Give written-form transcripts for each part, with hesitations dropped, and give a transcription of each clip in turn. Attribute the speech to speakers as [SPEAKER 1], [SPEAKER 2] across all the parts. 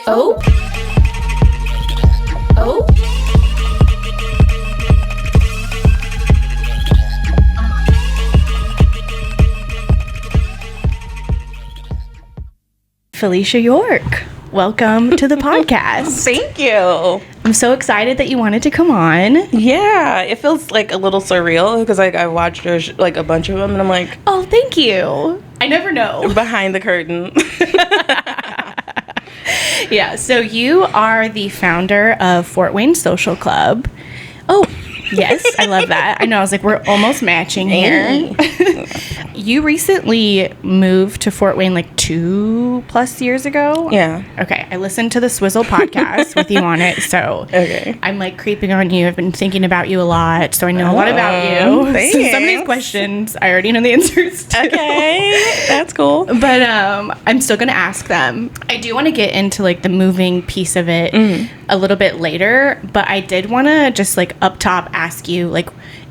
[SPEAKER 1] Oh. Oh. Felicia York, welcome to the podcast.
[SPEAKER 2] Thank you.
[SPEAKER 1] I'm so excited that you wanted to come on.
[SPEAKER 2] Yeah, it feels like a little surreal because I watched a bunch of them and I'm like,
[SPEAKER 1] oh, thank you. I never know.
[SPEAKER 2] Behind the curtain.
[SPEAKER 1] Yeah, so you are the founder of Fort Wayne Social Club. Oh, yes, I love that. I know, I was like, we're almost matching here. You recently moved to Fort Wayne like 2+ years ago?
[SPEAKER 2] Yeah.
[SPEAKER 1] Okay, I listened to the Swizzle podcast with you on it, so
[SPEAKER 2] okay.
[SPEAKER 1] I'm like creeping on you. I've been thinking about you a lot, so I know a lot about you.
[SPEAKER 2] Thanks.
[SPEAKER 1] So some of these questions, I already know the answers to.
[SPEAKER 2] Okay, that's cool.
[SPEAKER 1] But I'm still going to ask them. I do want to get into like the moving piece of it a little bit later, but I did want to just like up top ask you, like,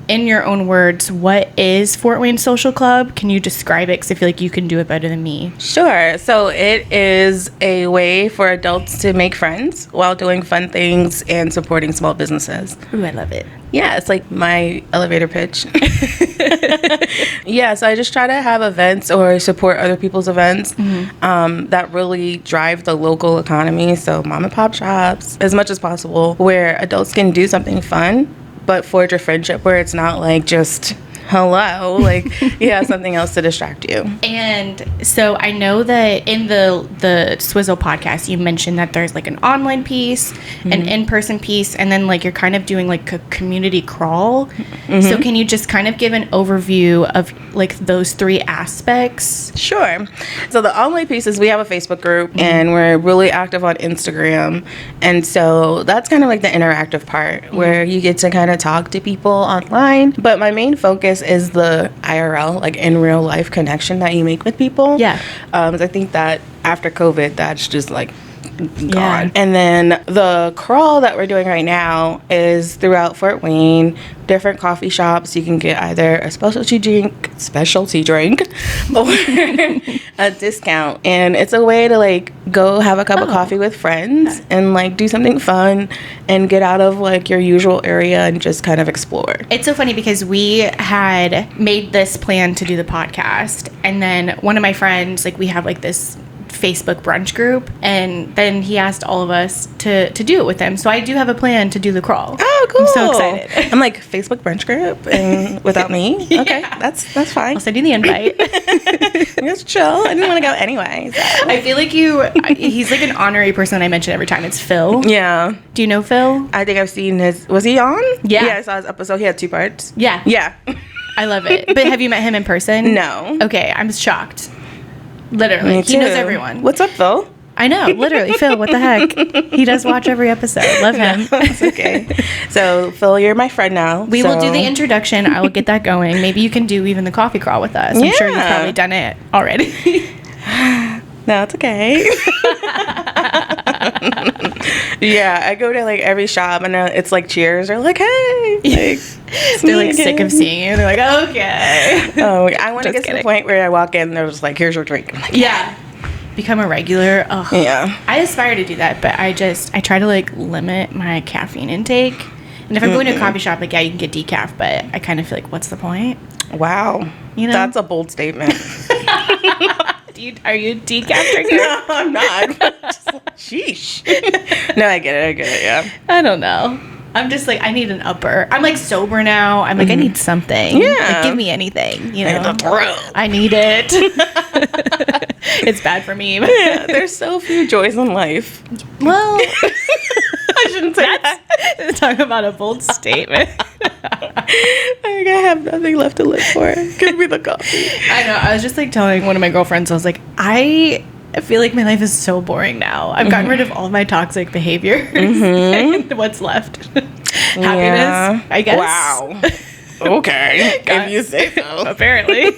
[SPEAKER 1] in your own words, what is Fort Wayne Social Club? Can you describe it? Because I feel like you can do it better than me.
[SPEAKER 2] Sure. So it is a way for adults to make friends while doing fun things and supporting small businesses.
[SPEAKER 1] Ooh, I love it.
[SPEAKER 2] Yeah, it's like my elevator pitch. Yeah, so I just try to have events or support other people's events that really drive the local economy. So mom and pop shops, as much as possible, where adults can do something fun but forge a friendship where it's not like just hello, like you have something else to distract you.
[SPEAKER 1] And so I know that in the Swizzle podcast, you mentioned that there's like an online piece, an in-person piece, and then like you're kind of doing like a community crawl. So can you just kind of give an overview of like those three aspects?
[SPEAKER 2] Sure. So the online piece is we have a Facebook group and we're really active on Instagram. And so that's kind of like the interactive part where you get to kind of talk to people online. But my main focus is the IRL, like in real life connection that you make with people.
[SPEAKER 1] Yeah.
[SPEAKER 2] I think that after COVID, that's just like gone.
[SPEAKER 1] Yeah.
[SPEAKER 2] And then the crawl that we're doing right now is throughout Fort Wayne, different coffee shops. You can get either a specialty drink or a discount. And it's a way to like go have a cup of coffee with friends and like do something fun and get out of like your usual area and just kind of explore.
[SPEAKER 1] It's so funny because we had made this plan to do the podcast, and then one of my friends, like we have like this Facebook brunch group, and then he asked all of us to do it with him. So I do have a plan to do the crawl.
[SPEAKER 2] Oh, cool.
[SPEAKER 1] I'm so excited.
[SPEAKER 2] I'm like, Facebook brunch group and without me?
[SPEAKER 1] Yeah.
[SPEAKER 2] Okay, that's fine.
[SPEAKER 1] I'll send you the invite.
[SPEAKER 2] Just chill. I didn't want to go anyway. So.
[SPEAKER 1] I feel like he's like an honorary person that I mention every time. It's Phil.
[SPEAKER 2] Yeah.
[SPEAKER 1] Do you know Phil?
[SPEAKER 2] I think I've seen his, was he on?
[SPEAKER 1] Yeah.
[SPEAKER 2] Yeah, I saw his episode. He had 2 parts.
[SPEAKER 1] Yeah.
[SPEAKER 2] Yeah.
[SPEAKER 1] I love it. But have you met him in person?
[SPEAKER 2] No.
[SPEAKER 1] Okay, I'm shocked. Literally.
[SPEAKER 2] Me
[SPEAKER 1] He knows
[SPEAKER 2] too.
[SPEAKER 1] everyone.
[SPEAKER 2] What's up, Phil?
[SPEAKER 1] I know, literally. Phil, what the heck? He does watch every episode. Love him.
[SPEAKER 2] It's okay. So, Phil, you're my friend now.
[SPEAKER 1] We will do the introduction. I will get that going. Maybe you can do even the coffee crawl with us. I'm sure you've
[SPEAKER 2] Yeah.
[SPEAKER 1] probably done it already.
[SPEAKER 2] No, it's okay. Yeah, I go to like every shop and it's like cheers or like, hey. Like,
[SPEAKER 1] They're like sick of seeing you. They're like, okay.
[SPEAKER 2] Oh, I want to
[SPEAKER 1] Just
[SPEAKER 2] get to the
[SPEAKER 1] kidding.
[SPEAKER 2] point where I walk in and they're just like, here's your drink. I'm like,
[SPEAKER 1] Yeah. Become a regular. Ugh.
[SPEAKER 2] yeah.
[SPEAKER 1] I aspire to do that, but I try to like limit my caffeine intake. And if I'm going to a coffee shop, like, yeah, you can get decaf, but I kind of feel like, what's the point?
[SPEAKER 2] Wow.
[SPEAKER 1] You know?
[SPEAKER 2] That's a bold statement.
[SPEAKER 1] Are you a decaf drinker?
[SPEAKER 2] No, I'm not. Sheesh. No, I get it, yeah.
[SPEAKER 1] I don't know. I'm just like, I need an upper. I'm like sober now. I'm like, I need something.
[SPEAKER 2] Yeah.
[SPEAKER 1] Like, give me anything, you know?
[SPEAKER 2] The thrill.
[SPEAKER 1] I need it. It's bad for me.
[SPEAKER 2] Yeah, there's so few joys in life.
[SPEAKER 1] Well,
[SPEAKER 2] I shouldn't say that.
[SPEAKER 1] talk about a bold statement.
[SPEAKER 2] I have nothing left to live for. Give me the coffee.
[SPEAKER 1] I know. I was just like telling one of my girlfriends, I was like, I feel like my life is so boring now. I've gotten rid of all of my toxic behaviors. And what's left? Happiness,
[SPEAKER 2] Yeah.
[SPEAKER 1] I guess.
[SPEAKER 2] Wow. Okay. If you say so.
[SPEAKER 1] Apparently.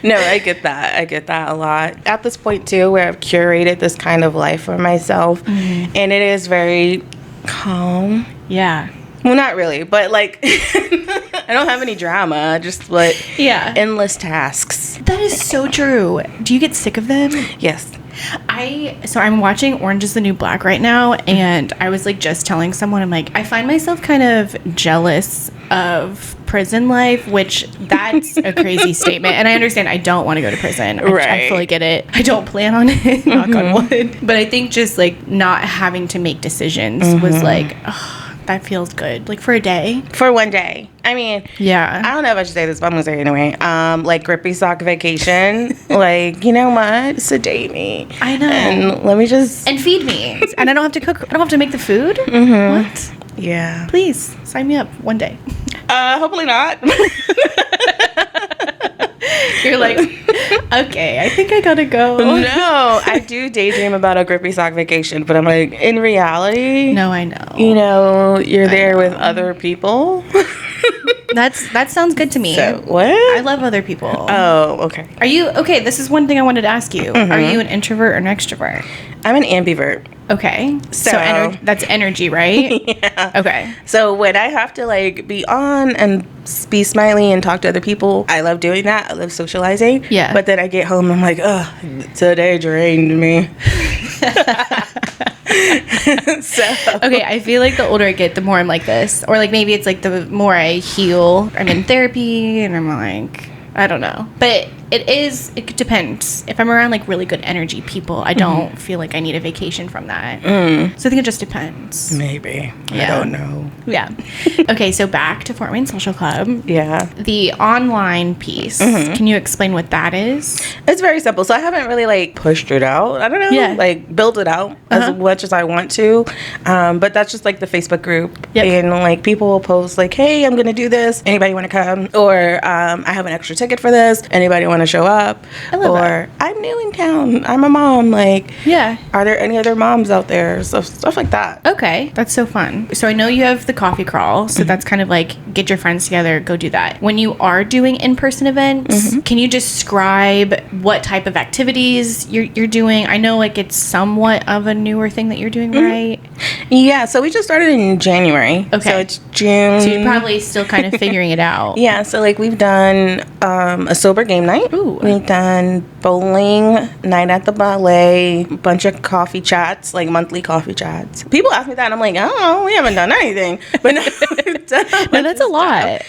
[SPEAKER 2] No, I get that a lot. At this point, too, where I've curated this kind of life for myself, and it is very calm.
[SPEAKER 1] Yeah.
[SPEAKER 2] Well, not really, but like, I don't have any drama, just like
[SPEAKER 1] Yeah.
[SPEAKER 2] endless tasks.
[SPEAKER 1] That is so true. Do you get sick of them?
[SPEAKER 2] Yes.
[SPEAKER 1] So I'm watching Orange is the New Black right now, and I was like just telling someone, I'm like, I find myself kind of jealous of prison life, which that's a crazy statement. And I understand I don't want to go to prison. I fully get it. I don't plan on it, knock on wood. But I think just like not having to make decisions was like, that feels good. Like for a day.
[SPEAKER 2] For one day. I mean, yeah. I don't know if I should say this, but I'm going to say it anyway. Like grippy sock vacation. Like, you know what? Sedate me.
[SPEAKER 1] I know.
[SPEAKER 2] And let me just...
[SPEAKER 1] And feed me. And I don't have to cook. I don't have to make the food. What?
[SPEAKER 2] Yeah.
[SPEAKER 1] Please, sign me up one day.
[SPEAKER 2] Hopefully not.
[SPEAKER 1] You're like, okay, I think I gotta go.
[SPEAKER 2] No, I do daydream about a grippy sock vacation, but I'm like, in reality...
[SPEAKER 1] No, I know.
[SPEAKER 2] You know, you're there with other people.
[SPEAKER 1] That sounds good to me.
[SPEAKER 2] So, what?
[SPEAKER 1] I love other people.
[SPEAKER 2] Oh, okay.
[SPEAKER 1] Are you... Okay, this is one thing I wanted to ask you. Are you an introvert or an extrovert?
[SPEAKER 2] I'm an ambivert.
[SPEAKER 1] Okay. So that's energy, right?
[SPEAKER 2] Yeah.
[SPEAKER 1] Okay.
[SPEAKER 2] So when I have to like be on and be smiley and talk to other people, I love doing that. I love socializing.
[SPEAKER 1] Yeah.
[SPEAKER 2] But then I get home and I'm like, ugh, today drained me.
[SPEAKER 1] Okay, I feel like the older I get, the more I'm like this. Or like maybe it's like the more I heal. I'm in therapy and I'm like, I don't know. But it depends. If I'm around like really good energy people, I don't feel like I need a vacation from that. So I think it just depends.
[SPEAKER 2] Maybe.
[SPEAKER 1] Yeah.
[SPEAKER 2] I don't know.
[SPEAKER 1] Yeah. Okay, so back to Fort Wayne Social Club.
[SPEAKER 2] Yeah.
[SPEAKER 1] The online piece. Can you explain what that is?
[SPEAKER 2] It's very simple. So I haven't really like pushed it out. I don't know.
[SPEAKER 1] Yeah.
[SPEAKER 2] Like built it out as much as I want to. But that's just like the Facebook group.
[SPEAKER 1] Yep.
[SPEAKER 2] And like people will post like, hey, I'm going to do this. Anybody want to come? Or I have an extra ticket for this. Anybody want to show up?
[SPEAKER 1] I love
[SPEAKER 2] or
[SPEAKER 1] that.
[SPEAKER 2] I'm new in town. I'm a mom. Like,
[SPEAKER 1] yeah.
[SPEAKER 2] Are there any other moms out there? Stuff like that.
[SPEAKER 1] Okay. That's so fun. So I know you have the coffee crawl. So that's kind of like get your friends together, go do that. When you are doing in-person events, can you describe what type of activities you're doing? I know like it's somewhat of a newer thing that you're doing, right?
[SPEAKER 2] Yeah. So we just started in January.
[SPEAKER 1] Okay.
[SPEAKER 2] So it's June.
[SPEAKER 1] So you're probably still kind of figuring it out.
[SPEAKER 2] Yeah. So like we've done a sober game night.
[SPEAKER 1] Ooh.
[SPEAKER 2] We've done bowling, night at the ballet, bunch of coffee chats, like monthly coffee chats. People ask me that, and I'm like, oh, we haven't done anything. But no, we've done
[SPEAKER 1] No, that's a lot.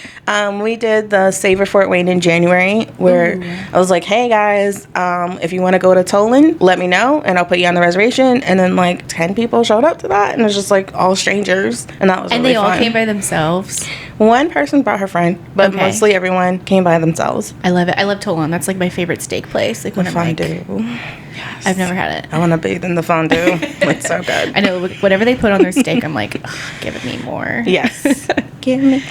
[SPEAKER 2] We did the Savor Fort Wayne in January, where I was like, hey guys, if you want to go to Tolan, let me know, and I'll put you on the reservation. And then like 10 people showed up to that, and it was just like all strangers, and that was
[SPEAKER 1] And
[SPEAKER 2] really
[SPEAKER 1] they all
[SPEAKER 2] fun.
[SPEAKER 1] came by themselves.
[SPEAKER 2] One person brought her friend, but mostly everyone came by themselves.
[SPEAKER 1] I love it. I love Tolan. That's like my favorite steak place. Like when I'm like,
[SPEAKER 2] Fondue.
[SPEAKER 1] yes. I've never had it.
[SPEAKER 2] I want to bathe in the fondue. It's so good.
[SPEAKER 1] I know whatever they put on their steak, I'm like, give it me more.
[SPEAKER 2] Yes. Give me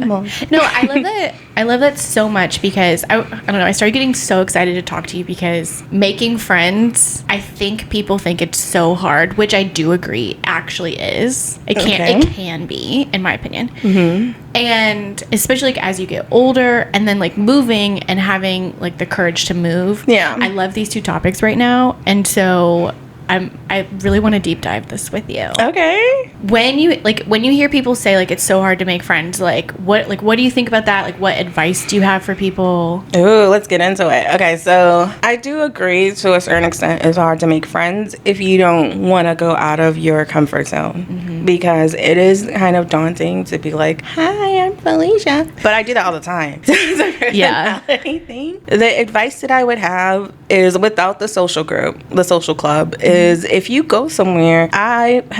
[SPEAKER 2] more.
[SPEAKER 1] No, I love that. I love that so much because I don't know. I started getting so excited to talk to you because making friends, I think people think it's so hard, which I do agree actually is. It can be, in my opinion. And especially like as you get older and then like moving and having like the courage to move.
[SPEAKER 2] Yeah.
[SPEAKER 1] I love these two topics right now. And so I really want to deep dive this with you.
[SPEAKER 2] Okay.
[SPEAKER 1] When you hear people say like it's so hard to make friends, what do you think about that? Like what advice do you have for people?
[SPEAKER 2] Ooh, let's get into it. Okay, so I do agree to a certain extent it's hard to make friends if you don't want to go out of your comfort zone because it is kind of daunting to be like, hi, I'm Felicia. But I do that all the time.
[SPEAKER 1] Yeah.
[SPEAKER 2] Thing. The advice that I would have is without the social group, the social club, is if you go somewhere, after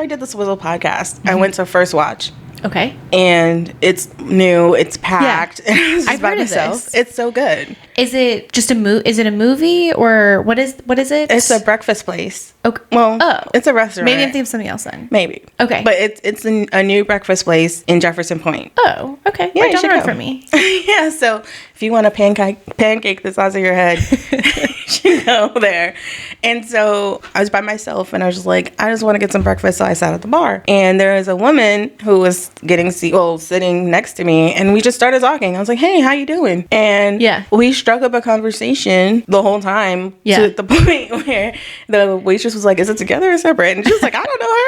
[SPEAKER 2] I did the Swizzle podcast, I went to First Watch.
[SPEAKER 1] Okay.
[SPEAKER 2] And it's new, it's packed. Yeah. It's
[SPEAKER 1] I've heard of this.
[SPEAKER 2] It's so good.
[SPEAKER 1] Is it just is it a movie or what is it?
[SPEAKER 2] It's a breakfast place.
[SPEAKER 1] Okay.
[SPEAKER 2] Well, it's a restaurant.
[SPEAKER 1] Maybe I'm thinking of something else then.
[SPEAKER 2] Maybe.
[SPEAKER 1] Okay.
[SPEAKER 2] But it's a new breakfast place in Jefferson Point.
[SPEAKER 1] Oh, okay.
[SPEAKER 2] Yeah,
[SPEAKER 1] right down the road from me.
[SPEAKER 2] Yeah, so if you want to pancake the size of your head, you should go there. And so I was by myself and I was just like, I just want to get some breakfast. So I sat at the bar. And there was a woman who was sitting next to me, and we just started talking. I was like, hey, how you doing? And we struck up a conversation the whole time to the point where the waitress was like, is it together or separate? And she was like, I don't know her.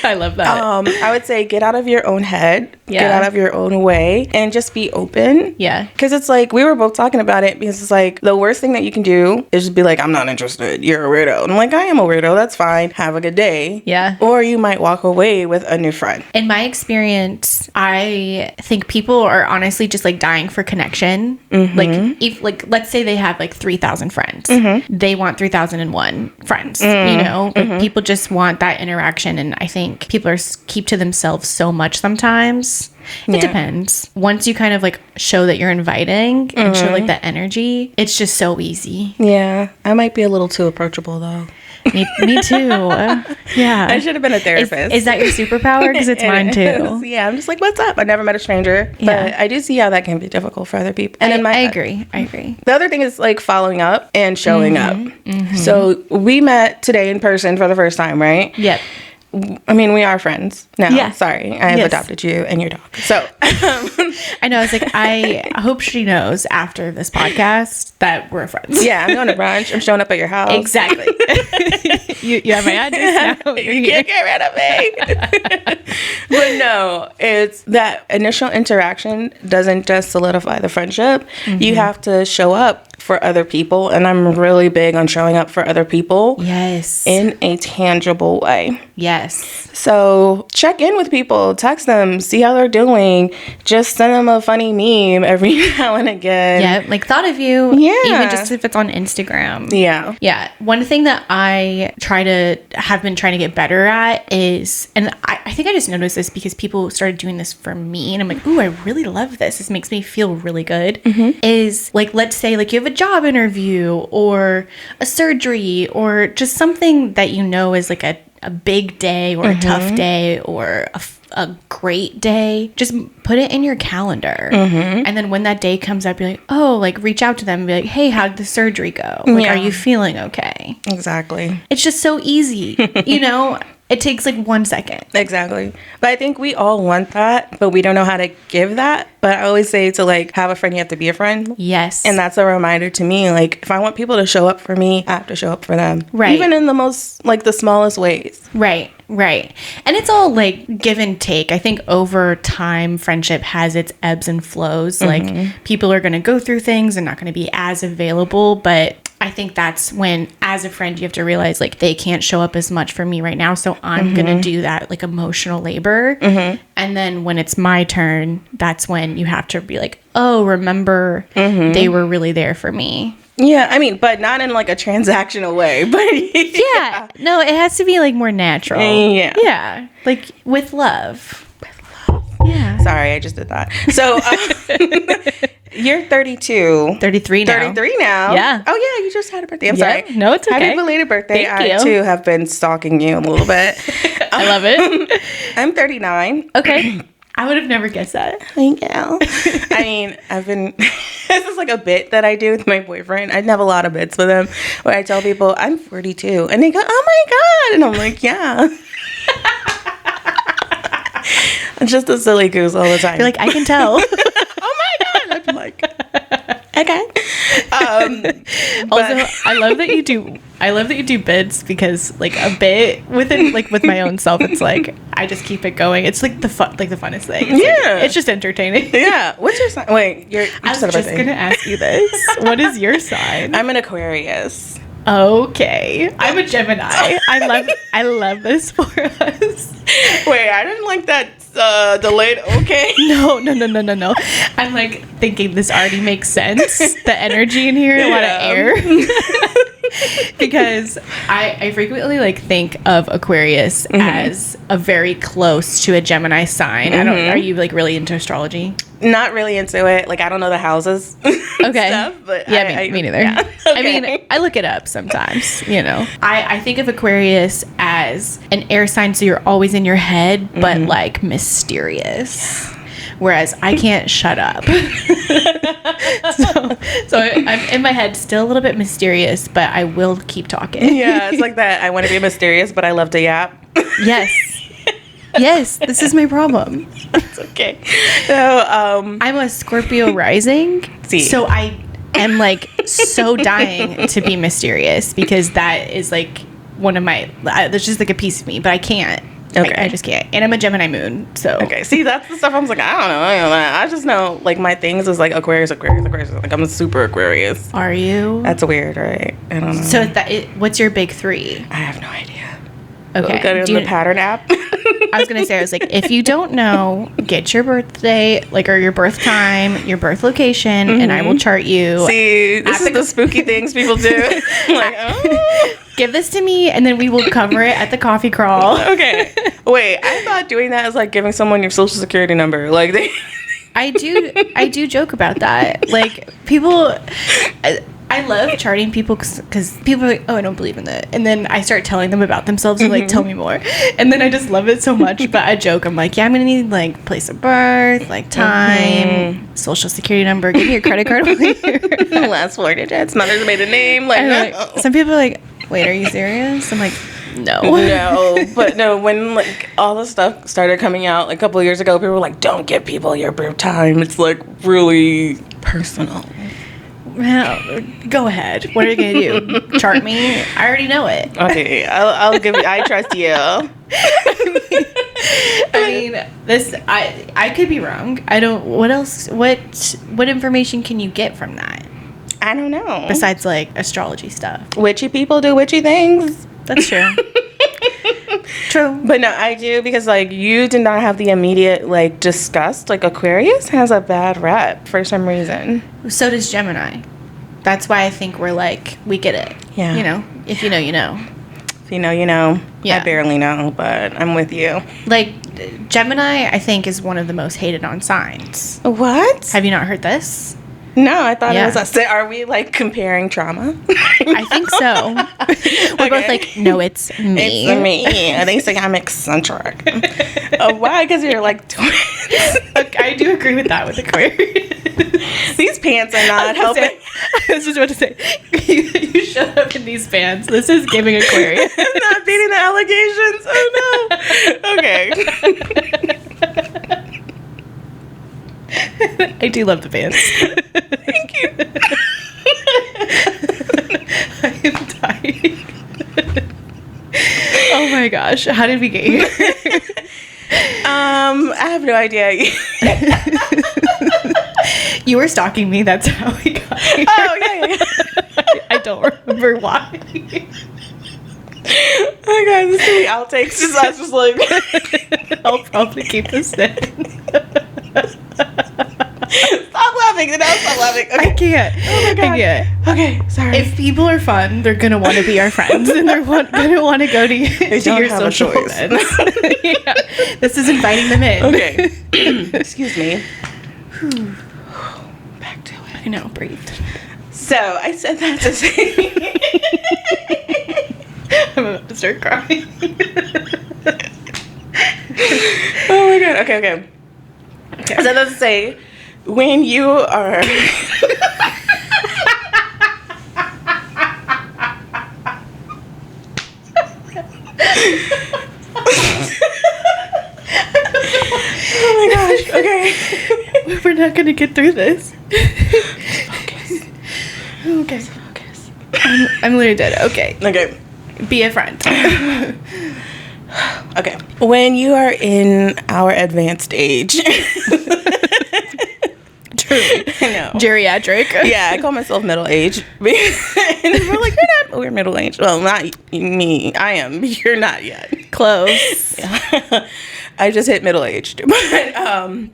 [SPEAKER 1] I love that.
[SPEAKER 2] I would say get out of your own head. Get out of your own way and just be open.
[SPEAKER 1] Yeah.
[SPEAKER 2] Because it's like, we were both talking about it because it's like, the worst thing that you can do is just be like, I'm not interested. You're a weirdo. And I'm like, I am a weirdo. That's fine. Have a good day.
[SPEAKER 1] Yeah.
[SPEAKER 2] Or you might walk away with a new friend.
[SPEAKER 1] In my experience, I think people are honestly just like dying for connection. Like, if like, let's say they have like 3,000 friends. They want 3,001 friends, you know? Like, people just want that interaction. And I think people keep to themselves so much sometimes. It depends. Once you kind of like show that you're inviting and show like that energy, it's just so easy.
[SPEAKER 2] Yeah. I might be a little too approachable though.
[SPEAKER 1] Me too. Yeah.
[SPEAKER 2] I should have been a therapist.
[SPEAKER 1] Is that your superpower? Because it's mine too.
[SPEAKER 2] Yeah. I'm just like, what's up? I never met a stranger. But I do see how that can be difficult for other people. And
[SPEAKER 1] I agree. The
[SPEAKER 2] other thing is like following up and showing up. So we met today in person for the first time, right?
[SPEAKER 1] Yep.
[SPEAKER 2] I mean, we are friends now.
[SPEAKER 1] Yeah.
[SPEAKER 2] Sorry. I have adopted you and your dog. So
[SPEAKER 1] I know. I was like, I hope she knows after this podcast that we're friends.
[SPEAKER 2] Yeah. I'm going to brunch. I'm showing up at your house.
[SPEAKER 1] Exactly. you have my address now.
[SPEAKER 2] You can't get rid of me. But no, it's that initial interaction doesn't just solidify the friendship. You have to show up for other people, and I'm really big on showing up for other people.
[SPEAKER 1] Yes.
[SPEAKER 2] In a tangible way.
[SPEAKER 1] Yes.
[SPEAKER 2] So check in with people, text them, see how they're doing. Just send them a funny meme every now and again.
[SPEAKER 1] Yeah, like thought of you.
[SPEAKER 2] Yeah.
[SPEAKER 1] Even just if it's on Instagram.
[SPEAKER 2] Yeah.
[SPEAKER 1] Yeah. One thing that I have been trying to get better at is, and I think I just noticed this because people started doing this for me, and I'm like, ooh, I really love this. This makes me feel really good. Is like, let's say like you have a job interview or a surgery or just something that you know is like a big day or a tough day or a great day, just put it in your calendar. And then when that day comes up, you're like, oh, like reach out to them and be like, hey, how did the surgery go? Like, are you feeling okay?
[SPEAKER 2] Exactly.
[SPEAKER 1] It's just so easy, you know? It takes like 1 second.
[SPEAKER 2] Exactly. But I think we all want that, but we don't know how to give that. But I always say to like have a friend, you have to be a friend.
[SPEAKER 1] Yes.
[SPEAKER 2] And that's a reminder to me. Like if I want people to show up for me, I have to show up for them.
[SPEAKER 1] Right.
[SPEAKER 2] Even in the most, like the smallest ways.
[SPEAKER 1] Right. Right. And it's all like give and take. I think over time, friendship has its ebbs and flows. Like people are going to go through things and not going to be as available. But I think that's when, as a friend, you have to realize like they can't show up as much for me right now. So I'm going to do that like emotional labor. And then when it's my turn, that's when you have to be like, oh, remember they were really there for me.
[SPEAKER 2] Yeah, I mean, but not in like a transactional way. But
[SPEAKER 1] yeah. No, it has to be like more natural.
[SPEAKER 2] Yeah.
[SPEAKER 1] Yeah. Like with love. Yeah.
[SPEAKER 2] Sorry, I just did that. So you're 32.
[SPEAKER 1] 33 now.
[SPEAKER 2] 33 now.
[SPEAKER 1] Yeah.
[SPEAKER 2] Oh, yeah, you just had a birthday. I'm sorry.
[SPEAKER 1] No, it's okay.
[SPEAKER 2] Happy belated birthday.
[SPEAKER 1] Thank you.
[SPEAKER 2] I, too, have been stalking you a little bit.
[SPEAKER 1] I love it.
[SPEAKER 2] I'm 39.
[SPEAKER 1] Okay. I would have never guessed that.
[SPEAKER 2] Thank you. I mean, this is like a bit that I do with my boyfriend. I have a lot of bits with him where I tell people I'm 42 and they go, oh my God. And I'm like, yeah. I'm just a silly goose all the time.
[SPEAKER 1] You're like, I can tell.
[SPEAKER 2] Oh my God. I'm like, okay.
[SPEAKER 1] Also, I love that you do bits because like a bit within like with my own self, it's like I just keep it going. It's like the funnest thing. It's just entertaining.
[SPEAKER 2] Yeah. What's your sign? Wait,
[SPEAKER 1] I was just gonna ask you this. What is your sign?
[SPEAKER 2] I'm an Aquarius.
[SPEAKER 1] Okay. I'm a Gemini. I love this for us.
[SPEAKER 2] Wait, I didn't like that delayed okay.
[SPEAKER 1] No. I'm like thinking this already makes sense. The energy in here, a lot of air. Because I frequently like think of Aquarius as a very close to a Gemini sign. Are you like really into astrology?
[SPEAKER 2] Not really into it. Like I don't know the houses.
[SPEAKER 1] Okay.
[SPEAKER 2] Stuff, but
[SPEAKER 1] yeah, me neither.
[SPEAKER 2] Yeah. Okay.
[SPEAKER 1] I mean, I look it up sometimes, you know. I think of Aquarius as an air sign, so you're always in your head, but like mysterious. Whereas I can't shut up. so I'm in my head still a little bit mysterious, but I will keep talking.
[SPEAKER 2] Yeah, it's like that. I want to be mysterious, but I love to yap.
[SPEAKER 1] Yes, this is my problem.
[SPEAKER 2] It's okay. So,
[SPEAKER 1] I'm a Scorpio rising. So I am like so dying to be mysterious because that is like one of my, there's just like a piece of me, but I can't.
[SPEAKER 2] Okay.
[SPEAKER 1] I just can't. And I'm a Gemini moon, so.
[SPEAKER 2] Okay, see, that's the stuff I was like, I don't know. I just know, like, my things is like Aquarius. Like, I'm a super Aquarius.
[SPEAKER 1] Are you?
[SPEAKER 2] That's weird, right? I don't know.
[SPEAKER 1] So what's your big 3?
[SPEAKER 2] I have no idea.
[SPEAKER 1] Okay.
[SPEAKER 2] Look at it in the pattern app.
[SPEAKER 1] I was going to say, I was like, if you don't know, get your birthday, like, or your birth time, your birth location, and I will chart you.
[SPEAKER 2] See, this is the spooky things people do. Like, oh.
[SPEAKER 1] Give this to me, and then we will cover it at the coffee crawl.
[SPEAKER 2] Okay. Wait, I thought doing that is like giving someone your social security number. Like,
[SPEAKER 1] I do joke about that. Like, people... I love charting people because people are like, oh, I don't believe in that. And then I start telling them about themselves and like, tell me more. And then I just love it so much. But I joke. I'm like, yeah, I'm going to need like place of birth, like time, social security number. Give me your credit card.
[SPEAKER 2] Last 4 digits, mother's maiden name. Like,
[SPEAKER 1] some people are like, wait, are you serious? I'm like, no.
[SPEAKER 2] No. But no, when like all the stuff started coming out like, a couple of years ago, people were like, don't give people your birth time. It's like really personal.
[SPEAKER 1] Well, go ahead. What are you gonna do? Chart me? I already know it.
[SPEAKER 2] Okay, I'll give you. I trust you.
[SPEAKER 1] I mean, this. I could be wrong. I don't. What else? What information can you get from that?
[SPEAKER 2] I don't know.
[SPEAKER 1] Besides like astrology stuff.
[SPEAKER 2] Witchy people do witchy things.
[SPEAKER 1] That's true. True.
[SPEAKER 2] But no, I do because like you did not have the immediate like disgust. Like Aquarius has a bad rep for some reason.
[SPEAKER 1] So does Gemini. That's why I think we're like, we get it.
[SPEAKER 2] Yeah.
[SPEAKER 1] You know, if you know, you know.
[SPEAKER 2] If you know, you know.
[SPEAKER 1] Yeah.
[SPEAKER 2] I barely know, but I'm with you.
[SPEAKER 1] Like Gemini, I think is one of the most hated on signs.
[SPEAKER 2] What?
[SPEAKER 1] Have you not heard this?
[SPEAKER 2] No, I thought it was us. Are we like comparing trauma?
[SPEAKER 1] I think so. We're both like, no, it's me.
[SPEAKER 2] It's me. And they say I'm eccentric. Why? Because you're like twins.
[SPEAKER 1] I do agree with that with Aquarius.
[SPEAKER 2] These pants are not helping.
[SPEAKER 1] I was just about to say, you shut up in these pants. This is giving Aquarius.
[SPEAKER 2] Not beating the allegations. Oh no. Okay.
[SPEAKER 1] I do love the pants.
[SPEAKER 2] Thank you.
[SPEAKER 1] I am dying. Oh my gosh. How did we get here?
[SPEAKER 2] I have no idea.
[SPEAKER 1] You were stalking me. That's how we got here.
[SPEAKER 2] Oh, yeah.
[SPEAKER 1] I don't remember why.
[SPEAKER 2] Oh my god, this is the outtakes. Just us just like...
[SPEAKER 1] I'll probably keep this in.
[SPEAKER 2] Stop laughing. No, stop laughing. Okay.
[SPEAKER 1] I can't.
[SPEAKER 2] Oh my god.
[SPEAKER 1] I can't.
[SPEAKER 2] Okay, sorry.
[SPEAKER 1] If people are fun, they're going to want to be our friends. And they're going to want to go to your social events. Yeah. This is inviting them in.
[SPEAKER 2] Okay. Excuse me. Back to it.
[SPEAKER 1] I know. Breathe.
[SPEAKER 2] So, I said that to say...
[SPEAKER 1] I'm about to start crying.
[SPEAKER 2] Oh my god. Okay. I said that to say, when you are... Oh my gosh. Okay.
[SPEAKER 1] We're not going to get through this.
[SPEAKER 2] Focus.
[SPEAKER 1] Okay.
[SPEAKER 2] Focus.
[SPEAKER 1] I'm literally dead. Okay.
[SPEAKER 2] Okay.
[SPEAKER 1] Be a friend.
[SPEAKER 2] Okay. When you are in our advanced age.
[SPEAKER 1] Truly.
[SPEAKER 2] I know.
[SPEAKER 1] Geriatric.
[SPEAKER 2] Yeah, I call myself middle-aged. And we're like, we're middle-aged. Well, not me. I am. You're not yet.
[SPEAKER 1] Close.
[SPEAKER 2] Yeah. I just hit middle-aged. But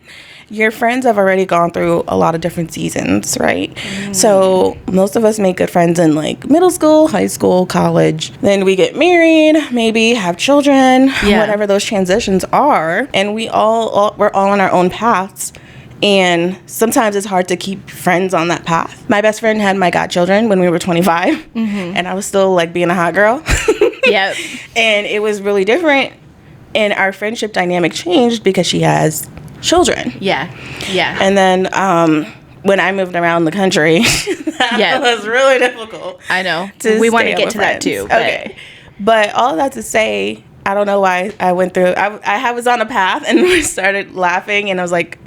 [SPEAKER 2] your friends have already gone through a lot of different seasons, right? So most of us make good friends in like middle school, high school, college. Then we get married, maybe have children, whatever those transitions are. And we're all on our own paths. And sometimes it's hard to keep friends on that path. My best friend had my godchildren when we were 25. And I was still like being a hot girl.
[SPEAKER 1] Yep.
[SPEAKER 2] And it was really different. And our friendship dynamic changed because she has children.
[SPEAKER 1] Yeah.
[SPEAKER 2] And then when I moved around the country, that was really difficult.
[SPEAKER 1] I know. We want to get to that too. But.
[SPEAKER 2] Okay. But all that to say, I don't know why I went through. I was on a path and we started laughing, and I was like,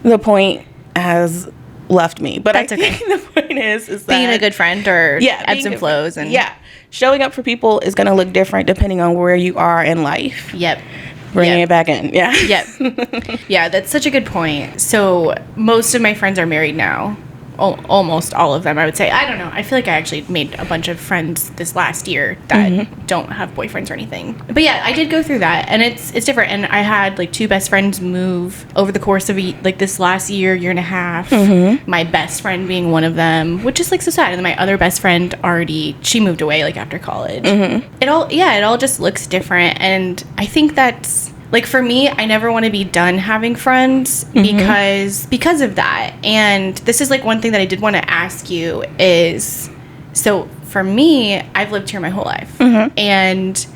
[SPEAKER 2] the point has left me. But
[SPEAKER 1] that's
[SPEAKER 2] I think the point is that
[SPEAKER 1] being a good friend or ebbs and flows. And
[SPEAKER 2] showing up for people is going to look different depending on where you are in life.
[SPEAKER 1] Yep.
[SPEAKER 2] Bringing it back in. Yeah.
[SPEAKER 1] Yep. Yeah, that's such a good point. So most of my friends are married now. Almost all of them, I would say. I don't know. I feel like I actually made a bunch of friends this last year that don't have boyfriends or anything. But yeah, I did go through that, and it's different. And I had like 2 best friends move over the course of like this last year and a half. My best friend being one of them, which is like so sad. And then my other best friend she moved away like after college. It all just looks different, and I think that's. Like, for me, I never want to be done having friends because of that. And this is, like, one thing that I did want to ask you is, so, for me, I've lived here my whole life. And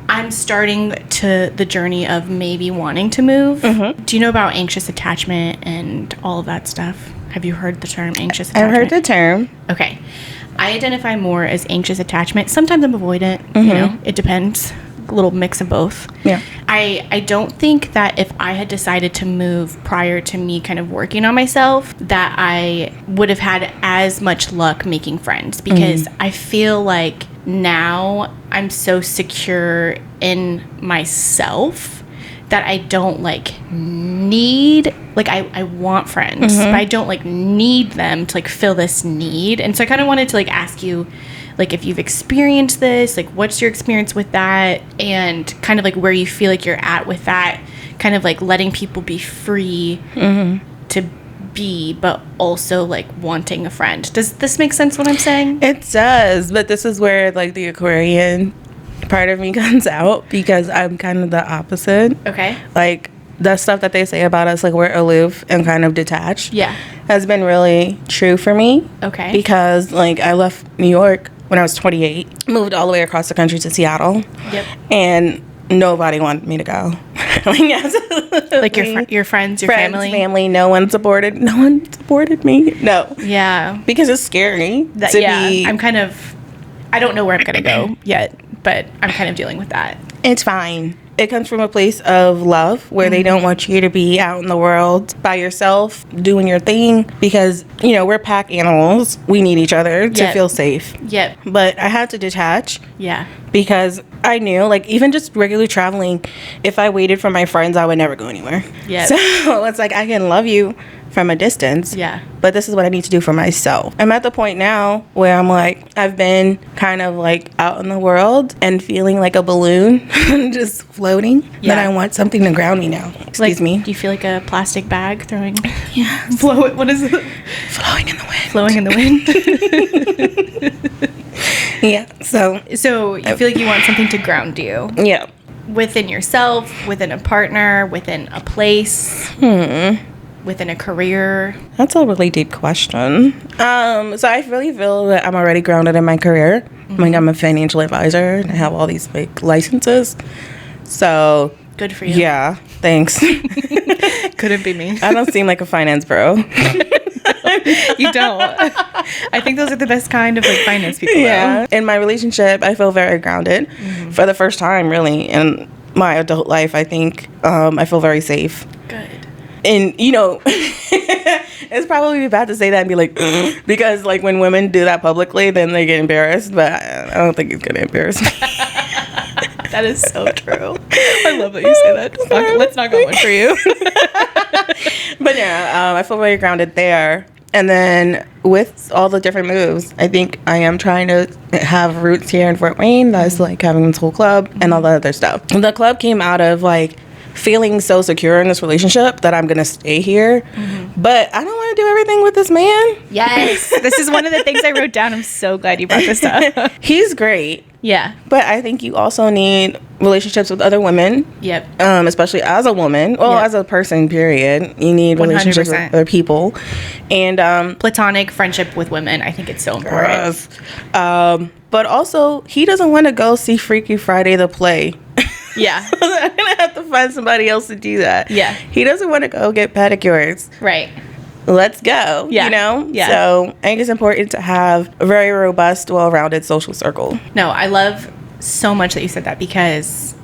[SPEAKER 1] I'm starting the journey of maybe wanting to move. Do you know about anxious attachment and all of that stuff? Have you heard the term anxious attachment?
[SPEAKER 2] I've heard the term.
[SPEAKER 1] Okay. I identify more as anxious attachment. Sometimes I'm avoidant. You know, it depends. A little mix of both. Yeah. I don't think that if I had decided to move prior to me kind of working on myself, that I would have had as much luck making friends, because I feel like now I'm so secure in myself that I don't like need, like I want friends, but I don't like need them to like fill this need. And so I kind of wanted to like ask you, like, if you've experienced this, like, what's your experience with that, and kind of like where you feel like you're at with that, kind of like letting people be free to be, but also like wanting a friend. Does this make sense what I'm saying?
[SPEAKER 2] It does, but this is where like the Aquarian part of me comes out, because I'm kind of the opposite.
[SPEAKER 1] Okay.
[SPEAKER 2] Like, the stuff that they say about us, like we're aloof and kind of detached, has been really true for me.
[SPEAKER 1] Okay.
[SPEAKER 2] Because like I left New York when I was 28, moved all the way across the country to Seattle. Yep. And nobody wanted me to go.
[SPEAKER 1] Like your friends, your
[SPEAKER 2] family, no one supported me. No.
[SPEAKER 1] Yeah.
[SPEAKER 2] Because it's scary to be.
[SPEAKER 1] I don't know where I'm going to go yet, but I'm kind of dealing with that.
[SPEAKER 2] It's fine. It comes from a place of love where they don't want you to be out in the world by yourself doing your thing, because, you know, we're pack animals. We need each other to feel safe.
[SPEAKER 1] Yep.
[SPEAKER 2] But I had to detach.
[SPEAKER 1] Yeah.
[SPEAKER 2] Because I knew, like, even just regularly traveling, if I waited for my friends, I would never go anywhere. Yeah. So it's like, I can love you from a distance. Yeah. But this is what I need to do for myself. I'm at the point now where I'm like, I've been kind of like out in the world and feeling like a balloon, just floating. Yeah. But I want something to ground me now. Excuse me.
[SPEAKER 1] Do you feel like a plastic bag throwing?
[SPEAKER 2] Yeah.
[SPEAKER 1] What is it?
[SPEAKER 2] Flowing in the wind.
[SPEAKER 1] Flowing in the wind.
[SPEAKER 2] Yeah. So
[SPEAKER 1] you feel like you want something to ground you. Yeah. Within yourself, within a partner, within a place. Within a career?
[SPEAKER 2] That's a really deep question. So I really feel that I'm already grounded in my career. Like, I'm a financial advisor and I have all these like licenses. So
[SPEAKER 1] good for you.
[SPEAKER 2] Yeah, thanks.
[SPEAKER 1] Couldn't be me.
[SPEAKER 2] I don't seem like a finance bro.
[SPEAKER 1] You don't. I think those are the best kind of like finance people.
[SPEAKER 2] Yeah. In my relationship, I feel very grounded for the first time, really, in my adult life. I think I feel very safe. Good. And, you know, it's probably bad to say that and be like, because, like, when women do that publicly, then they get embarrassed. But I don't think it's going to embarrass me.
[SPEAKER 1] That is so true. I love that you say that. Let's not go one for you.
[SPEAKER 2] But, yeah, I feel very grounded there. And then with all the different moves, I think I am trying to have roots here in Fort Wayne. That's, like, having this whole club and all the other stuff. The club came out of, like, feeling so secure in this relationship that I'm gonna stay here, but I don't want to do everything with this man.
[SPEAKER 1] Yes. This is one of the things I wrote down. I'm so glad you brought this up.
[SPEAKER 2] He's great. Yeah. But I think you also need relationships with other women. Yep. Especially as a woman. Well, as a person, period. You need relationships 100%. With other people. And
[SPEAKER 1] platonic friendship with women. I think it's so important.
[SPEAKER 2] But also, he doesn't want to go see Freaky Friday the play. Yeah. I'm going to have to find somebody else to do that. Yeah. He doesn't want to go get pedicures. Right. Let's go. Yeah. You know? Yeah. So I think it's important to have a very robust, well-rounded social circle.
[SPEAKER 1] No, I love so much that you said that, because,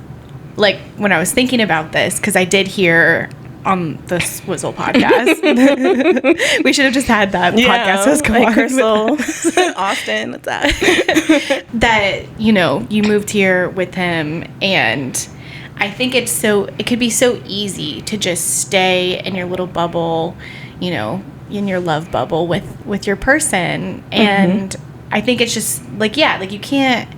[SPEAKER 1] like, when I was thinking about this, because I did hear on the Swizzle podcast. We should have just had that podcast as go on.
[SPEAKER 2] Crystal, Austin, what's that?
[SPEAKER 1] That, you know, you moved here with him, and I think it could be so easy to just stay in your little bubble, you know, in your love bubble with your person. And I think it's just like, you can't,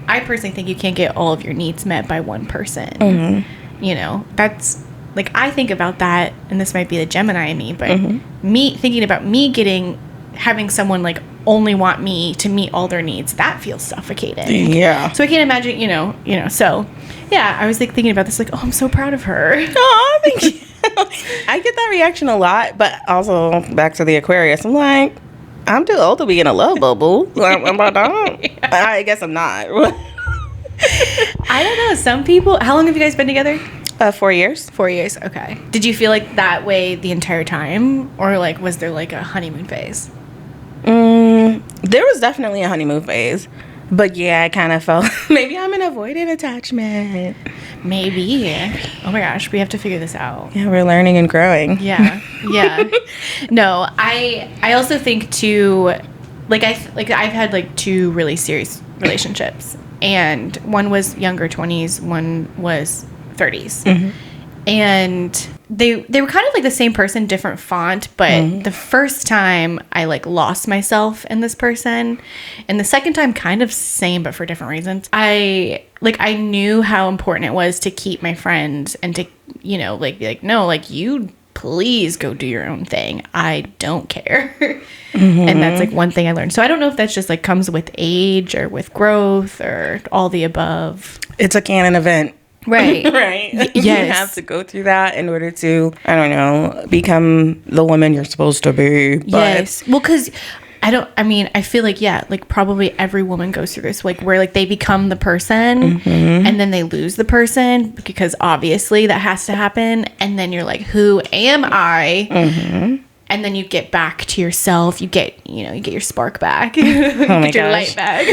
[SPEAKER 1] I personally think you can't get all of your needs met by one person. You know, that's like, I think about that, and this might be the Gemini in me, but me thinking about having someone like only want me to meet all their needs, that feels suffocating.
[SPEAKER 2] Yeah.
[SPEAKER 1] So I can't imagine, you know, so yeah, I was like thinking about this, like, oh, I'm so proud of her.
[SPEAKER 2] Oh, thank you. I get that reaction a lot, but also back to the Aquarius, I'm like, I'm too old to be in a love bubble. I guess I'm not.
[SPEAKER 1] I don't know. Some people, how long have you guys been together?
[SPEAKER 2] 4 years.
[SPEAKER 1] 4 years. Okay. Did you feel like that way the entire time, or like was there like a honeymoon phase?
[SPEAKER 2] There was definitely a honeymoon phase, but yeah, I kind of felt maybe I'm an avoidant attachment.
[SPEAKER 1] Maybe. Oh my gosh, we have to figure this out.
[SPEAKER 2] Yeah, we're learning and growing.
[SPEAKER 1] Yeah. No, I also think too, I've had like 2 really serious relationships, and one was younger 20s, one was 30s. And they were kind of like the same person, different font, but the first time I like lost myself in this person, and the second time kind of same but for different reasons. I knew how important it was to keep my friends and to, you know, like no, like, you please go do your own thing. I don't care. And that's like one thing I learned. So I don't know if that's just like comes with age or with growth or all the above.
[SPEAKER 2] It's a canon event.
[SPEAKER 1] Right.
[SPEAKER 2] Right.
[SPEAKER 1] Yes.
[SPEAKER 2] You have to go through that in order to, I don't know, become the woman you're supposed to be. But
[SPEAKER 1] yes. Well, because I feel like, like probably every woman goes through this, like where like they become the person and then they lose the person, because obviously that has to happen. And then you're like, who am I? And then you get back to yourself. You get your spark back. Get your light back.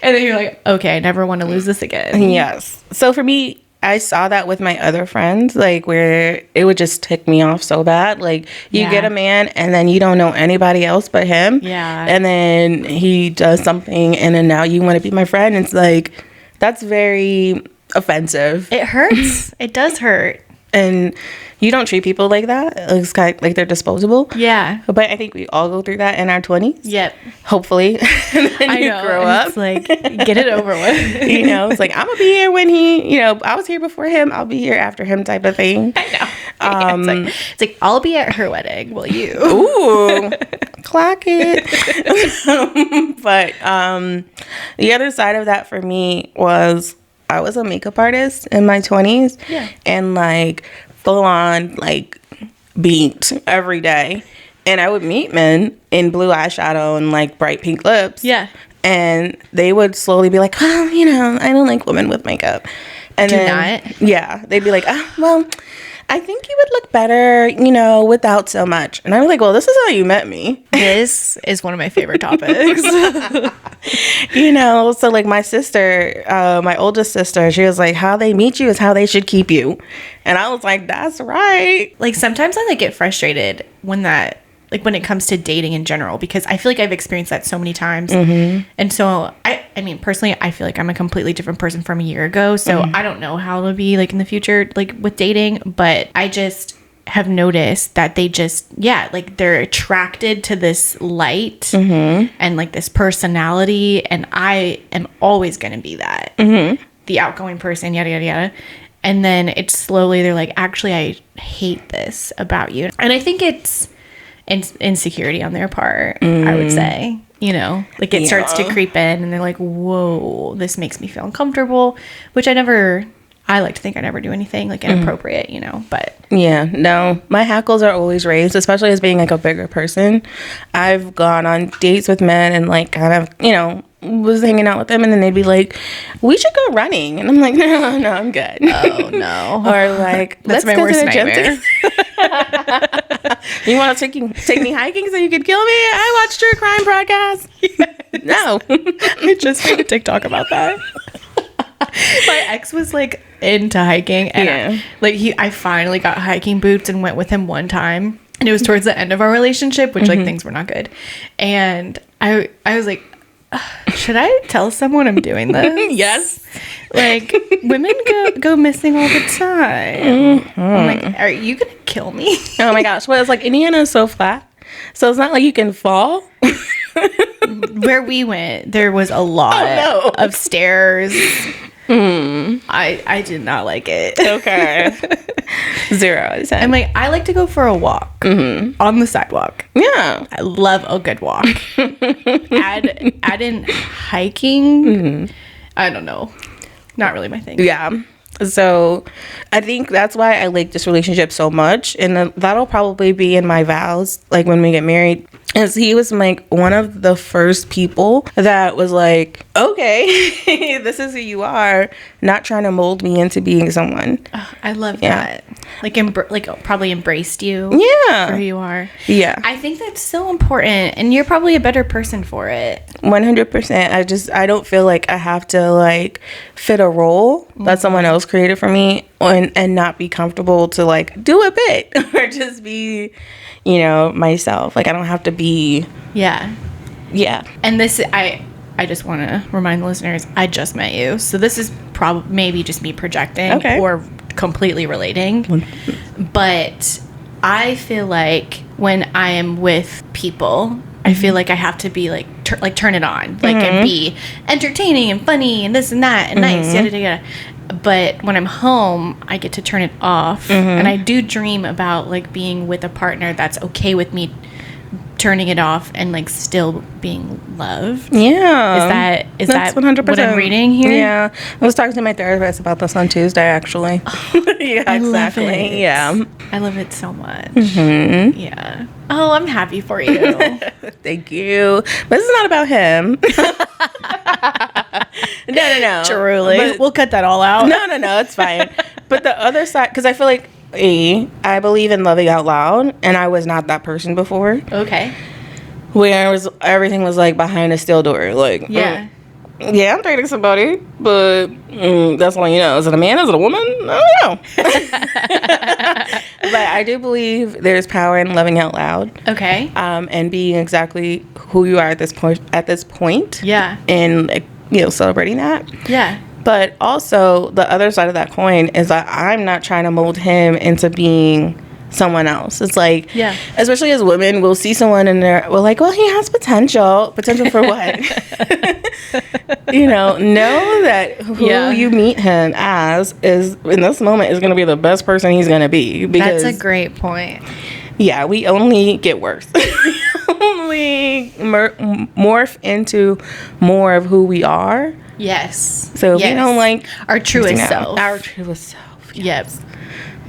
[SPEAKER 1] And then you're like, okay, I never want to lose this again.
[SPEAKER 2] Yes. So for me, I saw that with my other friends, like where it would just tick me off so bad. Like you get a man and then you don't know anybody else but him.
[SPEAKER 1] Yeah.
[SPEAKER 2] And then he does something and then now you want to be my friend. It's like, that's very offensive.
[SPEAKER 1] It hurts. It does hurt.
[SPEAKER 2] And you don't treat people like that. It's kind of like they're disposable.
[SPEAKER 1] Yeah.
[SPEAKER 2] But I think we all go through that in our 20s.
[SPEAKER 1] Yep.
[SPEAKER 2] Hopefully. And then
[SPEAKER 1] I know.
[SPEAKER 2] Grow up.
[SPEAKER 1] It's like, get it over with.
[SPEAKER 2] You know, it's like, I'm going to be here when he, I was here before him. I'll be here after him type of thing.
[SPEAKER 1] I know. It's like, I'll be at her wedding. Will you?
[SPEAKER 2] Ooh. Clock it. But the other side of that for me was I was a makeup artist in my 20s.
[SPEAKER 1] Yeah.
[SPEAKER 2] And like full on like beat every day. And I would meet men in blue eyeshadow and like bright pink lips.
[SPEAKER 1] Yeah.
[SPEAKER 2] And they would slowly be like, oh, I don't like women with makeup. And
[SPEAKER 1] not?
[SPEAKER 2] Yeah. They'd be like, oh, well, I think you would look better, without so much. And I was like, well, this is how you met me.
[SPEAKER 1] This is one of my favorite topics.
[SPEAKER 2] So like my sister, my oldest sister, she was like, how they meet you is how they should keep you. And I was like, that's right.
[SPEAKER 1] Like sometimes I like get frustrated when it comes to dating in general, because I feel like I've experienced that so many times. And so I mean, personally, I feel like I'm a completely different person from a year ago. So I don't know how it'll be like in the future, like with dating, but I just have noticed that they just, like they're attracted to this light and like this personality. And I am always going to be that, the outgoing person, yada, yada, yada. And then it's slowly, they're like, actually, I hate this about you. And I think it's insecurity on their part, I would say. Like it starts to creep in and they're like, whoa, this makes me feel uncomfortable, which I like to think I never do anything like inappropriate, but
[SPEAKER 2] yeah, no, my hackles are always raised, especially as being like a bigger person. I've gone on dates with men and like kind of, was hanging out with them, and then they'd be like, we should go running, and I'm like, no, I'm good.
[SPEAKER 1] Oh no.
[SPEAKER 2] Or like, let's go to the gym. You want to take me hiking so you could kill me? I watch true crime podcasts. Yes. No.
[SPEAKER 1] I just made a TikTok about that. My ex was like, into hiking, and I finally got hiking boots and went with him one time, and it was towards the end of our relationship, which like things were not good, and I was like, should I tell someone I'm doing this?
[SPEAKER 2] Yes.
[SPEAKER 1] Like, women go missing all the time. I'm like, are you gonna kill me?
[SPEAKER 2] Oh my gosh. Well, it's like Indiana is so flat, so it's not like you can fall.
[SPEAKER 1] Where we went, there was a lot of stairs. I did not like it.
[SPEAKER 2] Okay. 0 out of 10.
[SPEAKER 1] I'm like, I like to go for a walk on the sidewalk.
[SPEAKER 2] Yeah.
[SPEAKER 1] I love a good walk. add in hiking. I don't know. Not really my thing.
[SPEAKER 2] Yeah. So I think that's why I like this relationship so much, and that'll probably be in my vows, like when we get married, is he was like one of the first people that was like, okay, this is who you are, not trying to mold me into being someone.
[SPEAKER 1] Oh, I love that. Like probably embraced you for who you are.
[SPEAKER 2] Yeah.
[SPEAKER 1] I think that's so important, and you're probably a better person for it.
[SPEAKER 2] 100%. I don't feel like I have to like fit a role that someone else created for me, and not be comfortable to like do a bit or just be, you know, myself. Like I don't have to be. Yeah.
[SPEAKER 1] And this, I just want to remind the listeners, I just met you, so this is maybe just me projecting or completely relating, but I feel like when I am with people, I feel like I have to be like turn it on, like and be entertaining and funny and this and that and nice, yada yada. But when I'm home, I get to turn it off, and I do dream about like being with a partner that's okay with me turning it off and like still being loved.
[SPEAKER 2] Yeah.
[SPEAKER 1] Is that 100% what I'm reading here?
[SPEAKER 2] Yeah. I was talking to my therapist about this on Tuesday, actually. Yeah,
[SPEAKER 1] I
[SPEAKER 2] exactly.
[SPEAKER 1] Love it.
[SPEAKER 2] Yeah.
[SPEAKER 1] I love it so much. Yeah. Oh, I'm happy for you.
[SPEAKER 2] Thank you. But this is not about him. No.
[SPEAKER 1] Truly. But we'll cut that all out.
[SPEAKER 2] No, it's fine. But the other side, because I feel like I believe in loving out loud, and I was not that person before.
[SPEAKER 1] Okay.
[SPEAKER 2] Where everything was like behind a steel door. Like,
[SPEAKER 1] yeah,
[SPEAKER 2] I'm dating somebody, but that's all you know. Is it a man? Is it a woman? I don't know. But I do believe there's power in loving out loud.
[SPEAKER 1] Okay.
[SPEAKER 2] And being exactly who you are at this point.
[SPEAKER 1] Yeah.
[SPEAKER 2] And celebrating that.
[SPEAKER 1] Yeah.
[SPEAKER 2] But also, the other side of that coin is that I'm not trying to mold him into being someone else. It's like, especially as women, we'll see someone and we're like, well, he has potential. Potential for what? Know that who you meet him as is, in this moment, is going to be the best person he's going to be. Because,
[SPEAKER 1] that's a great point.
[SPEAKER 2] Yeah, we only get worse. We morph into more of who we are.
[SPEAKER 1] Yes.
[SPEAKER 2] So we don't like
[SPEAKER 1] our truest self.
[SPEAKER 2] Our truest self.
[SPEAKER 1] Yes.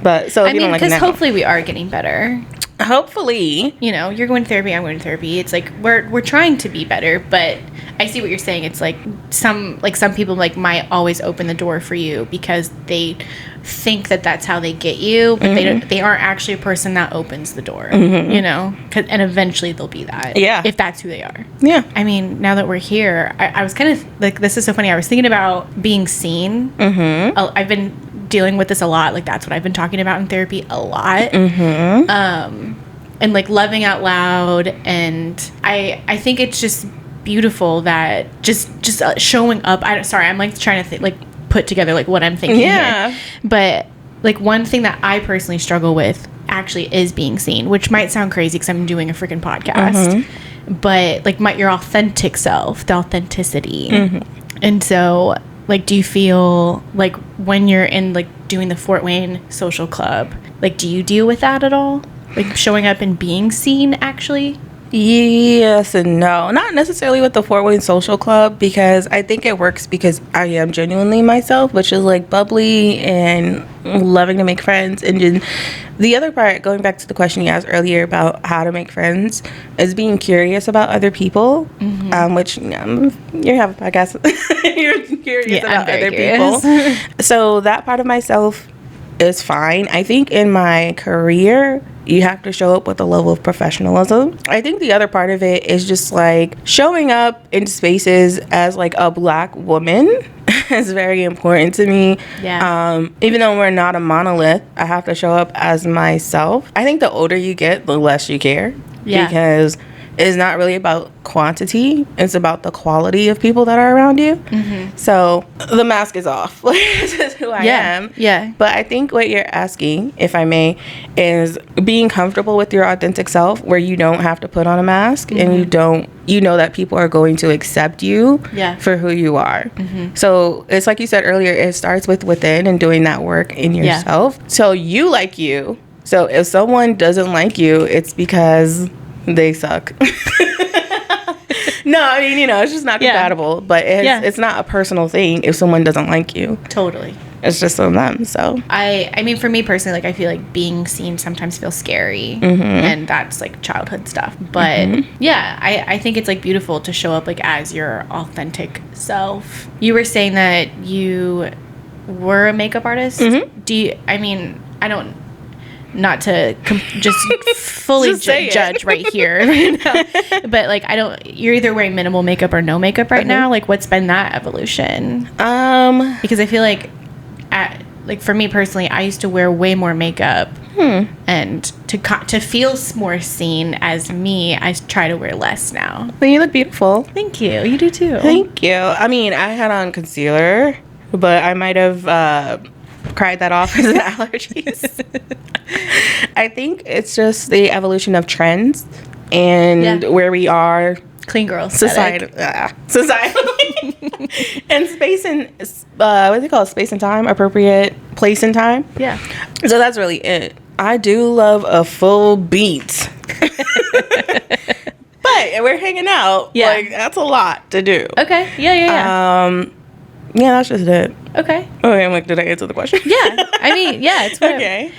[SPEAKER 2] But so
[SPEAKER 1] because hopefully we are getting better.
[SPEAKER 2] Hopefully,
[SPEAKER 1] you're going to therapy. I'm going to therapy. It's like we're trying to be better, but I see what you're saying. It's like some people like might always open the door for you because they think that that's how they get you, but they aren't actually a person that opens the door. And eventually they'll be that.
[SPEAKER 2] Yeah,
[SPEAKER 1] if that's who they are.
[SPEAKER 2] Yeah.
[SPEAKER 1] I mean, now that we're here, I was kind of like, this is so funny. I was thinking about being seen. I've been dealing with this a lot. Like that's what I've been talking about in therapy a lot. And like loving out loud, and I think it's just beautiful that just showing up. I'm like trying to like put together like what I'm thinking here. But like one thing that I personally struggle with actually is being seen, which might sound crazy because I'm doing a freaking podcast. But like your authentic self, the authenticity. And so like, do you feel like when you're in like doing the Fort Wayne social club, like do you deal with that at all? Like showing up and being seen actually?
[SPEAKER 2] Yes and no. Not necessarily with the Fort Wayne Social Club, because I think it works because I am genuinely myself, which is like bubbly and loving to make friends. And then the other part, going back to the question you asked earlier about how to make friends, is being curious about other people, which you have a podcast. You're curious about other people. So that part of myself is fine. I think in my career, you have to show up with a level of professionalism. I think the other part of it is just like showing up in spaces as like a Black woman is very important to me.
[SPEAKER 1] Yeah.
[SPEAKER 2] Even though we're not a monolith, I have to show up as myself. I think the older you get, the less you care.
[SPEAKER 1] Yeah.
[SPEAKER 2] Because it's not really about quantity. It's about the quality of people that are around you. Mm-hmm. So the mask is off. This is who I am.
[SPEAKER 1] Yeah.
[SPEAKER 2] But I think what you're asking, if I may, is being comfortable with your authentic self where you don't have to put on a mask and you know that people are going to accept you for who you are. Mm-hmm. So it's like you said earlier, it starts with within and doing that work in yourself. So you like you. So if someone doesn't like you, it's because they suck. No, I mean, it's just not compatible. But it's not a personal thing if someone doesn't like you.
[SPEAKER 1] Totally.
[SPEAKER 2] It's just on them. So
[SPEAKER 1] I mean, for me personally, like I feel like being seen sometimes feels scary, and that's like childhood stuff. But I think it's like beautiful to show up like as your authentic self. You were saying that you were a makeup artist. Do you? I mean, I don't. Not to just fully
[SPEAKER 2] Just
[SPEAKER 1] judge right here, but like you're either wearing minimal makeup or no makeup right now. Like, what's been that evolution? Because I feel like, for me personally, I used to wear way more makeup, and to feel more seen as me, I try to wear less now.
[SPEAKER 2] Well, you look beautiful.
[SPEAKER 1] Thank you. You do too.
[SPEAKER 2] Thank you. I mean, I had on concealer, but I might have cried that off as an allergies. I think it's just the evolution of trends and where we are.
[SPEAKER 1] Clean girl
[SPEAKER 2] society and space and what do they call it? Space and time, appropriate place and time.
[SPEAKER 1] Yeah.
[SPEAKER 2] So that's really it. I do love a full beat. But we're hanging out. Yeah. Like, that's a lot to do.
[SPEAKER 1] Okay. Yeah.
[SPEAKER 2] Yeah, that's just it.
[SPEAKER 1] Okay.
[SPEAKER 2] I'm like, did I answer the question?
[SPEAKER 1] Yeah. I mean, yeah, it's whatever.
[SPEAKER 2] Okay.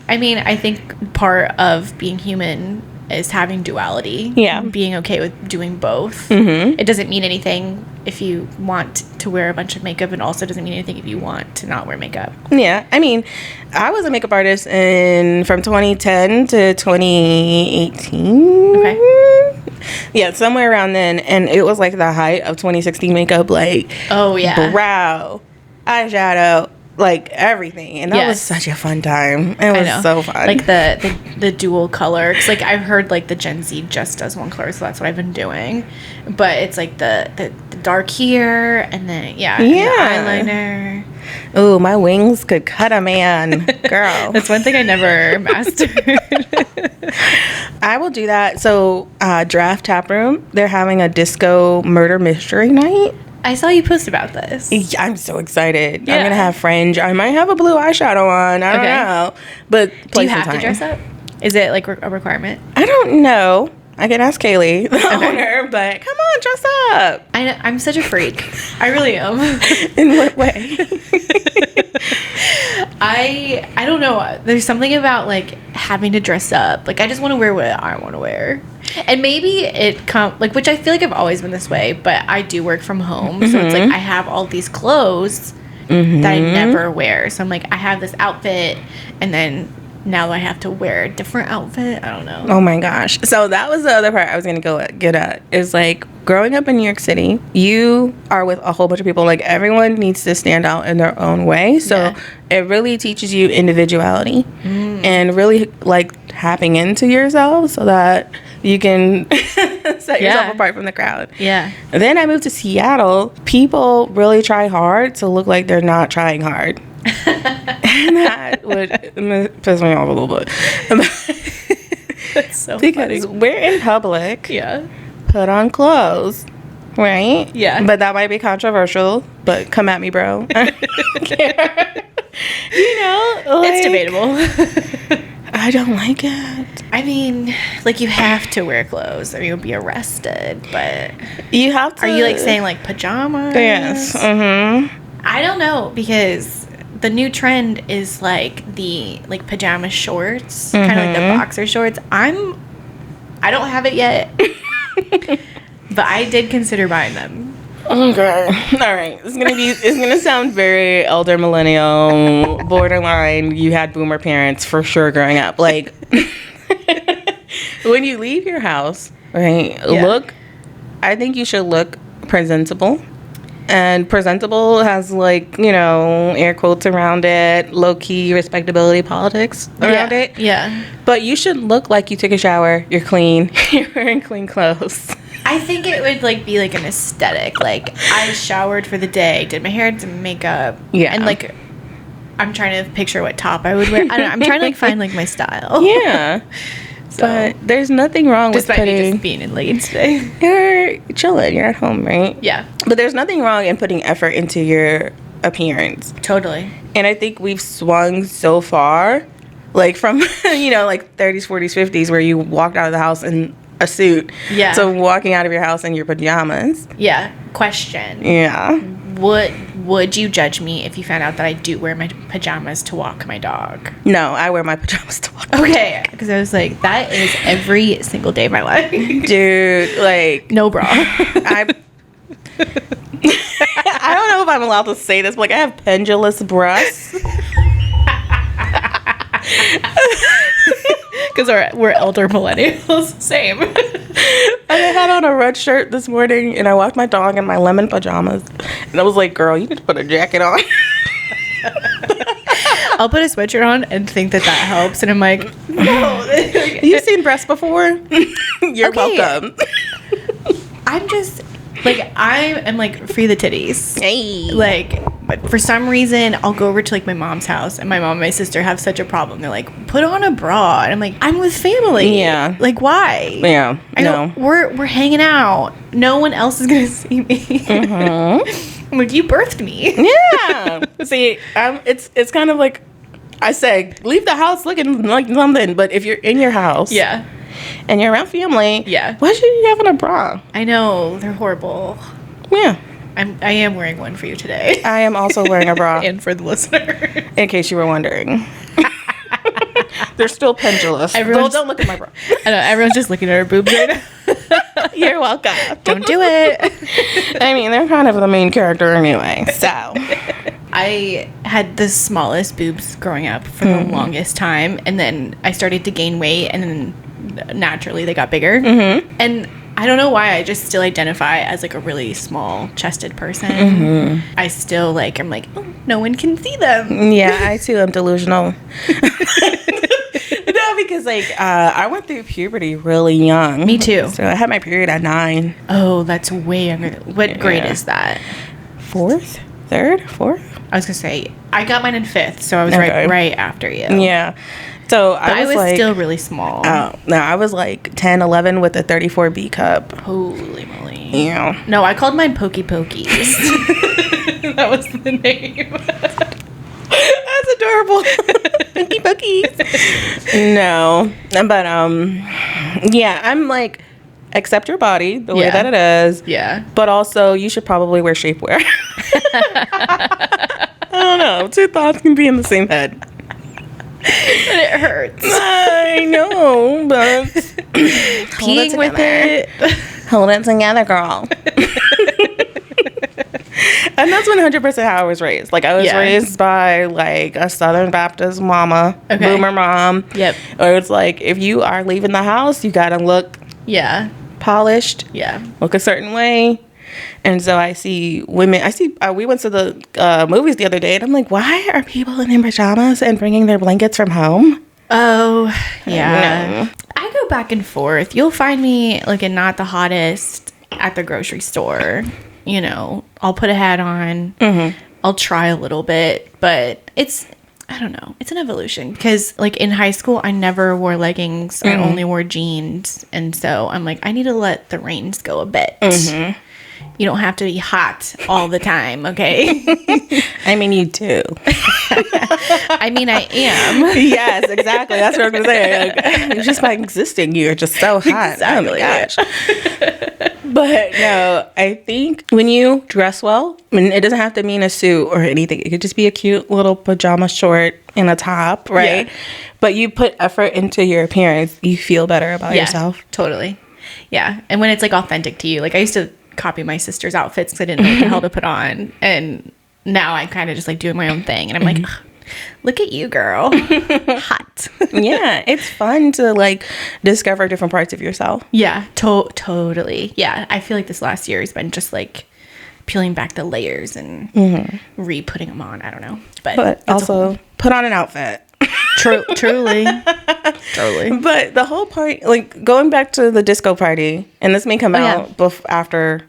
[SPEAKER 1] I mean, I think part of being human is having duality.
[SPEAKER 2] Yeah.
[SPEAKER 1] Being okay with doing both. Mm-hmm. It doesn't mean anything if you want to wear a bunch of makeup, and also doesn't mean anything if you want to not wear makeup.
[SPEAKER 2] Yeah. I mean, I was a makeup artist from 2010 to 2018.
[SPEAKER 1] Okay.
[SPEAKER 2] Yeah, somewhere around then. And it was like the height of 2016 makeup, like,
[SPEAKER 1] oh, yeah,
[SPEAKER 2] brow, eyeshadow, like everything. And that was such a fun time. It was so fun.
[SPEAKER 1] Like the dual color. Cause like I've heard like the Gen Z just does one color, so that's what I've been doing. But it's like the dark here, and then and the eyeliner.
[SPEAKER 2] Ooh, my wings could cut a man, girl.
[SPEAKER 1] That's one thing I never mastered.
[SPEAKER 2] I will do that. So, Draft Tap Room, they're having a disco murder mystery night.
[SPEAKER 1] I saw you post about this.
[SPEAKER 2] Yeah, I'm so excited. Yeah. I'm going to have fringe. I might have a blue eyeshadow on. I don't know. But
[SPEAKER 1] do you have to dress up? Is it like a requirement?
[SPEAKER 2] I don't know. I can ask Kaylee, the owner, but come on, dress up.
[SPEAKER 1] I'm such a freak. I really am.
[SPEAKER 2] In what way?
[SPEAKER 1] I don't know. There's something about like having to dress up. Like I just want to wear what I want to wear. And maybe which I feel like I've always been this way, but I do work from home. Mm-hmm. So it's like I have all these clothes that I never wear. So I'm like, I have this outfit, and then now I have to wear a different outfit. I don't know.
[SPEAKER 2] Oh my gosh. So that was the other part I was going to get at. Is like growing up in New York City, you are with a whole bunch of people. Like everyone needs to stand out in their own way. So it really teaches you individuality and really like tapping into yourself so that you can set yourself apart from the crowd. Yeah. And then I moved to Seattle. People really try hard to look like they're not trying hard. And that would piss me off a little bit.
[SPEAKER 1] That's so
[SPEAKER 2] because
[SPEAKER 1] funny.
[SPEAKER 2] We're in public. Yeah. Put on clothes. Right? Yeah. But that might be controversial. But come at me, bro. I don't care.
[SPEAKER 1] It's debatable.
[SPEAKER 2] I don't like it.
[SPEAKER 1] I mean, like you have to wear clothes or you'll be arrested, but
[SPEAKER 2] you have to.
[SPEAKER 1] Are you like saying like pajamas?
[SPEAKER 2] Yes. Mm-hmm.
[SPEAKER 1] I don't know, because the new trend is like the like pajama shorts, kind of like the boxer shorts. I don't have it yet, but I did consider buying them.
[SPEAKER 2] Okay. All right. It's gonna sound very elder millennial, borderline. You had boomer parents for sure growing up. Like when you leave your house, right? Yeah. I think you should look presentable. and presentable has like, you know, air quotes around it, low-key respectability politics around it.
[SPEAKER 1] Yeah.
[SPEAKER 2] But you should look like you took a shower, you're clean, you're wearing clean clothes.
[SPEAKER 1] I think it would like be like an aesthetic. Like I showered for the day, did my hair, did my makeup.
[SPEAKER 2] Yeah.
[SPEAKER 1] And like I'm trying to picture what top I would wear. I don't know. I'm trying to like find like my style.
[SPEAKER 2] Yeah. So, but there's nothing wrong with
[SPEAKER 1] despite
[SPEAKER 2] putting...
[SPEAKER 1] me just being in Leeds today.
[SPEAKER 2] You're chilling. You're at home, right?
[SPEAKER 1] Yeah.
[SPEAKER 2] But there's nothing wrong in putting effort into your appearance.
[SPEAKER 1] Totally.
[SPEAKER 2] And I think we've swung so far, like from, you know, like 30s, 40s, 50s, where you walked out of the house in a suit.
[SPEAKER 1] Yeah.
[SPEAKER 2] So walking out of your house in your pajamas.
[SPEAKER 1] Yeah. Question.
[SPEAKER 2] Yeah.
[SPEAKER 1] Would you judge me if you found out that I do wear my pajamas to walk my dog?
[SPEAKER 2] No, I wear my pajamas to walk.
[SPEAKER 1] Okay. Because I was like, that is every single day of my life.
[SPEAKER 2] Dude, like...
[SPEAKER 1] No bra.
[SPEAKER 2] I don't know if I'm allowed to say this, but like I have pendulous breasts.
[SPEAKER 1] Because we're elder millennials. Same.
[SPEAKER 2] I had on a red shirt this morning, and I walked my dog in my lemon pajamas. And I was like, girl, you need to put a jacket on.
[SPEAKER 1] I'll put a sweatshirt on and think that helps. And I'm like, no.
[SPEAKER 2] You've seen breasts before? You're welcome.
[SPEAKER 1] I'm just, like, I am, like, free the titties.
[SPEAKER 2] Hey.
[SPEAKER 1] Like, but for some reason, I'll go over to, like, my mom's house, and my mom and my sister have such a problem. They're like, put on a bra. And I'm like, I'm with family.
[SPEAKER 2] Yeah.
[SPEAKER 1] Like, why?
[SPEAKER 2] Yeah.
[SPEAKER 1] I know. We're hanging out. No one else is going to see me. Mm-hmm. I'm like, you birthed me.
[SPEAKER 2] Yeah. See, it's kind of like, I say, leave the house looking like something, but if you're in your house.
[SPEAKER 1] Yeah.
[SPEAKER 2] And you're around family.
[SPEAKER 1] Yeah.
[SPEAKER 2] Why should you have on a bra?
[SPEAKER 1] I know. They're horrible.
[SPEAKER 2] Yeah.
[SPEAKER 1] I am wearing one for you today.
[SPEAKER 2] I am also wearing a bra.
[SPEAKER 1] And for the listener.
[SPEAKER 2] In case you were wondering. They're still pendulous. Don't look at my bra.
[SPEAKER 1] I know. Everyone's just looking at her boobs right now.
[SPEAKER 2] You're welcome.
[SPEAKER 1] Don't do it.
[SPEAKER 2] I mean, they're kind of the main character anyway, so.
[SPEAKER 1] I had the smallest boobs growing up for the longest time. And then I started to gain weight. And then naturally they got bigger. Mm-hmm. And I don't know why I just still identify as like a really small chested person. Mm-hmm. I still like, I'm like, oh, no one can see them.
[SPEAKER 2] Yeah, I too am delusional. No, because like I went through puberty really young.
[SPEAKER 1] Me too.
[SPEAKER 2] So I had my period at 9.
[SPEAKER 1] Oh, that's way younger. What grade is that?
[SPEAKER 2] 4th? 3rd? 4th?
[SPEAKER 1] I was gonna say I got mine in 5th, so I was right after you.
[SPEAKER 2] Yeah. So
[SPEAKER 1] I was like, still really small.
[SPEAKER 2] Oh, no, I was like 10, 11 with a 34B cup.
[SPEAKER 1] Holy moly.
[SPEAKER 2] Yeah.
[SPEAKER 1] No, I called mine Pokey Pokies. That was the name.
[SPEAKER 2] That's adorable. Pokey Pokies. No. But, yeah, I'm like, accept your body the way that it is.
[SPEAKER 1] Yeah.
[SPEAKER 2] But also, you should probably wear shapewear. I don't know. 2 thoughts can be in the same head.
[SPEAKER 1] And it hurts.
[SPEAKER 2] I know, but
[SPEAKER 1] peeing with it.
[SPEAKER 2] Hold it together, girl. And that's 100% how I was raised. Like, I was raised by, like, a Southern Baptist mama, boomer mom.
[SPEAKER 1] Yep.
[SPEAKER 2] Or it's like, if you are leaving the house, you gotta look polished.
[SPEAKER 1] Yeah.
[SPEAKER 2] Look a certain way. And so I see women, we went to the movies the other day, and I'm like, why are people in pajamas and bringing their blankets from home?
[SPEAKER 1] Oh, yeah.
[SPEAKER 2] No.
[SPEAKER 1] I go back and forth. You'll find me looking not the hottest at the grocery store. You know, I'll put a hat on. Mm-hmm. I'll try a little bit, but I don't know. It's an evolution because, like, in high school, I never wore leggings. I only wore jeans. And so I'm like, I need to let the reins go a bit. Mm-hmm. You don't have to be hot all the time, okay?
[SPEAKER 2] I mean, you do.
[SPEAKER 1] I mean, I am.
[SPEAKER 2] Yes, exactly. That's what I'm going to say. Like, just by existing, you're just so hot.
[SPEAKER 1] Exactly.
[SPEAKER 2] Oh, my gosh. But, no, I think when you dress well, I mean, it doesn't have to mean a suit or anything. It could just be a cute little pajama short and a top, right? Yeah. But you put effort into your appearance, you feel better about yourself.
[SPEAKER 1] Totally. Yeah. And when it's, like, authentic to you. Like, I used to copy my sister's outfits because I didn't know what the hell to put on, and now I'm kind of just like doing my own thing, and I'm like, look at you, girl. Hot.
[SPEAKER 2] Yeah, it's fun to like discover different parts of yourself.
[SPEAKER 1] Yeah, totally. Yeah, I feel like this last year has been just like
[SPEAKER 2] Mm-hmm.
[SPEAKER 1] peeling back the layers and re-putting them on. I don't know.
[SPEAKER 2] But also put on an outfit.
[SPEAKER 1] Truly.
[SPEAKER 2] But the whole point, like going back to the disco party, and this may come out after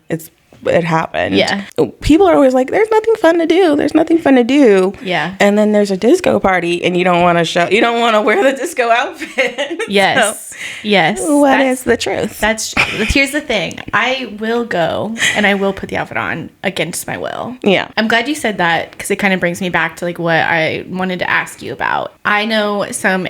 [SPEAKER 2] it happened.
[SPEAKER 1] Yeah.
[SPEAKER 2] People are always like, there's nothing fun to do. There's nothing fun to do.
[SPEAKER 1] Yeah.
[SPEAKER 2] And then there's a disco party and you don't want to wear the disco outfit.
[SPEAKER 1] Yes.
[SPEAKER 2] So,
[SPEAKER 1] yes.
[SPEAKER 2] What is the truth?
[SPEAKER 1] Here's the thing. I will go and I will put the outfit on against my will.
[SPEAKER 2] Yeah.
[SPEAKER 1] I'm glad you said that because it kind of brings me back to like what I wanted to ask you about. I know some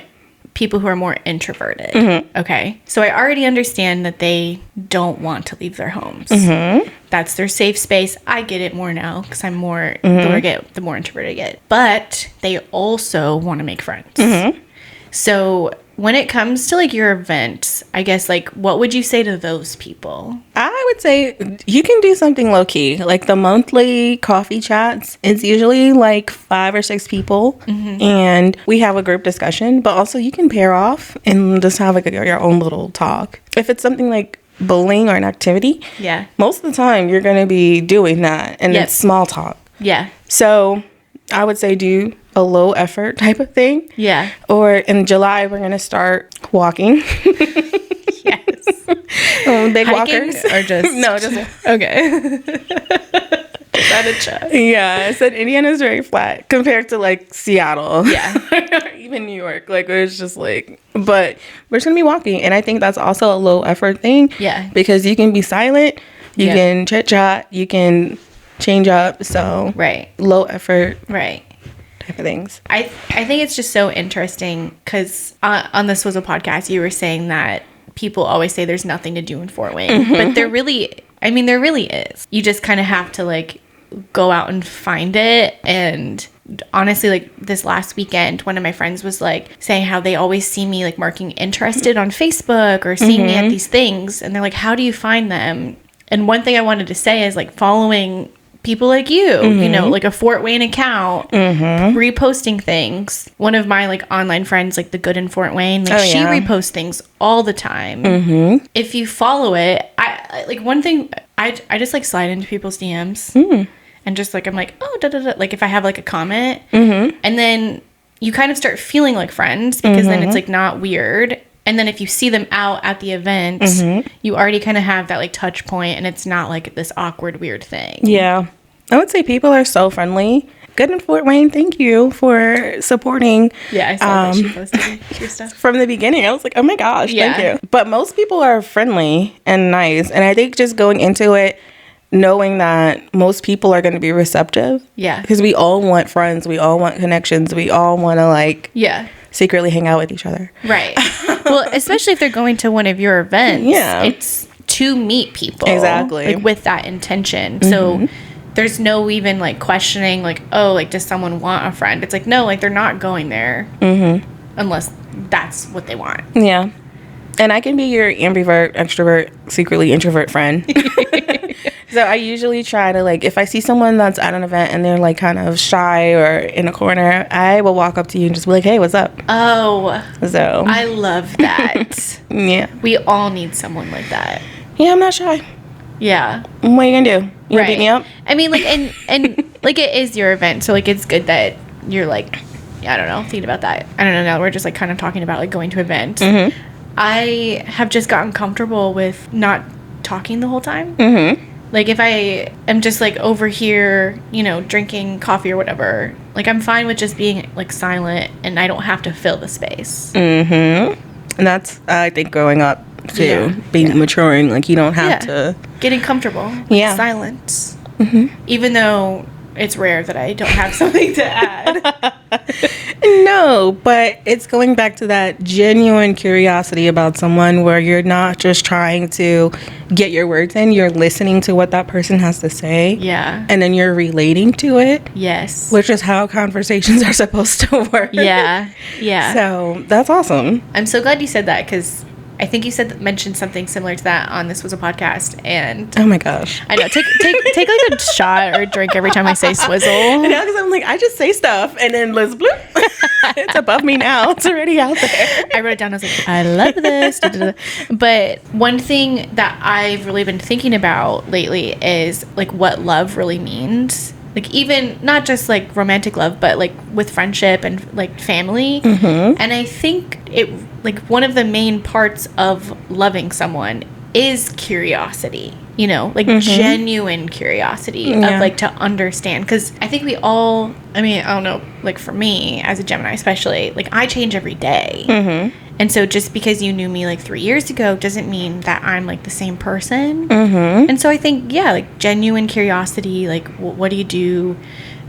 [SPEAKER 1] people who are more introverted. Mm-hmm. Okay. So I already understand that they don't want to leave their homes. Mm-hmm. That's their safe space. I get it more now because I'm more, the more introverted I get. But they also want to make friends. Mm-hmm. So when it comes to like your events, I guess like what would you say to those people?
[SPEAKER 2] I would say you can do something low key. Like the monthly coffee chats, it's usually like 5 or 6 people and we have a group discussion, but also you can pair off and just have like your own little talk. If it's something like bowling or an activity, most of the time you're going to be doing that and it's small talk.
[SPEAKER 1] Yeah.
[SPEAKER 2] So I would say do a low effort type of thing.
[SPEAKER 1] Yeah.
[SPEAKER 2] Or in July, we're going to start walking.
[SPEAKER 1] Yes.
[SPEAKER 2] Big
[SPEAKER 1] Hiking
[SPEAKER 2] walkers.
[SPEAKER 1] or just...
[SPEAKER 2] No, just...
[SPEAKER 1] Okay.
[SPEAKER 2] Yeah, I said Indiana's very flat compared to like Seattle.
[SPEAKER 1] Yeah.
[SPEAKER 2] Even New York. Like it's just like... But we're just going to be walking. And I think that's also a low effort thing.
[SPEAKER 1] Yeah.
[SPEAKER 2] Because you can be silent. You can chit chat. You can change up. So...
[SPEAKER 1] Right.
[SPEAKER 2] Low effort.
[SPEAKER 1] Right.
[SPEAKER 2] Type of things.
[SPEAKER 1] I think it's just so interesting because on the Swizzle podcast you were saying that people always say there's nothing to do in Fort Wayne, but there really is. You just kind of have to like go out and find it. And honestly, like this last weekend, one of my friends was like saying how they always see me like marking interested on Facebook or seeing me at these things, and they're like, how do you find them? And one thing I wanted to say is like following people like you know, like a Fort Wayne account, reposting things. One of my like online friends, like the Good in Fort Wayne, like she reposts things all the time. If you follow it, I like one thing, I just like slide into people's DMs and just like I'm like, oh, da da da, like if I have like a comment, and then you kind of start feeling like friends because then it's like not weird. And then if you see them out at the event, you already kind of have that like touch point and it's not like this awkward, weird thing.
[SPEAKER 2] Yeah. I would say people are so friendly. Good in Fort Wayne, thank you for supporting.
[SPEAKER 1] Yeah, I saw that she posted your stuff.
[SPEAKER 2] From the beginning, I was like, oh my gosh, thank you. But most people are friendly and nice. And I think just going into it, knowing that most people are going to be receptive.
[SPEAKER 1] Yeah.
[SPEAKER 2] Because we all want friends. We all want connections. We all want to like...
[SPEAKER 1] Yeah.
[SPEAKER 2] Secretly hang out with each other.
[SPEAKER 1] Right. Well, especially if they're going to one of your events.
[SPEAKER 2] Yeah.
[SPEAKER 1] It's to meet people.
[SPEAKER 2] Exactly.
[SPEAKER 1] Like with that intention. So there's no even like questioning like, oh, like does someone want a friend? It's like, no, like they're not going there unless that's what they want.
[SPEAKER 2] Yeah. And I can be your ambivert, extrovert, secretly introvert friend. So I usually try to like, if I see someone that's at an event and they're like kind of shy or in a corner, I will walk up to you and just be like, hey, what's up?
[SPEAKER 1] Oh.
[SPEAKER 2] So.
[SPEAKER 1] I love that.
[SPEAKER 2] Yeah.
[SPEAKER 1] We all need someone like that.
[SPEAKER 2] Yeah, I'm not shy.
[SPEAKER 1] Yeah.
[SPEAKER 2] What are you going to do? You gonna beat me up?
[SPEAKER 1] I mean, like, and like it is your event. So like, it's good that you're like, I don't know, thinking about that. I don't know. Now we're just like kind of talking about like going to events. I have just gotten comfortable with not talking the whole time. Like if I am just like over here, you know, drinking coffee or whatever, like I'm fine with just being like silent and I don't have to fill the space.
[SPEAKER 2] And that's, I think, growing up too, maturing, like you don't have to.
[SPEAKER 1] Getting comfortable with silence. Even though it's rare that I don't have something to add.
[SPEAKER 2] No, but it's going back to that genuine curiosity about someone where you're not just trying to get your words in, you're listening to what that person has to say.
[SPEAKER 1] Yeah.
[SPEAKER 2] And then you're relating to it.
[SPEAKER 1] Yes.
[SPEAKER 2] Which is how conversations are supposed to work.
[SPEAKER 1] Yeah. Yeah.
[SPEAKER 2] So that's awesome.
[SPEAKER 1] I'm so glad you said that because I think you mentioned something similar to that on This Was a Podcast, and
[SPEAKER 2] oh my gosh,
[SPEAKER 1] I know, take like a shot or a drink every time I say swizzle.
[SPEAKER 2] I know, because I'm like, I just say stuff, and then Liz, bloop, it's above me now. It's already out there.
[SPEAKER 1] I wrote it down. I was like, I love this. But one thing that I've really been thinking about lately is like what love really means. Like, even not just like romantic love, but like with friendship and like family. And I think it, like, one of the main parts of loving someone is curiosity, you know, like genuine curiosity of like to understand. Because I think we all, I mean, I don't know, like for me as a Gemini especially, like I change every day. And so just because you knew me like 3 years ago doesn't mean that I'm like the same person. And so I think, yeah, like genuine curiosity, like what do you do?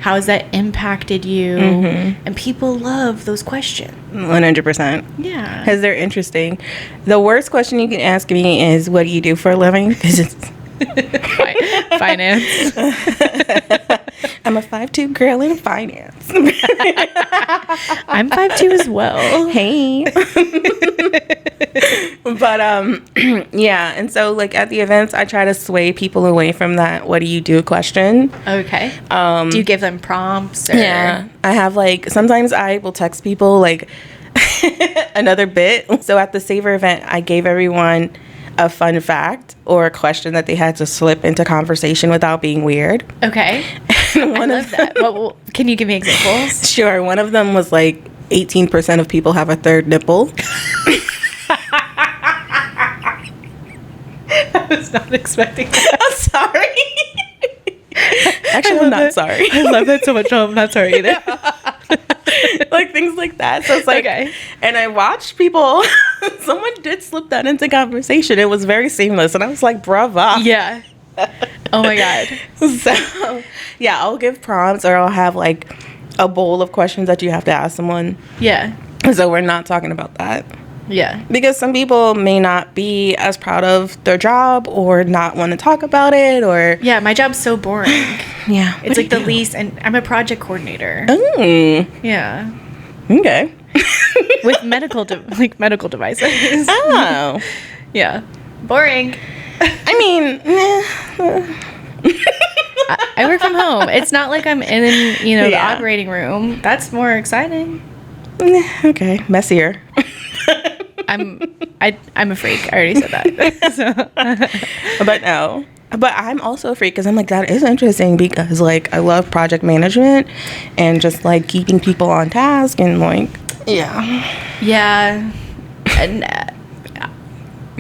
[SPEAKER 1] How has that impacted you? And people love those questions.
[SPEAKER 2] 100%.
[SPEAKER 1] Yeah.
[SPEAKER 2] Because they're interesting. The worst question you can ask me is, what do you do for a living? Because it's
[SPEAKER 1] finance.
[SPEAKER 2] I'm a 5'2" girl in finance.
[SPEAKER 1] I'm 5'2" as well.
[SPEAKER 2] Hey. But yeah, and so like at the events I try to sway people away from that what do you do question.
[SPEAKER 1] Okay. Do you give them prompts? Or?
[SPEAKER 2] Yeah. I have like, sometimes I will text people like another bit. So at the Savor event, I gave everyone a fun fact or a question that they had to slip into conversation without being weird.
[SPEAKER 1] Okay. I love that. Well, can you give me examples?
[SPEAKER 2] Sure. One of them was like 18% of people have a third nipple.
[SPEAKER 1] I was not expecting that.
[SPEAKER 2] I'm sorry. Actually, I'm not sorry.
[SPEAKER 1] I love that so much. No, I'm not sorry either.
[SPEAKER 2] Like things like that. So it's like, okay. And I watched people, someone did slip that into conversation. It was very seamless. And I was like, brava.
[SPEAKER 1] Yeah. Oh my God.
[SPEAKER 2] So, yeah, I'll give prompts or I'll have like a bowl of questions that you have to ask someone.
[SPEAKER 1] Yeah.
[SPEAKER 2] So we're not talking about that.
[SPEAKER 1] Yeah.
[SPEAKER 2] Because some people may not be as proud of their job or not want to talk about it or...
[SPEAKER 1] Yeah, my job's so boring.
[SPEAKER 2] Yeah.
[SPEAKER 1] It's like the least... And I'm a project coordinator. Yeah.
[SPEAKER 2] Okay.
[SPEAKER 1] With medical devices.
[SPEAKER 2] Oh.
[SPEAKER 1] Yeah. Boring.
[SPEAKER 2] I mean...
[SPEAKER 1] I work from home. It's not like I'm in, the operating room. That's more exciting.
[SPEAKER 2] Okay. Messier.
[SPEAKER 1] I'm a freak. I already said that.
[SPEAKER 2] But no. But I'm also a freak because I'm like, that is interesting because like I love project management and just like keeping people on task and like, yeah.
[SPEAKER 1] Yeah. And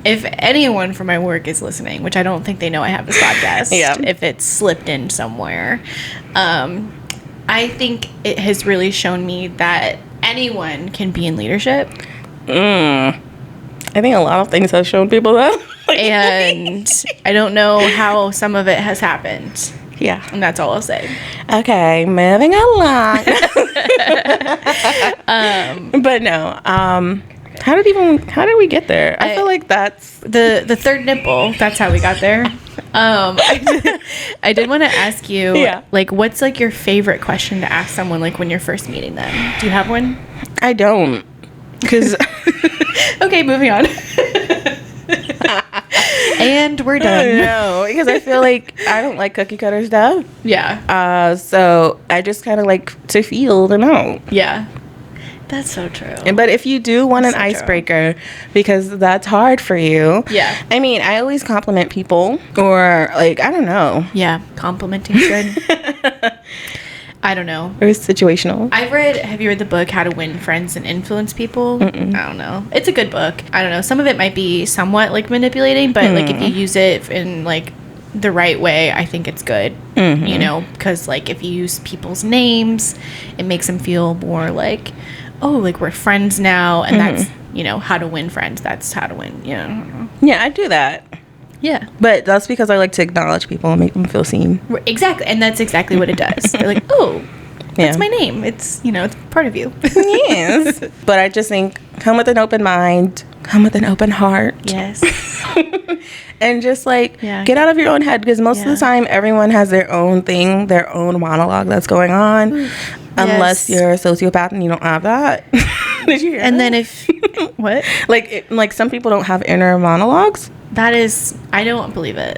[SPEAKER 1] if anyone from my work is listening, which I don't think they know I have this podcast, if it's slipped in somewhere, I think it has really shown me that anyone can be in leadership.
[SPEAKER 2] I think a lot of things have shown people that.
[SPEAKER 1] And I don't know how some of it has happened.
[SPEAKER 2] Yeah.
[SPEAKER 1] And that's all I'll say.
[SPEAKER 2] Okay, moving along. But no. How did we get there? I feel like that's
[SPEAKER 1] the third nipple. That's how we got there. I did want to ask you, like, what's like your favorite question to ask someone, like when you're first meeting them? Do you have one?
[SPEAKER 2] I don't. Because
[SPEAKER 1] okay, moving on. And we're done.
[SPEAKER 2] No, because I feel like I don't like cookie cutter stuff.
[SPEAKER 1] Yeah.
[SPEAKER 2] So I just kind of like to feel to know.
[SPEAKER 1] Yeah. That's so true.
[SPEAKER 2] But if you do want an icebreaker, because that's hard for you.
[SPEAKER 1] Yeah.
[SPEAKER 2] I mean, I always compliment people or like, I don't know.
[SPEAKER 1] Yeah. Complimenting's good. I don't know.
[SPEAKER 2] Or it's situational.
[SPEAKER 1] Have you read the book How to Win Friends and Influence People? I don't know. It's a good book. I don't know. Some of it might be somewhat like manipulating, but like if you use it in like the right way, I think it's good. Because like if you use people's names, it makes them feel more like, oh, like we're friends now. And that's, how to win friends. That's how to win.
[SPEAKER 2] Yeah, I do that.
[SPEAKER 1] Yeah.
[SPEAKER 2] But that's because I like to acknowledge people and make them feel seen.
[SPEAKER 1] Exactly. And that's exactly what it does. They're like, oh, that's my name. It's, it's part of you.
[SPEAKER 2] Yes. But I just think, come with an open mind, come with an open heart.
[SPEAKER 1] Yes.
[SPEAKER 2] And just like, get out of your own head. Because most of the time, everyone has their own thing, their own monologue that's going on. Unless you're a sociopath and you don't have that. Did you hear
[SPEAKER 1] And
[SPEAKER 2] that?
[SPEAKER 1] then if what?
[SPEAKER 2] Like some people don't have inner monologues.
[SPEAKER 1] That is, I don't believe it.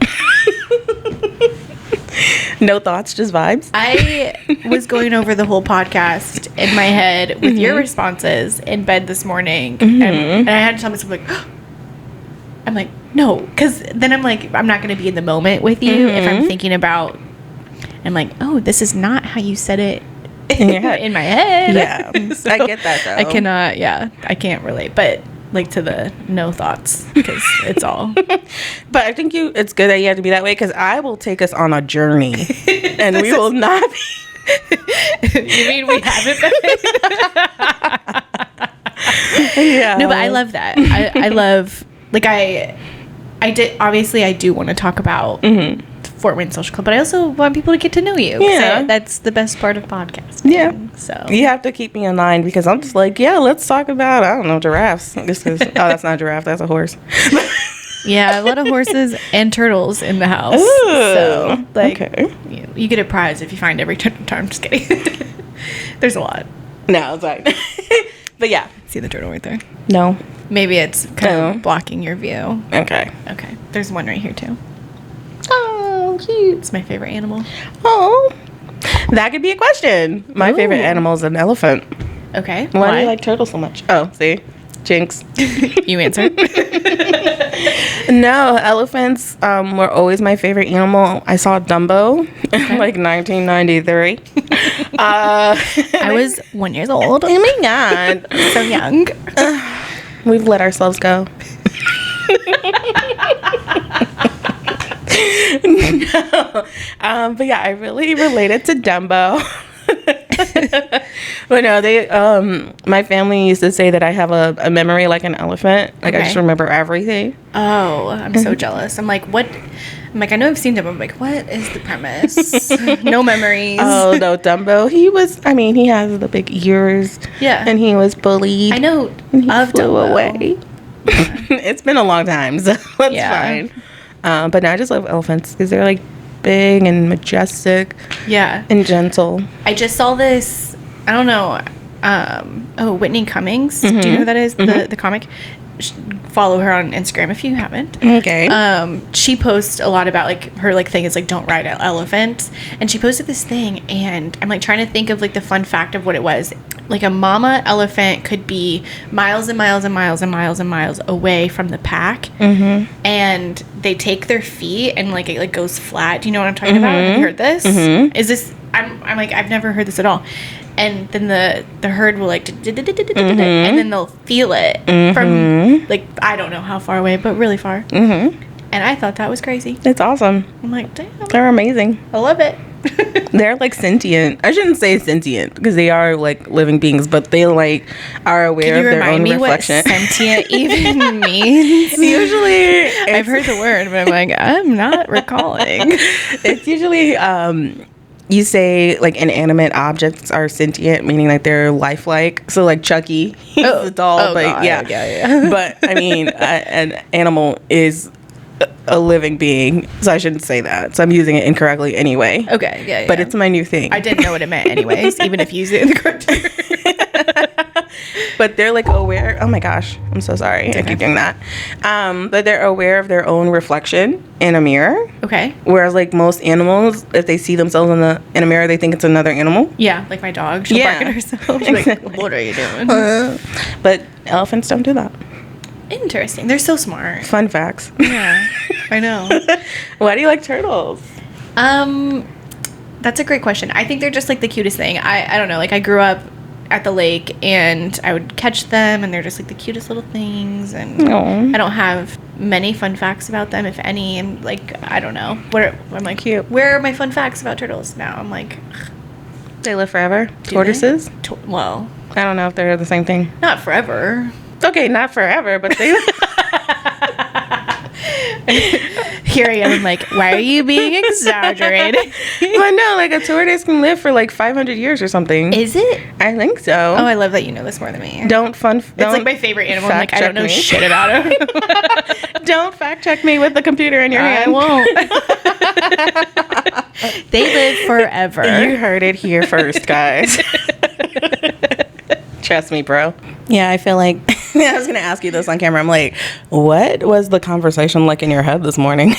[SPEAKER 2] No thoughts, just vibes.
[SPEAKER 1] I was going over the whole podcast in my head with your responses in bed this morning, and I had to tell myself, like, I'm like, no, because then I'm like, I'm not going to be in the moment with you if I'm thinking about, I'm like, oh, this is not how you said it
[SPEAKER 2] In your head.
[SPEAKER 1] in my head.
[SPEAKER 2] Yeah.
[SPEAKER 1] So
[SPEAKER 2] I get that, though.
[SPEAKER 1] I cannot, I can't relate, but like to the no thoughts, because it's all.
[SPEAKER 2] But I think it's good that you have to be that way, because I will take us on a journey and we will not be.
[SPEAKER 1] You mean we haven't been?
[SPEAKER 2] Yeah.
[SPEAKER 1] No, but I love that. I love, like, I do want to talk about Fort Wayne Social Club, but I also want people to get to know you. 'Cause
[SPEAKER 2] Yeah.
[SPEAKER 1] that's the best part of podcasting.
[SPEAKER 2] Yeah.
[SPEAKER 1] So
[SPEAKER 2] You have to keep me in line, because I'm just like, yeah, let's talk about, I don't know, giraffes. Just 'cause, oh, that's not a giraffe, that's a horse.
[SPEAKER 1] yeah, a lot of horses and turtles in the house.
[SPEAKER 2] Ooh,
[SPEAKER 1] So like,
[SPEAKER 2] okay.
[SPEAKER 1] you get a prize if you find every turtle. I'm just kidding. There's a lot.
[SPEAKER 2] No, it's fine. But yeah.
[SPEAKER 1] See the turtle right there?
[SPEAKER 2] No.
[SPEAKER 1] Maybe it's kind
[SPEAKER 2] No.
[SPEAKER 1] of blocking your view.
[SPEAKER 2] Okay.
[SPEAKER 1] Okay. There's one right here too.
[SPEAKER 2] Oh, cute.
[SPEAKER 1] It's my favorite animal.
[SPEAKER 2] Oh. That could be a question. My favorite
[SPEAKER 1] Ooh.
[SPEAKER 2] animal is an elephant.
[SPEAKER 1] Okay.
[SPEAKER 2] Why do you like turtles so much? Oh, see? Jinx.
[SPEAKER 1] You answered.
[SPEAKER 2] No, elephants were always my favorite animal. I saw Dumbo in like 1993.
[SPEAKER 1] I was 1 year old.
[SPEAKER 2] Oh my God.
[SPEAKER 1] So young.
[SPEAKER 2] We've let ourselves go. No. But yeah, I really related to Dumbo. But no, they my family used to say that I have a memory like an elephant. Like I just
[SPEAKER 1] Okay.
[SPEAKER 2] remember everything.
[SPEAKER 1] Oh, I'm so jealous. I'm like, what? I'm like, I know I've seen Dumbo. I'm like, what is the premise? No memories.
[SPEAKER 2] Oh no, Dumbo. He has the big ears.
[SPEAKER 1] Yeah.
[SPEAKER 2] And he was bullied.
[SPEAKER 1] I know
[SPEAKER 2] And he
[SPEAKER 1] of
[SPEAKER 2] flew
[SPEAKER 1] Dumbo.
[SPEAKER 2] away. It's been a long time, so that's
[SPEAKER 1] Yeah.
[SPEAKER 2] fine. But now I just love elephants because they're like big and majestic
[SPEAKER 1] Yeah.
[SPEAKER 2] and gentle.
[SPEAKER 1] I just saw this. I don't know. Whitney Cummings. Do you know who that is? The comic. Follow her on Instagram if you haven't.
[SPEAKER 2] Okay.
[SPEAKER 1] She posts a lot about like her like thing is like don't ride elephants, and she posted this thing, and I'm like trying to think of like the fun fact of what it was. Like a mama elephant could be miles and miles and miles and miles and miles away from the pack, and they take their feet and like it like goes flat. Do you know what I'm talking about? Have you heard this? Is this? I'm like I've never heard this at all. And then the herd will like, and then they'll feel it from like I don't know how far away, but really far. And I thought that was crazy.
[SPEAKER 2] It's awesome.
[SPEAKER 1] I'm like, damn,
[SPEAKER 2] They're amazing.
[SPEAKER 1] I love it.
[SPEAKER 2] They're like sentient. I shouldn't say sentient because they are like living beings, but they like are aware
[SPEAKER 1] Can you
[SPEAKER 2] of their
[SPEAKER 1] remind
[SPEAKER 2] own
[SPEAKER 1] me
[SPEAKER 2] reflection.
[SPEAKER 1] what sentient even means?
[SPEAKER 2] Usually,
[SPEAKER 1] I've heard the word, but I'm like, I'm not recalling.
[SPEAKER 2] it's usually you say like inanimate objects are sentient, meaning like they're lifelike. So like Chucky, he's a doll, but
[SPEAKER 1] God,
[SPEAKER 2] yeah. But I mean, an animal is a living being, so I shouldn't say that. So I'm using it incorrectly anyway.
[SPEAKER 1] Okay, yeah.
[SPEAKER 2] But it's my new thing.
[SPEAKER 1] I didn't know what it meant anyways, even if you use it in the correct term.
[SPEAKER 2] But they're like aware. Oh my gosh, I'm so sorry. I keep doing that. But they're aware of their own reflection in a mirror.
[SPEAKER 1] Okay.
[SPEAKER 2] Whereas like most animals, if they see themselves in a mirror, they think it's another animal.
[SPEAKER 1] Yeah, like my dog. She'll bark at herself. She's like, what are you doing?
[SPEAKER 2] But elephants don't do that.
[SPEAKER 1] Interesting. They're so smart.
[SPEAKER 2] Fun facts.
[SPEAKER 1] Yeah, I know.
[SPEAKER 2] Why do you like turtles?
[SPEAKER 1] That's a great question. I think they're just like the cutest thing. I don't know. Like I grew up at the lake and I would catch them and they're just like the cutest little things, and
[SPEAKER 2] Aw.
[SPEAKER 1] I don't have many fun facts about them, if any. And like I don't know. I'm like,
[SPEAKER 2] Cute.
[SPEAKER 1] where are my fun facts about turtles now? I'm like,
[SPEAKER 2] They live forever.
[SPEAKER 1] do
[SPEAKER 2] Tortoises?
[SPEAKER 1] they? Well,
[SPEAKER 2] I don't know if they're the same thing.
[SPEAKER 1] not forever.
[SPEAKER 2] Okay, not forever, but they.
[SPEAKER 1] Here I am, like, why are you being exaggerated?
[SPEAKER 2] But no, like a tortoise can live for like 500 years or something.
[SPEAKER 1] Is it?
[SPEAKER 2] I think so.
[SPEAKER 1] Oh, I love that you know this more than me.
[SPEAKER 2] It's
[SPEAKER 1] It's like my favorite animal. I'm like, I don't know shit about it.
[SPEAKER 2] Don't fact check me with the computer in your
[SPEAKER 1] I
[SPEAKER 2] hand.
[SPEAKER 1] won't. They live forever.
[SPEAKER 2] You heard it here first, guys. Trust me, bro. Yeah, I feel like I was going to ask you this on camera. I'm like, what was the conversation like in your head this morning?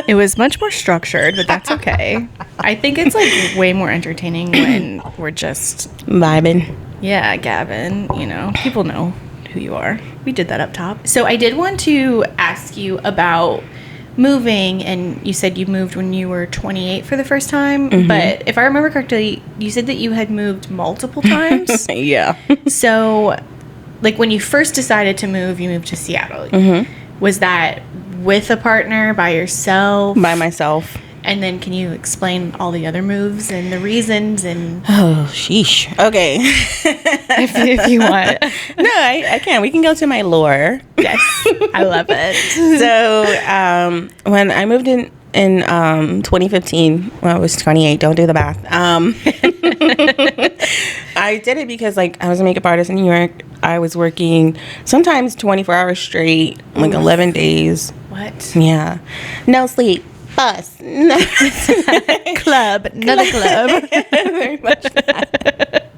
[SPEAKER 1] It was much more structured, but that's okay. I think it's like way more entertaining when we're just
[SPEAKER 2] vibing.
[SPEAKER 1] Yeah, Gavin, you know, people know who you are. We did that up top. So I did want to ask you about moving, and you said you moved when you were 28 for the first time, but if I remember correctly, you said that you had moved multiple times.
[SPEAKER 2] Yeah.
[SPEAKER 1] So, like, when you first decided to move, you moved to Seattle. Was that with a partner, by yourself?
[SPEAKER 2] By myself.
[SPEAKER 1] And then can you explain all the other moves and the reasons? And
[SPEAKER 2] oh, sheesh. Okay.
[SPEAKER 1] if you want.
[SPEAKER 2] No, I can. We can go to my lore.
[SPEAKER 1] Yes. I love it.
[SPEAKER 2] So when I moved in 2015, when I was 28, don't do the math. I did it because, like, I was a makeup artist in New York. I was working sometimes 24 hours straight, like 11 days.
[SPEAKER 1] What?
[SPEAKER 2] Yeah. No sleep. Bus.
[SPEAKER 1] Club. Another club.
[SPEAKER 2] Very much that.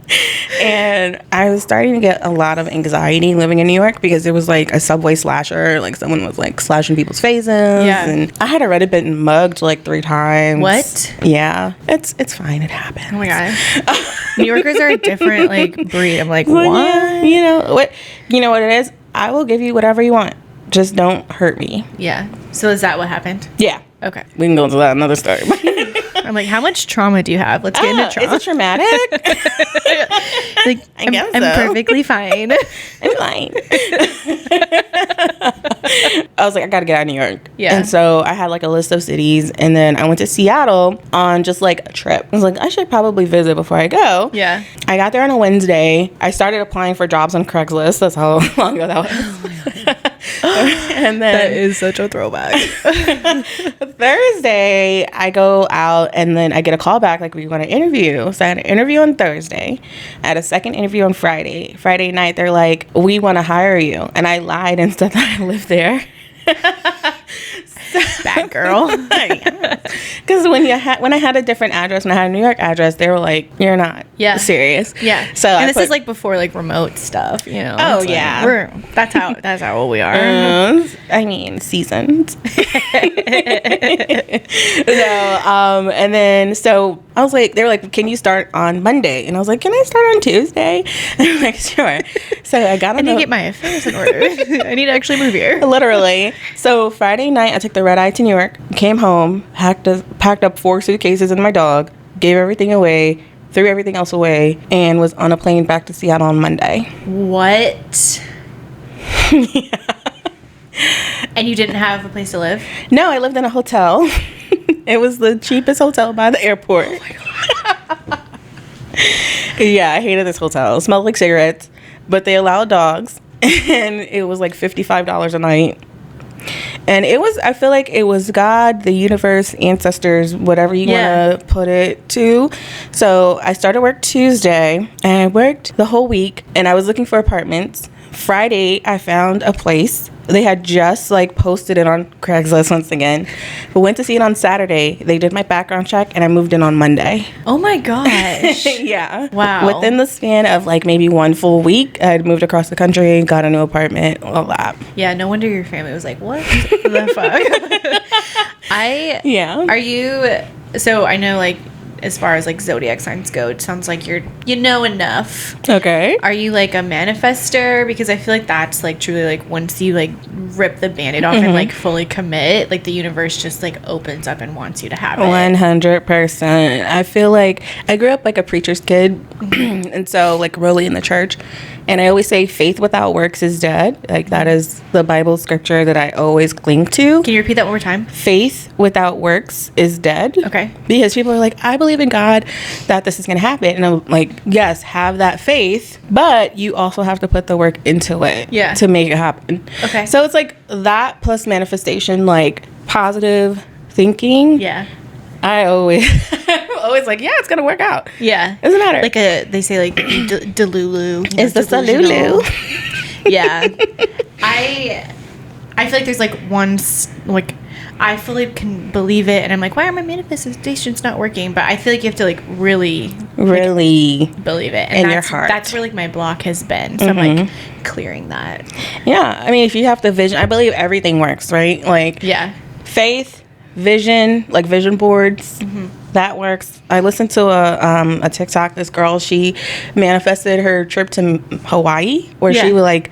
[SPEAKER 2] And I was starting to get a lot of anxiety living in New York because it was like a subway slasher. Like, someone was like slashing people's faces.
[SPEAKER 1] Yeah.
[SPEAKER 2] And I had already been mugged like 3 times.
[SPEAKER 1] What?
[SPEAKER 2] Yeah. It's fine. It happens.
[SPEAKER 1] Oh my God. New Yorkers are a different like breed. I'm like,
[SPEAKER 2] Well,
[SPEAKER 1] what?
[SPEAKER 2] yeah, you know what it is? I will give you whatever you want. Just don't hurt me.
[SPEAKER 1] Yeah. So is that what happened?
[SPEAKER 2] Yeah.
[SPEAKER 1] Okay.
[SPEAKER 2] We can go into that another story.
[SPEAKER 1] I'm like, how much trauma do you have? Let's get into trauma.
[SPEAKER 2] Is it traumatic?
[SPEAKER 1] Like,
[SPEAKER 2] I guess
[SPEAKER 1] I'm
[SPEAKER 2] so.
[SPEAKER 1] perfectly fine.
[SPEAKER 2] I'm fine. I was like, I gotta get out of New York.
[SPEAKER 1] Yeah.
[SPEAKER 2] And so I had like a list of cities, and then I went to Seattle on just like a trip. I was like, I should probably visit before I go.
[SPEAKER 1] Yeah.
[SPEAKER 2] I got there on a Wednesday. I started applying for jobs on Craigslist. That's how long ago that was. Oh my God. And then
[SPEAKER 1] That is such a throwback.
[SPEAKER 2] Thursday, I go out, and then I get a call back, like, we want to interview. So I had an interview on Thursday. I had a second interview on Friday. Friday night, they're like, we want to hire you. And I lied and said that I lived there.
[SPEAKER 1] Bad girl.
[SPEAKER 2] Because when I had a different address, when I had a New York address, they were like, you're not serious.
[SPEAKER 1] Yeah.
[SPEAKER 2] So
[SPEAKER 1] and this is like before like remote stuff, you know.
[SPEAKER 2] Oh,
[SPEAKER 1] it's
[SPEAKER 2] yeah.
[SPEAKER 1] Like, that's how old we are.
[SPEAKER 2] I mean, seasoned. No, and then so I was like, they were like, can you start on Monday? And I was like, can I start on Tuesday? And I'm like, sure. So I got on
[SPEAKER 1] I need to get my affairs in order. I need to actually move here.
[SPEAKER 2] Literally. So Friday night, I took the red eye to New York, came home, packed up 4 suitcases and my dog, gave everything away, threw everything else away, and was on a plane back to Seattle on Monday.
[SPEAKER 1] What?
[SPEAKER 2] Yeah.
[SPEAKER 1] And you didn't have a place to live?
[SPEAKER 2] No, I lived in a hotel. It was the cheapest hotel by the airport.
[SPEAKER 1] Oh my God.
[SPEAKER 2] Yeah, I hated this hotel. It smelled like cigarettes, but they allowed dogs, and it was like $55 a night. And it was, I feel like it was God, the universe, ancestors, whatever you want to put it to. So I started work Tuesday, and I worked the whole week, and I was looking for apartments. Friday, I found a place. They had just like posted it on Craigslist once again. But went to see it on Saturday. They did my background check, and I moved in on Monday.
[SPEAKER 1] Oh my gosh.
[SPEAKER 2] Yeah.
[SPEAKER 1] Wow.
[SPEAKER 2] Within the span of like maybe 1 full week, I had moved across the country, got a new apartment, all that.
[SPEAKER 1] Yeah, no wonder your family was like, what the fuck? Are you, so I know like, as far as like zodiac signs go, it sounds like you know enough.
[SPEAKER 2] Okay.
[SPEAKER 1] Are you like a manifester? Because I feel like that's like truly like once you like rip the band-aid off and like fully commit, like the universe just like opens up and wants you to have it.
[SPEAKER 2] 100%. I feel like I grew up like a preacher's kid, and so like really in the church. And I always say faith without works is dead. Like that is the Bible scripture that I always cling to.
[SPEAKER 1] Can you repeat that one more time?
[SPEAKER 2] Faith without works is dead.
[SPEAKER 1] Okay.
[SPEAKER 2] Because people are like, I believe in God that this is going to happen. And I'm like, yes, have that faith, but you also have to put the work into it to make it happen.
[SPEAKER 1] Okay.
[SPEAKER 2] So it's like that plus manifestation, like positive thinking.
[SPEAKER 1] Yeah.
[SPEAKER 2] I always like, yeah, it's going to work out.
[SPEAKER 1] Yeah.
[SPEAKER 2] Doesn't matter.
[SPEAKER 1] Like they say like delulu.
[SPEAKER 2] It's the salulu.
[SPEAKER 1] Yeah. I feel like there's like I fully can believe it, and I'm like, why are my manifestations not working? But I feel like you have to like really believe it, and
[SPEAKER 2] in your heart.
[SPEAKER 1] That's where like my block has been. So I'm like clearing that.
[SPEAKER 2] Yeah, I mean, if you have the vision, I believe everything works, right? Like, faith, vision, like vision boards. That works. I listened to a TikTok. This girl, she manifested her trip to Hawaii, where she would like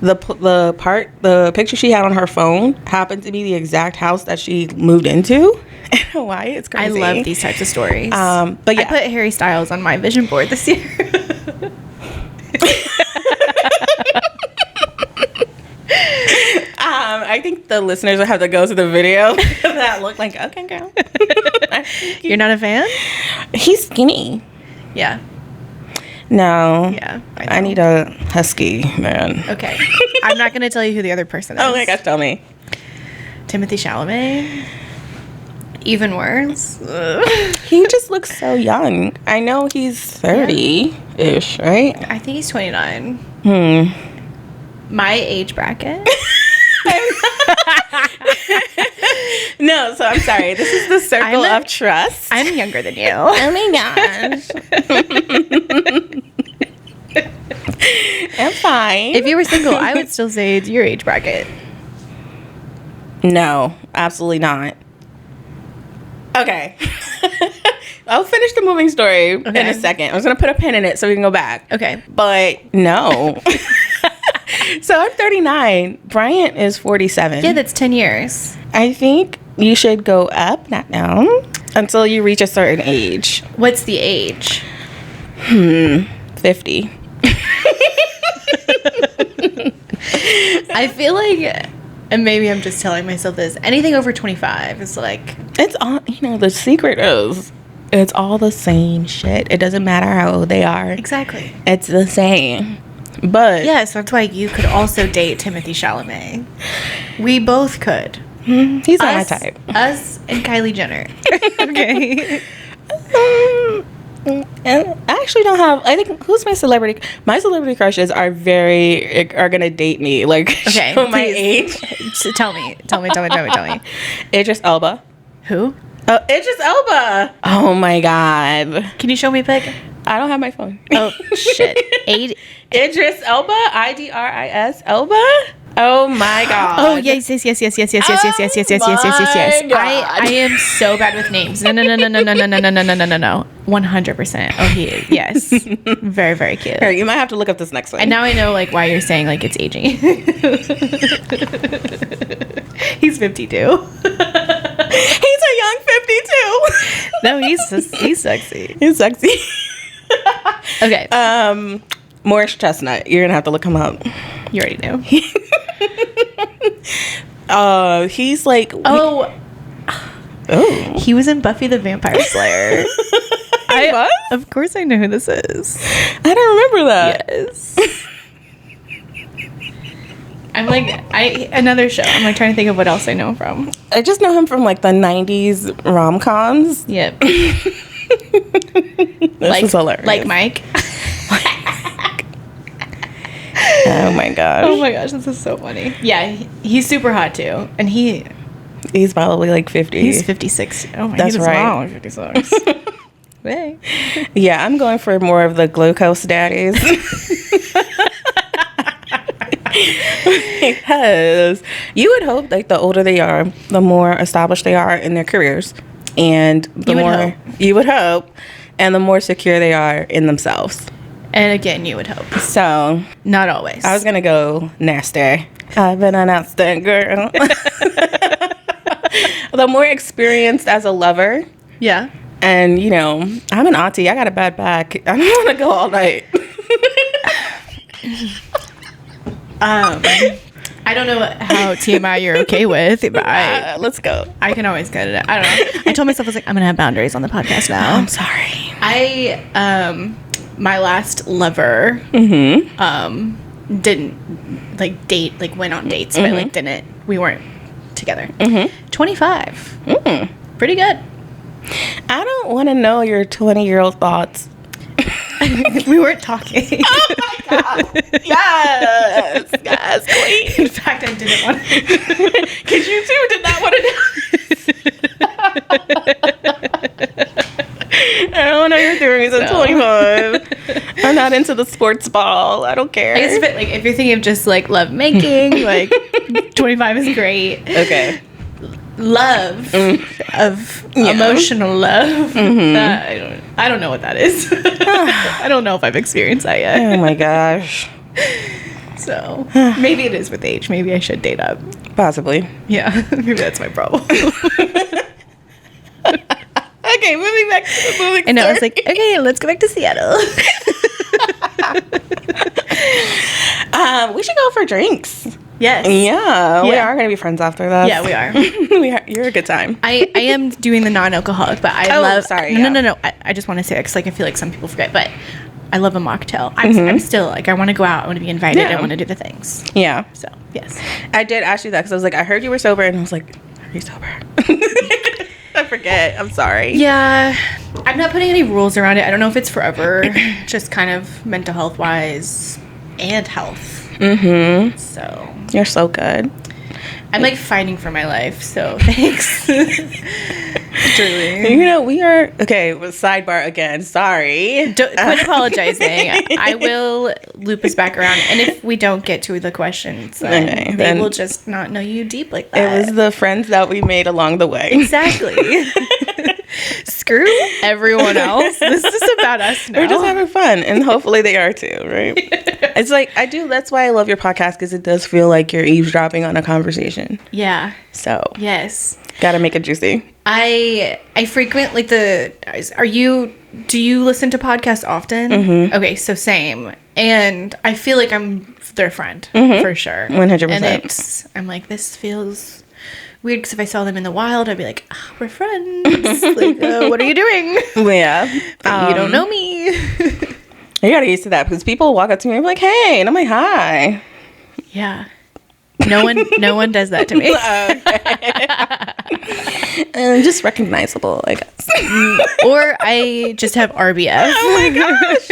[SPEAKER 2] the picture she had on her phone happened to be the exact house that she moved into in Hawaii. It's crazy.
[SPEAKER 1] I love these types of stories.
[SPEAKER 2] But yeah,
[SPEAKER 1] I put Harry Styles on my vision board this year.
[SPEAKER 2] I think the listeners will have to go to the video. That looked like, okay, girl.
[SPEAKER 1] You're not a fan?
[SPEAKER 2] He's skinny.
[SPEAKER 1] Yeah.
[SPEAKER 2] No.
[SPEAKER 1] Yeah.
[SPEAKER 2] I need a husky man.
[SPEAKER 1] Okay. I'm not going to tell you who the other person is.
[SPEAKER 2] Oh my gosh, tell me.
[SPEAKER 1] Timothy Chalamet. Even worse.
[SPEAKER 2] He just looks so young. I know he's 30-ish, right?
[SPEAKER 1] I think he's 29. My age bracket.
[SPEAKER 2] No, so I'm sorry. This is the circle of trust.
[SPEAKER 1] I'm younger than you.
[SPEAKER 2] Oh my gosh. I'm fine.
[SPEAKER 1] If you were single, I would still say it's your age bracket.
[SPEAKER 2] No, absolutely not. Okay. I'll finish the moving story in a second. I was going to put a pin in it so we can go back.
[SPEAKER 1] Okay.
[SPEAKER 2] But no. So I'm 39. Bryant is 47.
[SPEAKER 1] Yeah, that's 10 years.
[SPEAKER 2] I think you should go up, not down, until you reach a certain age.
[SPEAKER 1] What's the age?
[SPEAKER 2] 50.
[SPEAKER 1] I feel like, and maybe I'm just telling myself this, anything over 25 is like...
[SPEAKER 2] It's all, the secret is, it's all the same shit. It doesn't matter how old they are.
[SPEAKER 1] Exactly.
[SPEAKER 2] It's the same. But...
[SPEAKER 1] Yes, that's why you could also date Timothy Chalamet. We both could.
[SPEAKER 2] He's not my type.
[SPEAKER 1] Us and Kylie Jenner. Okay.
[SPEAKER 2] And I actually don't have, I think, who's my celebrity crushes are gonna date me, like,
[SPEAKER 1] okay,
[SPEAKER 2] show my age.
[SPEAKER 1] So tell me.
[SPEAKER 2] Idris Elba.
[SPEAKER 1] Who?
[SPEAKER 2] Oh, Idris Elba. Oh my god.
[SPEAKER 1] Can you show me a pic?
[SPEAKER 2] I don't have my phone.
[SPEAKER 1] Oh shit.
[SPEAKER 2] Idris Elba, Idris Elba. Oh my god.
[SPEAKER 1] Oh yes. I am so bad with names. No. 100%. Oh, he is. Yes. Very, very cute.
[SPEAKER 2] Here, you might have to look up this next one.
[SPEAKER 1] And now I know like why you're saying like it's aging. He's 52.
[SPEAKER 2] He's a young 52.
[SPEAKER 1] No, he's sexy.
[SPEAKER 2] He's sexy.
[SPEAKER 1] Okay.
[SPEAKER 2] Morris Chestnut. You're gonna have to look him up.
[SPEAKER 1] You already know.
[SPEAKER 2] He's like
[SPEAKER 1] he was in Buffy the Vampire Slayer. Of course I know who this is.
[SPEAKER 2] I don't remember that.
[SPEAKER 1] Yes. I'm like another show. I'm like trying to think of what else I know him from.
[SPEAKER 2] I just know him from like the 90s rom-coms.
[SPEAKER 1] Yep.
[SPEAKER 2] This is hilarious.
[SPEAKER 1] Like Mike.
[SPEAKER 2] Oh my gosh.
[SPEAKER 1] Oh my gosh, this is so funny. Yeah, he's super hot too. And
[SPEAKER 2] he's probably like 50.
[SPEAKER 1] He's 56. Oh my god.
[SPEAKER 2] That's right.
[SPEAKER 1] Wrong, 56. Hey.
[SPEAKER 2] Yeah, I'm going for more of the glucose daddies. Because you would hope like the older they are, the more established they are in their careers. And you would hope, and the more secure they are in themselves.
[SPEAKER 1] And again, you would hope.
[SPEAKER 2] So,
[SPEAKER 1] not always.
[SPEAKER 2] I was going to go nasty. I've been an nasty girl. The more experienced as a lover.
[SPEAKER 1] Yeah.
[SPEAKER 2] And, I'm an auntie. I got a bad back. I don't want to go all night.
[SPEAKER 1] I don't know how TMI you're okay with, but
[SPEAKER 2] let's go.
[SPEAKER 1] I can always cut it out. I don't know. I told myself I was like, I'm going to have boundaries on the podcast now.
[SPEAKER 2] I'm sorry.
[SPEAKER 1] My last lover didn't like date, like went on dates, but like we weren't together. 25. Pretty good.
[SPEAKER 2] I don't want to know your 20-year-old thoughts.
[SPEAKER 1] We weren't talking.
[SPEAKER 2] Oh my god. Yes, queen.
[SPEAKER 1] In fact, I didn't want to.
[SPEAKER 2] Because you too did not want to know. I don't know your theories at 25. I'm not into the sports ball. I don't care.
[SPEAKER 1] I guess if you're thinking of just like love making, like 25 is great.
[SPEAKER 2] Okay.
[SPEAKER 1] Love of emotional love. I don't know what that is. I don't know if I've experienced that yet.
[SPEAKER 2] Oh my gosh.
[SPEAKER 1] So maybe it is with age. Maybe I should date up.
[SPEAKER 2] Possibly.
[SPEAKER 1] Yeah, maybe that's my problem.
[SPEAKER 2] Okay, moving back to the movie.
[SPEAKER 1] And I was like, okay, let's go back to Seattle.
[SPEAKER 2] We should go for drinks.
[SPEAKER 1] Yes.
[SPEAKER 2] Yeah, we are going to be friends after that.
[SPEAKER 1] Yeah, we are.
[SPEAKER 2] You're a good time.
[SPEAKER 1] I am doing the non-alcoholic, but I love...
[SPEAKER 2] Sorry.
[SPEAKER 1] No. I just want to say that because I feel like some people forget, but I love a mocktail. I'm still like, I want to go out. I want to be invited. I want to do the things.
[SPEAKER 2] Yeah.
[SPEAKER 1] So, yes.
[SPEAKER 2] I did ask you that because I was like, I heard you were sober, and I was like, are you sober? I forget. I'm sorry.
[SPEAKER 1] Yeah. I'm not putting any rules around it. I don't know if it's forever. Just kind of mental health wise and health. Mm-hmm. So.
[SPEAKER 2] You're so good.
[SPEAKER 1] I'm like fighting for my life. So thanks. Truly.
[SPEAKER 2] You know, we are. Okay, sidebar again. Sorry.
[SPEAKER 1] Quit apologizing. I will loop us back around. And if we don't get to the questions, they will just not know you deep like that.
[SPEAKER 2] It was the friends that we made along the way.
[SPEAKER 1] Exactly. Screw everyone else. This is about us now.
[SPEAKER 2] We're just having fun, and hopefully they are too, right? It's like, that's why I love your podcast, because it does feel like you're eavesdropping on a conversation.
[SPEAKER 1] Yeah.
[SPEAKER 2] So.
[SPEAKER 1] Yes.
[SPEAKER 2] Gotta make it juicy.
[SPEAKER 1] I frequent do you listen to podcasts often? Mm-hmm. Okay, so same. And I feel like I'm their friend, for sure.
[SPEAKER 2] 100%.
[SPEAKER 1] And I'm like, this feels weird, because if I saw them in the wild, I'd be like, we're friends. Like, what are you doing?
[SPEAKER 2] Yeah.
[SPEAKER 1] But you don't know me.
[SPEAKER 2] I got used to that, because people walk up to me and be like, hey, and I'm like, hi.
[SPEAKER 1] Yeah. No one does that to me.
[SPEAKER 2] And just recognizable, I guess.
[SPEAKER 1] Or I just have RBF.
[SPEAKER 2] Oh my gosh.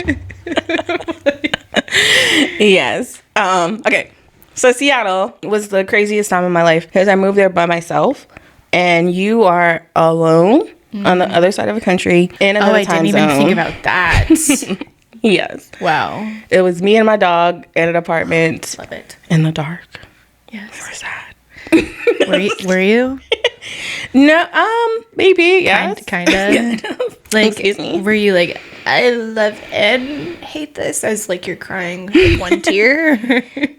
[SPEAKER 2] Yes. Okay. So Seattle was the craziest time of my life, because I moved there by myself, and you are alone on the other side of the country in another time zone.
[SPEAKER 1] I didn't even think about that.
[SPEAKER 2] Yes.
[SPEAKER 1] Wow.
[SPEAKER 2] It was me and my dog in an apartment.
[SPEAKER 1] Love it.
[SPEAKER 2] In the dark.
[SPEAKER 1] Yes.
[SPEAKER 2] We were sad.
[SPEAKER 1] Were you?
[SPEAKER 2] No, maybe, yeah.
[SPEAKER 1] Kind of.
[SPEAKER 2] Yeah.
[SPEAKER 1] Like,
[SPEAKER 2] excuse me.
[SPEAKER 1] Were you like, I love and hate this, as like you're crying with one tear?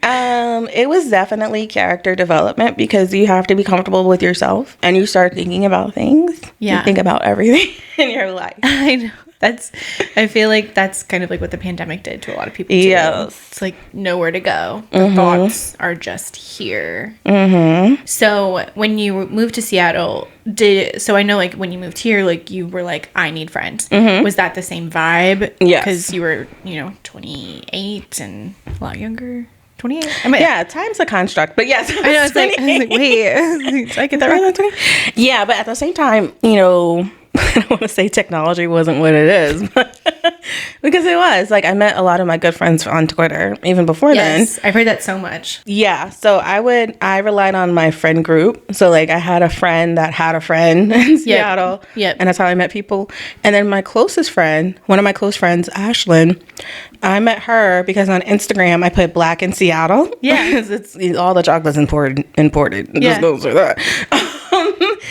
[SPEAKER 2] It was definitely character development, because you have to be comfortable with yourself, and you start thinking about things.
[SPEAKER 1] Yeah.
[SPEAKER 2] You think about everything in your life.
[SPEAKER 1] I know. I feel like that's kind of like what the pandemic did to a lot of people too.
[SPEAKER 2] Yes.
[SPEAKER 1] It's like nowhere to go. The thoughts are just here. Mm-hmm. So when you moved to Seattle, so I know like when you moved here, like you were like, I need friends. Mm-hmm. Was that the same vibe?
[SPEAKER 2] Yes.
[SPEAKER 1] Because you were, 28 and a lot younger. 28?
[SPEAKER 2] Yeah, time's a construct, but yes.
[SPEAKER 1] I know, I was like, wait, did I get that right?
[SPEAKER 2] Yeah, but at the same time, I don't want to say technology wasn't what it is, but because it was. Like, I met a lot of my good friends on Twitter even before then.
[SPEAKER 1] Yes, I've heard that so much.
[SPEAKER 2] Yeah, so I relied on my friend group. So like, I had a friend that had a friend in Seattle.
[SPEAKER 1] Yep.
[SPEAKER 2] And that's how I met people. And then my closest friend, one of my close friends, Ashlyn, I met her because on Instagram I put Black in Seattle.
[SPEAKER 1] Yeah.
[SPEAKER 2] It's all the chocolate's imported. It just goes with that.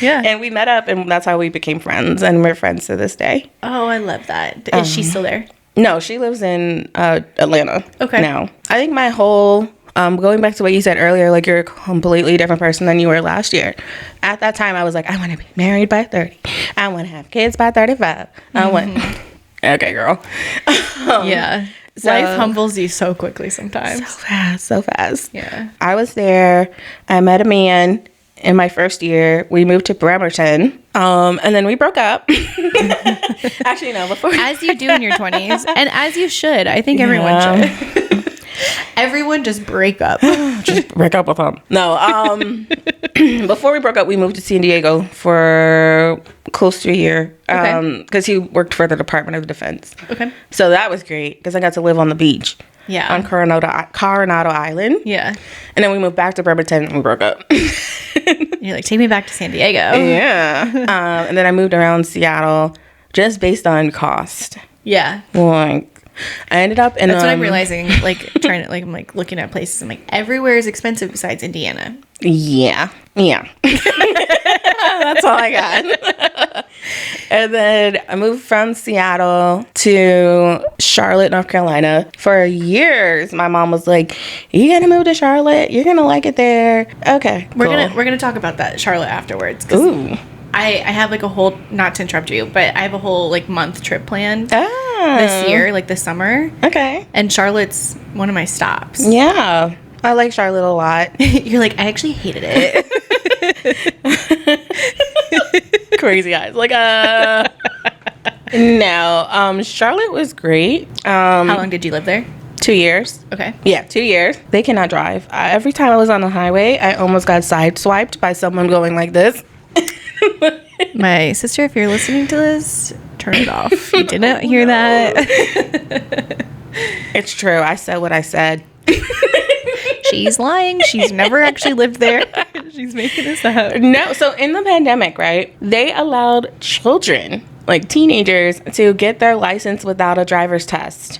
[SPEAKER 1] Yeah.
[SPEAKER 2] And we met up, and that's how we became friends, and we're friends to this day.
[SPEAKER 1] Oh, I love that. Is she still there?
[SPEAKER 2] No, she lives in Atlanta.
[SPEAKER 1] Okay.
[SPEAKER 2] Now, I think my whole going back to what you said earlier, like you're a completely different person than you were last year. At that time, I was like, I want to be married by 30. I want to have kids by 35. I want. Okay, girl.
[SPEAKER 1] Yeah. So, life humbles you so quickly sometimes.
[SPEAKER 2] So fast.
[SPEAKER 1] Yeah.
[SPEAKER 2] I was there. I met a man in my first year. We moved to Bremerton. And then we broke up. Actually, no, before.
[SPEAKER 1] As you do in your 20s. And as you should. I think everyone should. Everyone just break up.
[SPEAKER 2] Just break up with him. No, before we broke up, we moved to San Diego for close to a year. Because he worked for the Department of Defense. Okay. So that was great, because I got to live on the beach.
[SPEAKER 1] Yeah.
[SPEAKER 2] On Coronado Island.
[SPEAKER 1] Yeah.
[SPEAKER 2] And then we moved back to Bremerton and we broke up.
[SPEAKER 1] You're like, take me back to San Diego.
[SPEAKER 2] Yeah. And then I moved around Seattle just based on cost.
[SPEAKER 1] Yeah.
[SPEAKER 2] Like, I ended up in.
[SPEAKER 1] That's what I'm realizing. Like, trying to, like, I'm like looking at places. I'm like, everywhere is expensive besides Indiana.
[SPEAKER 2] Yeah. That's all I got. And then I moved from Seattle to Charlotte, North Carolina. For years, my mom was like, "You gonna move to Charlotte? You're gonna like it there." Okay,
[SPEAKER 1] we're gonna talk about that Charlotte afterwards.
[SPEAKER 2] Ooh.
[SPEAKER 1] I have like a whole, not to interrupt you, but I have a whole like month trip planned this year, like this summer.
[SPEAKER 2] Okay.
[SPEAKER 1] And Charlotte's one of my stops.
[SPEAKER 2] Yeah. I like Charlotte a lot.
[SPEAKER 1] You're like, I actually hated it.
[SPEAKER 2] Crazy eyes. Like, no. Charlotte was great.
[SPEAKER 1] How long did you live there?
[SPEAKER 2] 2 years.
[SPEAKER 1] Okay.
[SPEAKER 2] Yeah, 2 years. They cannot drive. Every time I was on the highway, I almost got sideswiped by someone going like this.
[SPEAKER 1] My sister, if you're listening to this, turn it off. You didn't hear that.
[SPEAKER 2] It's true. I said what I said.
[SPEAKER 1] She's lying. She's never actually lived there. She's making this up.
[SPEAKER 2] No. So in the pandemic, right, they allowed children, like teenagers, to get their license without a driver's test.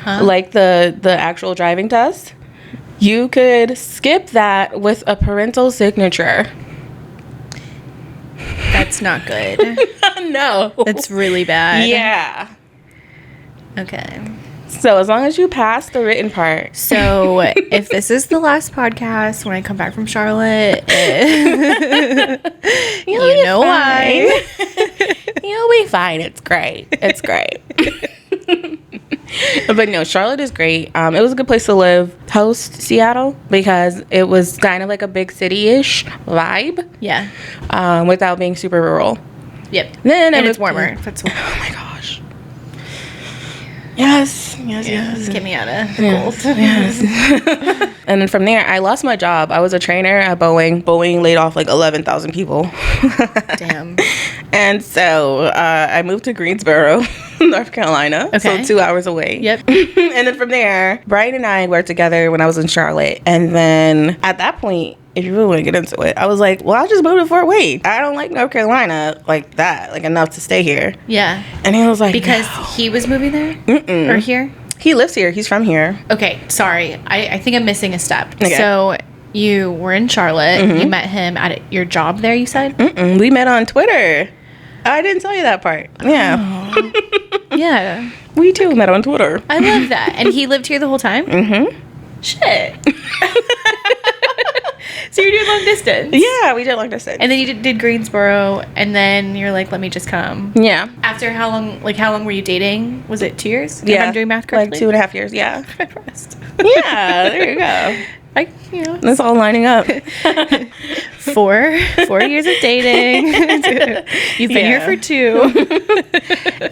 [SPEAKER 1] Huh?
[SPEAKER 2] Like the actual driving test. You could skip that with a parental signature.
[SPEAKER 1] That's not good.
[SPEAKER 2] No.
[SPEAKER 1] That's really bad.
[SPEAKER 2] Yeah.
[SPEAKER 1] Okay.
[SPEAKER 2] So as long as you pass the written part.
[SPEAKER 1] So if this is the last podcast when I come back from Charlotte, you know why.
[SPEAKER 2] You'll be fine. It's great. It's great. But no, Charlotte is great. It was a good place to live post Seattle because it was kind of like a big city-ish vibe.
[SPEAKER 1] Yeah.
[SPEAKER 2] Without being super rural.
[SPEAKER 1] Yep.
[SPEAKER 2] Then
[SPEAKER 1] and it's warmer.
[SPEAKER 2] Oh my gosh. Yes.
[SPEAKER 1] Get me out of the cold.
[SPEAKER 2] Yes. And then from there, I lost my job. I was a trainer at Boeing. Boeing laid off like 11,000 people.
[SPEAKER 1] Damn.
[SPEAKER 2] And so I moved to Greensboro, North Carolina.
[SPEAKER 1] Okay.
[SPEAKER 2] So 2 hours away.
[SPEAKER 1] Yep.
[SPEAKER 2] And then from there, Brian and I worked together when I was in Charlotte. And then at that point, if you really want to get into it, I was like, well, I'll just move to Fort Wayne. I don't like North Carolina like that, like enough to stay here.
[SPEAKER 1] Yeah.
[SPEAKER 2] And he was like,
[SPEAKER 1] because
[SPEAKER 2] no.
[SPEAKER 1] he was moving there?
[SPEAKER 2] Mm-mm.
[SPEAKER 1] Or here?
[SPEAKER 2] He lives here. He's from here.
[SPEAKER 1] Okay, sorry. I think I'm missing a step.
[SPEAKER 2] Okay.
[SPEAKER 1] So you were in Charlotte.
[SPEAKER 2] Mm-hmm.
[SPEAKER 1] You met him at your job there, you said?
[SPEAKER 2] Mm-mm. We met on Twitter. I didn't tell you that part. Yeah.
[SPEAKER 1] Oh. Yeah.
[SPEAKER 2] We too met on Twitter.
[SPEAKER 1] I love that. And he lived here the whole time?
[SPEAKER 2] Mm-hmm.
[SPEAKER 1] Shit. So you're doing long distance?
[SPEAKER 2] Yeah, we did long distance.
[SPEAKER 1] And then you did Greensboro, and then you're like, let me just come.
[SPEAKER 2] Yeah.
[SPEAKER 1] After how long were you dating? Was it 2 years?
[SPEAKER 2] Yeah.
[SPEAKER 1] If I'm doing math correctly?
[SPEAKER 2] Like 2.5 years, yeah.
[SPEAKER 1] I'm impressed.
[SPEAKER 2] Yeah, there you go. That's all lining up.
[SPEAKER 1] 4 years of dating. You've been here for 2.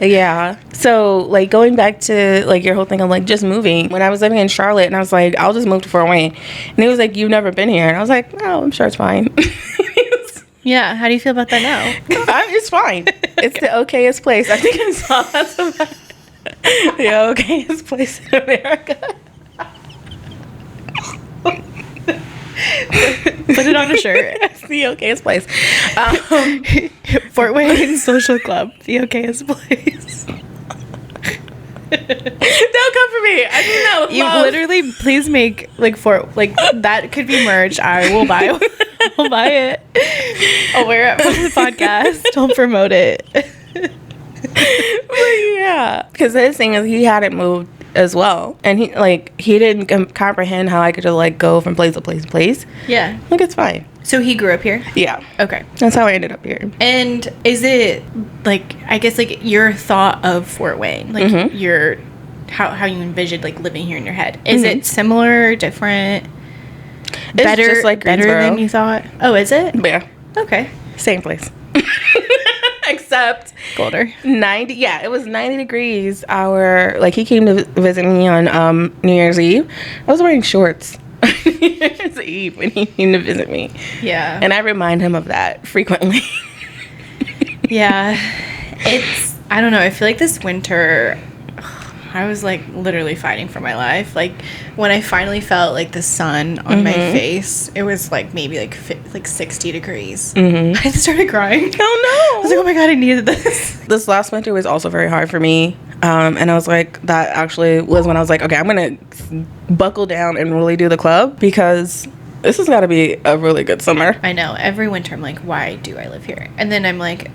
[SPEAKER 2] Yeah. So like going back to like your whole thing of like just moving. When I was living in Charlotte and I was like, I'll just move to Fort Wayne. And he was like, you've never been here. And I was like, oh, I'm sure it's fine.
[SPEAKER 1] Yeah. How do you feel about that now?
[SPEAKER 2] It's fine. It's the okayest place. I think that's about the okayest place in America.
[SPEAKER 1] Put it on a shirt.
[SPEAKER 2] It's the okayest place.
[SPEAKER 1] Fort Wayne Social Club, the okayest place.
[SPEAKER 2] Don't come for me. I do know.
[SPEAKER 1] You literally, please make like that could be merch. I will buy. I'll buy it. I'll wear it for the podcast. Don't promote it.
[SPEAKER 2] Yeah, because his thing is he hadn't moved as well, and he didn't comprehend how I could just like go from place to place to place.
[SPEAKER 1] Yeah,
[SPEAKER 2] like it's fine.
[SPEAKER 1] So he grew up here.
[SPEAKER 2] Yeah.
[SPEAKER 1] Okay.
[SPEAKER 2] That's how I ended up here.
[SPEAKER 1] And is it like, I guess like your thought of Fort Wayne, like your how you envisioned like living here in your head? Is it similar, different,
[SPEAKER 2] It's
[SPEAKER 1] better,
[SPEAKER 2] just like
[SPEAKER 1] better than you thought? Oh, is it?
[SPEAKER 2] Yeah.
[SPEAKER 1] Okay.
[SPEAKER 2] Same place. Except
[SPEAKER 1] colder.
[SPEAKER 2] 90. Yeah, it was 90 degrees. He came to visit me on New Year's Eve. I was wearing shorts. New Year's Eve when he came to visit me.
[SPEAKER 1] Yeah.
[SPEAKER 2] And I remind him of that frequently.
[SPEAKER 1] Yeah. I don't know. I feel like this winter, I was like literally fighting for my life. Like when I finally felt like the sun on my face, it was like maybe like 60 degrees. I started crying.
[SPEAKER 2] Oh no!
[SPEAKER 1] I was like, oh my god, I needed this.
[SPEAKER 2] This last winter was also very hard for me. And I was like, that actually was when I was like, okay, I'm gonna buckle down and really do the club, because this has got to be a really good summer.
[SPEAKER 1] I know. Every winter I'm like, why do I live here? And then I'm like,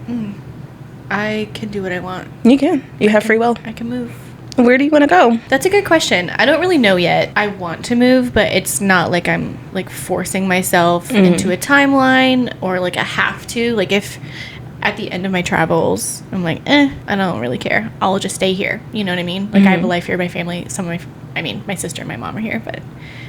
[SPEAKER 1] I can do what I want.
[SPEAKER 2] You can. You have free will.
[SPEAKER 1] I can move.
[SPEAKER 2] Where do you want to go?
[SPEAKER 1] That's a good question. I don't really know yet. I want to move, but it's not like I'm like forcing myself into a timeline or like a have to. Like if at the end of my travels, I'm like, I don't really care. I'll just stay here. You know what I mean? Like I have a life here. My family, my sister and my mom are here, but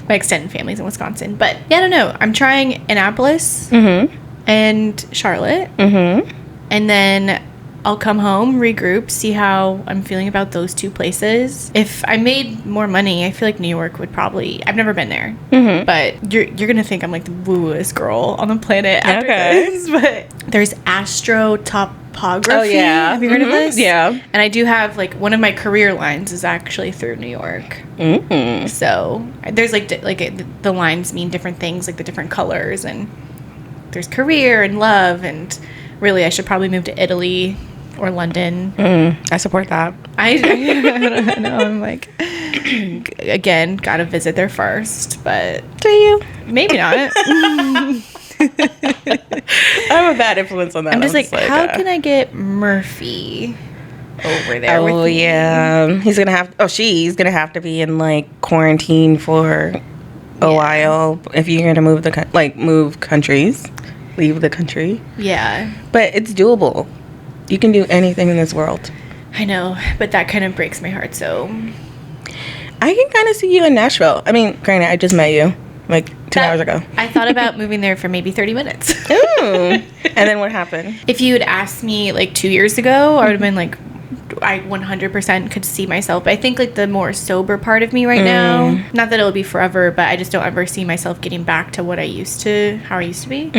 [SPEAKER 1] my extended family's in Wisconsin. But yeah, I don't know. I'm trying Annapolis and Charlotte. And then I'll come home, regroup, see how I'm feeling about those two places. If I made more money, I feel like New York would probably... I've never been there. But you're going to think I'm like the woo-wooest girl on the planet after this. But there's astrotopography.
[SPEAKER 2] Oh, yeah.
[SPEAKER 1] Have you heard of this?
[SPEAKER 2] Yeah.
[SPEAKER 1] And I do have, like, one of my career lines is actually through New York. So there's, like the lines mean different things, like the different colors. And there's career and love. And really, I should probably move to Italy or London.
[SPEAKER 2] I support that.
[SPEAKER 1] I don't know. I'm like, again, gotta visit there first, but
[SPEAKER 2] Do you?
[SPEAKER 1] maybe not.
[SPEAKER 2] I have a bad influence on that.
[SPEAKER 1] I'm just like, how can I get Murphy over there?
[SPEAKER 2] Oh,
[SPEAKER 1] with me?
[SPEAKER 2] yeah. She's gonna have to be in like quarantine for a while if you're gonna move countries, leave the country.
[SPEAKER 1] Yeah.
[SPEAKER 2] But it's doable. You can do anything in this world.
[SPEAKER 1] I know, but that kind of breaks my heart. So
[SPEAKER 2] I can kind of see you in Nashville. I mean, granted, I just met you like 2 hours ago.
[SPEAKER 1] I thought about moving there for maybe 30 minutes.
[SPEAKER 2] Ooh. And then what happened?
[SPEAKER 1] If you had asked me like 2 years ago, I would have been like, I 100% could see myself. But I think like the more sober part of me right now, not that it'll be forever, but I just don't ever see myself getting back to what how I used to be.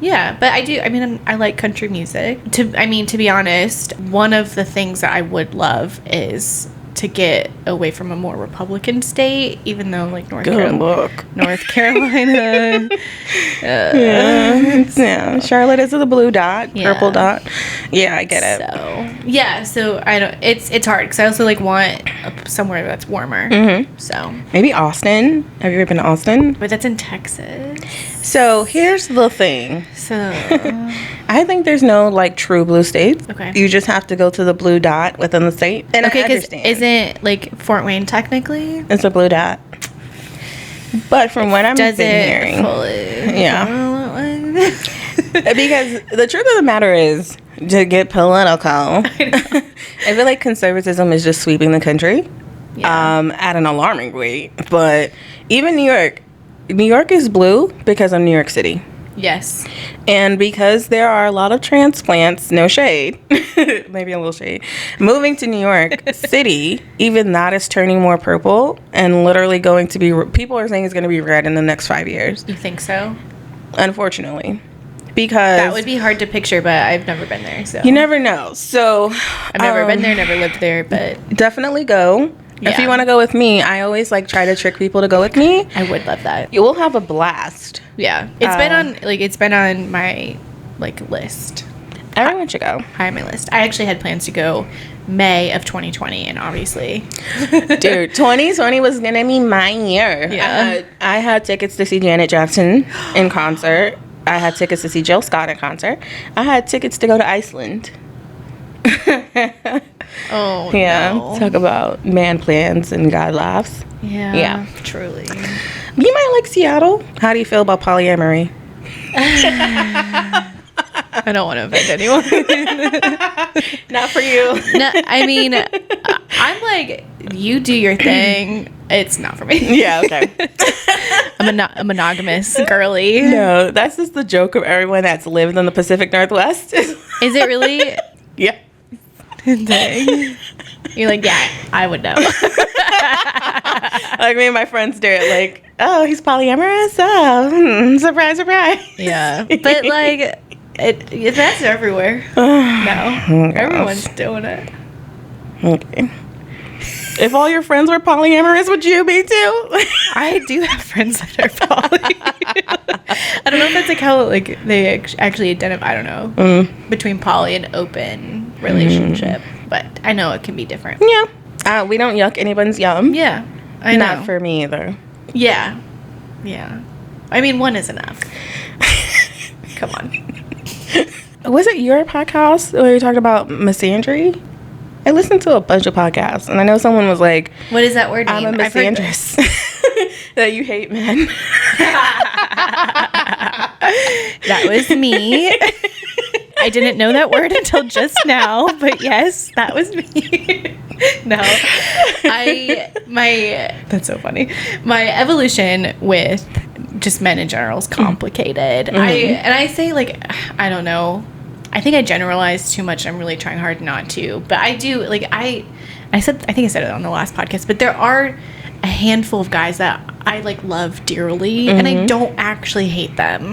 [SPEAKER 1] Yeah, but I do. I mean, I like country music. To be honest, one of the things that I would love is to get away from a more Republican state, even though like North Carolina.
[SPEAKER 2] Charlotte is the blue dot, purple dot. Yeah, I get it.
[SPEAKER 1] So I don't. It's hard because I also like want somewhere that's warmer. So
[SPEAKER 2] maybe Austin. Have you ever been to Austin?
[SPEAKER 1] But that's in Texas.
[SPEAKER 2] So here's the thing.
[SPEAKER 1] So
[SPEAKER 2] I think there's no like true blue states.
[SPEAKER 1] Okay.
[SPEAKER 2] You just have to go to the blue dot within the state. And
[SPEAKER 1] okay,
[SPEAKER 2] I understand.
[SPEAKER 1] Isn't like Fort Wayne technically?
[SPEAKER 2] It's a blue dot. But from what I'm hearing, because the truth of the matter is, to get political, I feel like conservatism is just sweeping the country at an alarming rate. But even New York is blue because of New York City.
[SPEAKER 1] Yes.
[SPEAKER 2] And because there are a lot of transplants, no shade, maybe a little shade, moving to New York City, even that is turning more purple and literally going to be, people are saying it's going to be red in the next 5 years.
[SPEAKER 1] You think so?
[SPEAKER 2] Unfortunately. Because
[SPEAKER 1] that would be hard to picture, but I've never been there, so.
[SPEAKER 2] You never know. So
[SPEAKER 1] I've never been there, never lived there, but.
[SPEAKER 2] Definitely go. Yeah. If you want to go with me, I always like try to trick people to go with me.
[SPEAKER 1] I would love that.
[SPEAKER 2] You will have a blast.
[SPEAKER 1] Yeah. It's been on my like list.
[SPEAKER 2] Everyone should go.
[SPEAKER 1] High on my list. I actually had plans to go May of 2020, and obviously
[SPEAKER 2] dude, 2020 was gonna be my year.
[SPEAKER 1] Yeah.
[SPEAKER 2] I had tickets to see Janet Jackson in concert. I had tickets to see Jill Scott in concert. I had tickets to go to Iceland.
[SPEAKER 1] Oh
[SPEAKER 2] yeah,
[SPEAKER 1] no.
[SPEAKER 2] Talk about man plans and God laughs.
[SPEAKER 1] Yeah, truly.
[SPEAKER 2] You might like Seattle. How do you feel about polyamory?
[SPEAKER 1] I don't want to offend anyone.
[SPEAKER 2] Not for you.
[SPEAKER 1] No, I mean, I'm like, you do your thing. It's not for me.
[SPEAKER 2] Yeah, okay.
[SPEAKER 1] I'm a monogamous girly.
[SPEAKER 2] No, that's just the joke of everyone that's lived in the Pacific Northwest.
[SPEAKER 1] Is it really?
[SPEAKER 2] Yeah.
[SPEAKER 1] Dang. You're like, yeah, I would know.
[SPEAKER 2] Like me and my friends do it. Like, oh, he's polyamorous. Oh, surprise, surprise.
[SPEAKER 1] Yeah, but like, that's everywhere. No, everyone's doing it.
[SPEAKER 2] Okay. If all your friends were polyamorous, would you be too?
[SPEAKER 1] I do have friends that are poly. I don't know if that's like how like they actually identify. I don't know between poly and open relationship, but I know it can be different.
[SPEAKER 2] Yeah, we don't yuck anyone's yum.
[SPEAKER 1] Yeah, I know.
[SPEAKER 2] Not for me either.
[SPEAKER 1] Yeah. I mean, one is enough. Come on.
[SPEAKER 2] Was it your podcast where you talked about misandry? I listened to a bunch of podcasts, and I know someone was like,
[SPEAKER 1] "What does that word mean?"
[SPEAKER 2] I'm a misandrist. That you hate men.
[SPEAKER 1] That was me. I didn't know that word until just now, but yes, that was me. No, that's so funny. My evolution with just men in general is complicated.
[SPEAKER 2] Mm-hmm.
[SPEAKER 1] I say like, I don't know. I think I generalize too much. I'm really trying hard not to, but I do like, I think I said it on the last podcast, but there are a handful of guys that I like love dearly and I don't actually hate them.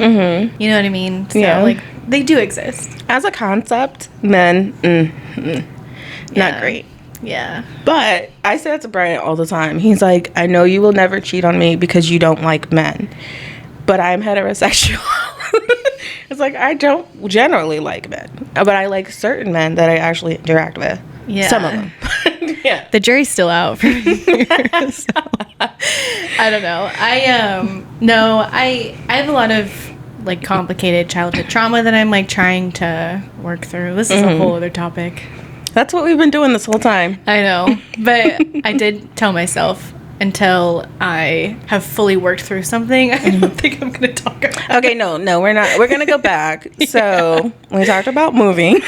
[SPEAKER 1] You know what I mean? So like they do exist.
[SPEAKER 2] As a concept, men, not great.
[SPEAKER 1] Yeah.
[SPEAKER 2] But I say that to Brian all the time. He's like, I know you will never cheat on me because you don't like men, but I'm heterosexual. It's like, I don't generally like men, but I like certain men that I actually interact with. Yeah. Some of them. Yeah.
[SPEAKER 1] The jury's still out for me. So, I don't know. I have a lot of like complicated childhood trauma that I'm like trying to work through. This is a whole other topic.
[SPEAKER 2] That's what we've been doing this whole time.
[SPEAKER 1] I know. But I did tell myself until I have fully worked through something, I don't think I'm going to talk about it.
[SPEAKER 2] Okay, no, we're not. We're going to go back. So we talked about moving.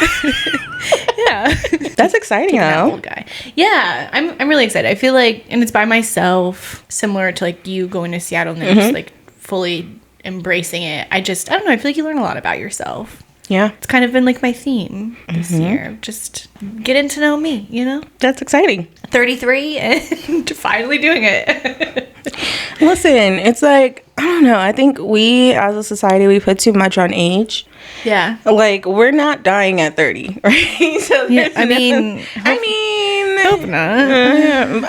[SPEAKER 1] Yeah.
[SPEAKER 2] That's exciting, though.
[SPEAKER 1] Old guy. Yeah, I'm really excited. I feel like, and it's by myself, similar to like you going to Seattle and then just like fully embracing it. I don't know. I feel like you learn a lot about yourself.
[SPEAKER 2] Yeah.
[SPEAKER 1] It's kind of been like my theme this year. Just getting to know me, you know?
[SPEAKER 2] That's exciting.
[SPEAKER 1] 33 and finally doing it.
[SPEAKER 2] Listen, it's like, I don't know. I think we, as a society, we put too much on age.
[SPEAKER 1] Yeah.
[SPEAKER 2] Like, we're not dying at 30, right? So
[SPEAKER 1] yeah, I mean, hope not.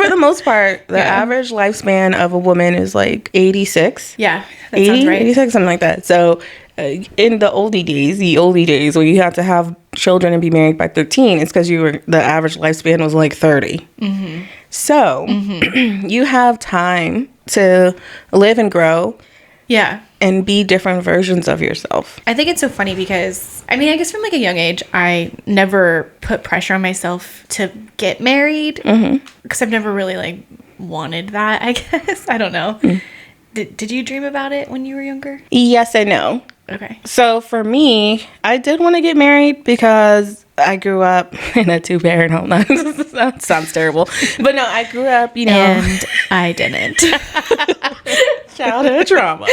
[SPEAKER 2] For the most part, the average lifespan of a woman is like 86.
[SPEAKER 1] Yeah, that sounds right.
[SPEAKER 2] 86, something like that. So in the oldie days when you had to have children and be married by 13, it's because the average lifespan was like 30. So you have time to live and grow.
[SPEAKER 1] Yeah.
[SPEAKER 2] And be different versions of yourself.
[SPEAKER 1] I think it's so funny because, I mean, I guess from like a young age, I never put pressure on myself to get married because I've never really like wanted that, I guess. I don't know. Did you dream about it when you were younger?
[SPEAKER 2] Yes and no.
[SPEAKER 1] Okay.
[SPEAKER 2] So for me, I did want to get married because I grew up in a 2-parent home. That sounds terrible. But no, I grew up, you know.
[SPEAKER 1] And I didn't.
[SPEAKER 2] Childhood trauma.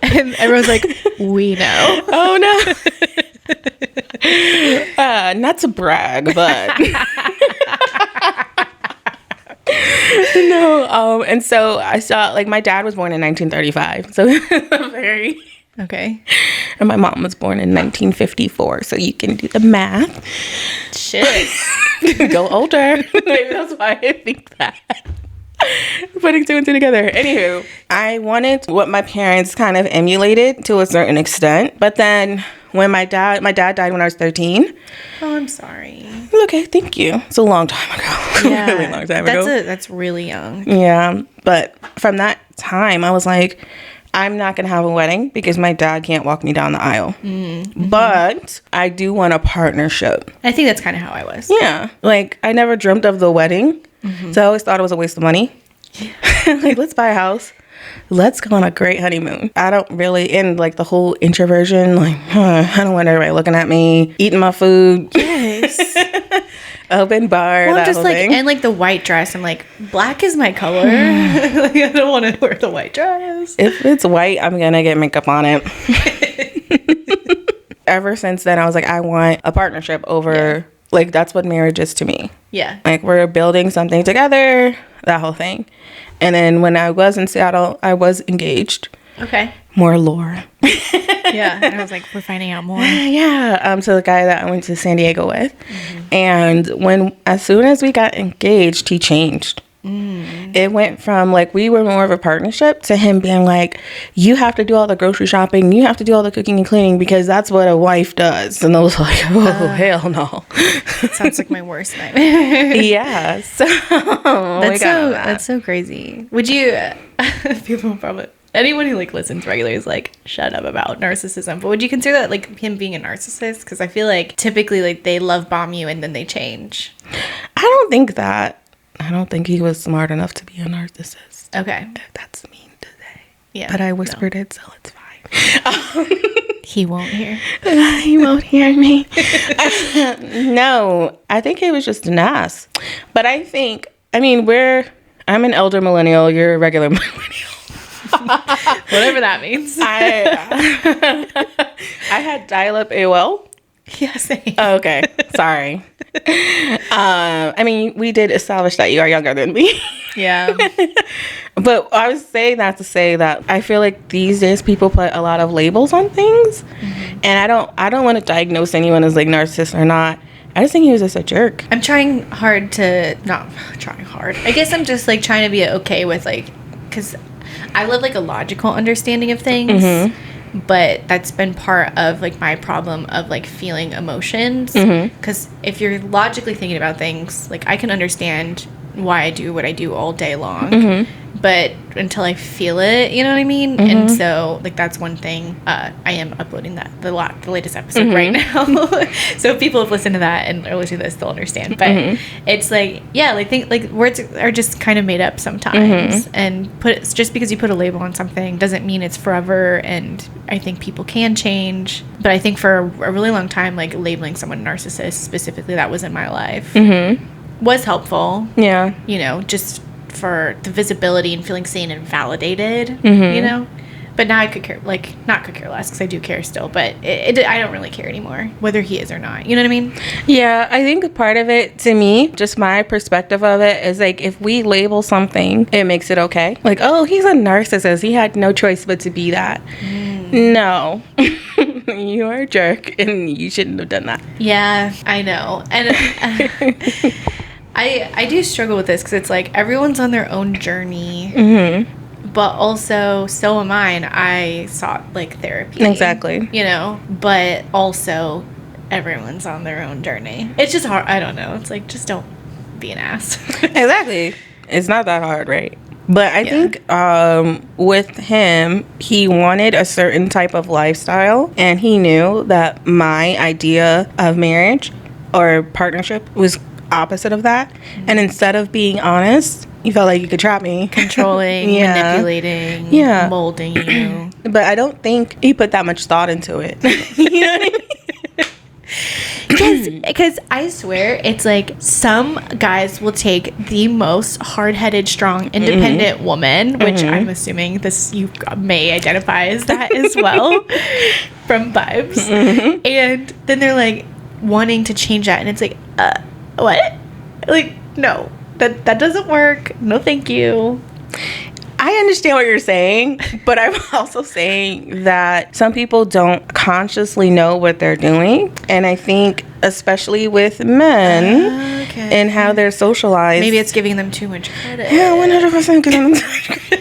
[SPEAKER 1] And everyone's like, we know.
[SPEAKER 2] Oh, no. Not to brag, but... No. And so I saw, like, my dad was born in 1935. So very...
[SPEAKER 1] Okay.
[SPEAKER 2] And my mom was born in 1954, so you can do the math.
[SPEAKER 1] Shit.
[SPEAKER 2] Go older. Maybe that's why I think that. Putting 2 and 2 together. Anywho, I wanted what my parents kind of emulated to a certain extent, but then when my dad died when I was 13.
[SPEAKER 1] Oh, I'm sorry.
[SPEAKER 2] Okay, thank you. It's a long time ago.
[SPEAKER 1] Yeah,
[SPEAKER 2] really long time ago.
[SPEAKER 1] That's really young.
[SPEAKER 2] Yeah, but from that time, I was like, I'm not going to have a wedding because my dad can't walk me down the aisle. But I do want a partnership.
[SPEAKER 1] I think that's kind of how I was.
[SPEAKER 2] Yeah. Like, I never dreamt of the wedding. So I always thought it was a waste of money. Like, let's buy a house. Let's go on a great honeymoon. I don't really, and like the whole introversion, like, I don't want everybody looking at me, eating my food.
[SPEAKER 1] Yes.
[SPEAKER 2] Open bar,
[SPEAKER 1] well,
[SPEAKER 2] that
[SPEAKER 1] just
[SPEAKER 2] whole
[SPEAKER 1] like,
[SPEAKER 2] thing.
[SPEAKER 1] and like the white dress, I'm like, black is my color. Like, I don't want to wear the white dress.
[SPEAKER 2] If it's white, I'm going to get makeup on it. Ever since then, I was like, I want a partnership over, like, that's what marriage is to me.
[SPEAKER 1] Yeah.
[SPEAKER 2] Like, we're building something together, that whole thing. And then when I was in Seattle, I was engaged.
[SPEAKER 1] Okay.
[SPEAKER 2] more lore.
[SPEAKER 1] Yeah, and I was like, we're finding out more.
[SPEAKER 2] Yeah, so the guy that I went to San Diego with, and as soon as we got engaged, he changed. It went from like we were more of a partnership to him being like, you have to do all the grocery shopping, you have to do all the cooking and cleaning because that's what a wife does. And I was like, oh hell no.
[SPEAKER 1] Sounds like my worst nightmare.
[SPEAKER 2] Yeah, so
[SPEAKER 1] that's so crazy. Would you? People probably. Anyone who like listens regularly is like, shut up about narcissism. But would you consider that like him being a narcissist? Because I feel like typically like they love bomb you and then they change.
[SPEAKER 2] I don't think that. I don't think he was smart enough to be a narcissist.
[SPEAKER 1] Okay.
[SPEAKER 2] That's mean to say.
[SPEAKER 1] Yeah.
[SPEAKER 2] But I whispered it, so it's fine.
[SPEAKER 1] He won't hear.
[SPEAKER 2] He won't hear me. No, I think he was just an ass. But I'm an elder millennial. You're a regular millennial.
[SPEAKER 1] Whatever that means.
[SPEAKER 2] I had dial-up AOL.
[SPEAKER 1] Yeah, same.
[SPEAKER 2] Okay, sorry. We did establish that you are younger than me.
[SPEAKER 1] Yeah.
[SPEAKER 2] But I was saying that to say that I feel like these days people put a lot of labels on things, and I don't want to diagnose anyone as like narcissist or not. I just think he was just a jerk.
[SPEAKER 1] I'm trying hard to not trying hard. I guess I'm just like trying to be okay with like, because I live like a logical understanding of things. But that's been part of like my problem of like feeling emotions, because if you're logically thinking about things, like I can understand why I do what I do all day long, but until I feel it, you know what I mean? And so like that's one thing. I am uploading the latest episode right now, so if people have listened to that and are listening to this, they'll understand. But it's like, yeah, like think like words are just kind of made up sometimes, and just because you put a label on something doesn't mean it's forever. And I think people can change, but I think for a really long time, like labeling someone a narcissist specifically that was in my life was helpful. Yeah, you know, just for the visibility and feeling seen and validated, you know. But now I could care, like, not could care less, because I do care still, but I don't really care anymore, whether he is or not. You know what I mean?
[SPEAKER 2] Yeah, I think part of it, to me, just my perspective of it, is like, if we label something, it makes it okay. Like, oh, he's a narcissist. He had no choice but to be that. No. You are a jerk, and you shouldn't have done that.
[SPEAKER 1] Yeah, I know. And I do struggle with this, because it's like, everyone's on their own journey. But also, so am I, and I sought, like, therapy.
[SPEAKER 2] Exactly.
[SPEAKER 1] You know? But also, everyone's on their own journey. It's just hard. I don't know. It's like, just don't be an ass.
[SPEAKER 2] Exactly. It's not that hard, right? But I think with him, he wanted a certain type of lifestyle, and he knew that my idea of marriage or partnership was opposite of that. And instead of being honest, you felt like you could trap me. Controlling, manipulating, molding you. But I don't think he put that much thought into it. You know what I mean?
[SPEAKER 1] Because I swear, it's like some guys will take the most hard-headed, strong, independent woman, which I'm assuming you may identify as that as well, from vibes. And then they're like wanting to change that, and it's like, what? Like, no. That doesn't work. No, thank you.
[SPEAKER 2] I understand what you're saying, but I'm also saying that some people don't consciously know what they're doing. And I think, especially with men and how they're socialized.
[SPEAKER 1] Maybe it's giving them too much credit.
[SPEAKER 2] Yeah, 100% giving them too much credit.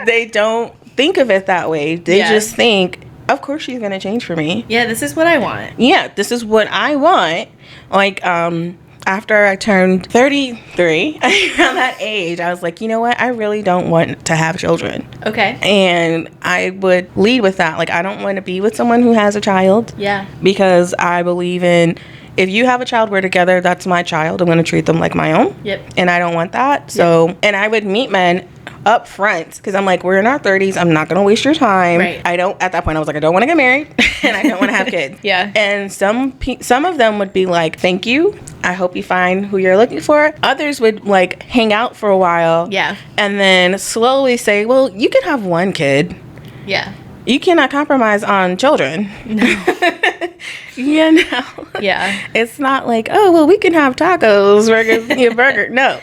[SPEAKER 2] They don't think of it that way. They just think, of course she's going to change for me.
[SPEAKER 1] Yeah, this is what I want.
[SPEAKER 2] Yeah, this is what I want. Like, after I turned 33, around that age, I was like, you know what? I really don't want to have children. Okay. And I would lead with that. Like, I don't want to be with someone who has a child. Yeah. Because I believe in, if you have a child, we're together, that's my child. I'm going to treat them like my own. Yep. And I don't want that. So, and I would meet men up front, because I'm like, we're in our 30s, I'm not gonna waste your time. Right. At that point I was like, I don't want to get married and I don't want to have kids. Yeah. And some of them would be like, thank you, I hope you find who you're looking for. Others would like hang out for a while. Yeah. And then slowly say, well, you can have one kid. Yeah. You cannot compromise on children. No. You know. Yeah. It's not like, oh well, we can have tacos, burger. No.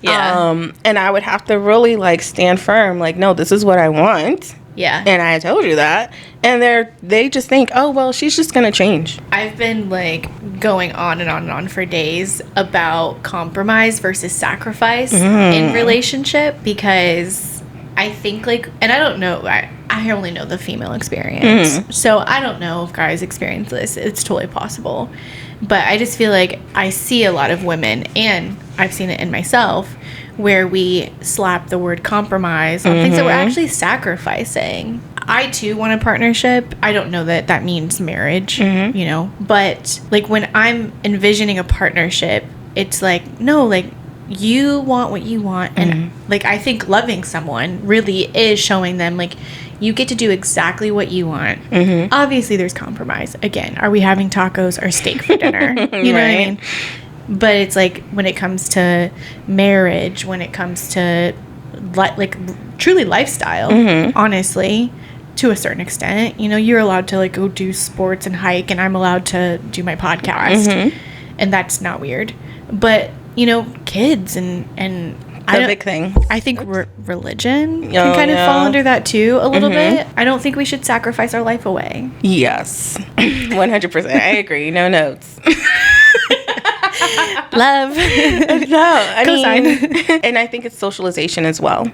[SPEAKER 1] Yeah.
[SPEAKER 2] And I would have to really like stand firm, like, no, this is what I want.
[SPEAKER 1] Yeah.
[SPEAKER 2] And I told you that. And they just think, oh, well, she's just going to change.
[SPEAKER 1] I've been like going on and on and on for days about compromise versus sacrifice in relationship, because I think like, and I don't know, I only know the female experience. So I don't know if guys experience this. It's totally possible. But I just feel like I see a lot of women, and I've seen it in myself, where we slap the word compromise on things that we're actually sacrificing. I too want a partnership. I don't know that that means marriage, you know, but like when I'm envisioning a partnership, it's like, no, like you want what you want. And like, I think loving someone really is showing them like, you get to do exactly what you want. Obviously there's compromise. Again, are we having tacos or steak for dinner? You know what I mean? But it's like when it comes to marriage, when it comes to like truly lifestyle, honestly, to a certain extent, you know, you're allowed to like go do sports and hike, and I'm allowed to do my podcast, and that's not weird. But you know, kids and
[SPEAKER 2] The big thing.
[SPEAKER 1] I think religion can kind of fall under that too a little bit. I don't think we should sacrifice our life away.
[SPEAKER 2] Yes, 100%. I agree. No notes.
[SPEAKER 1] Love.
[SPEAKER 2] No, I mean, and I think it's socialization as well.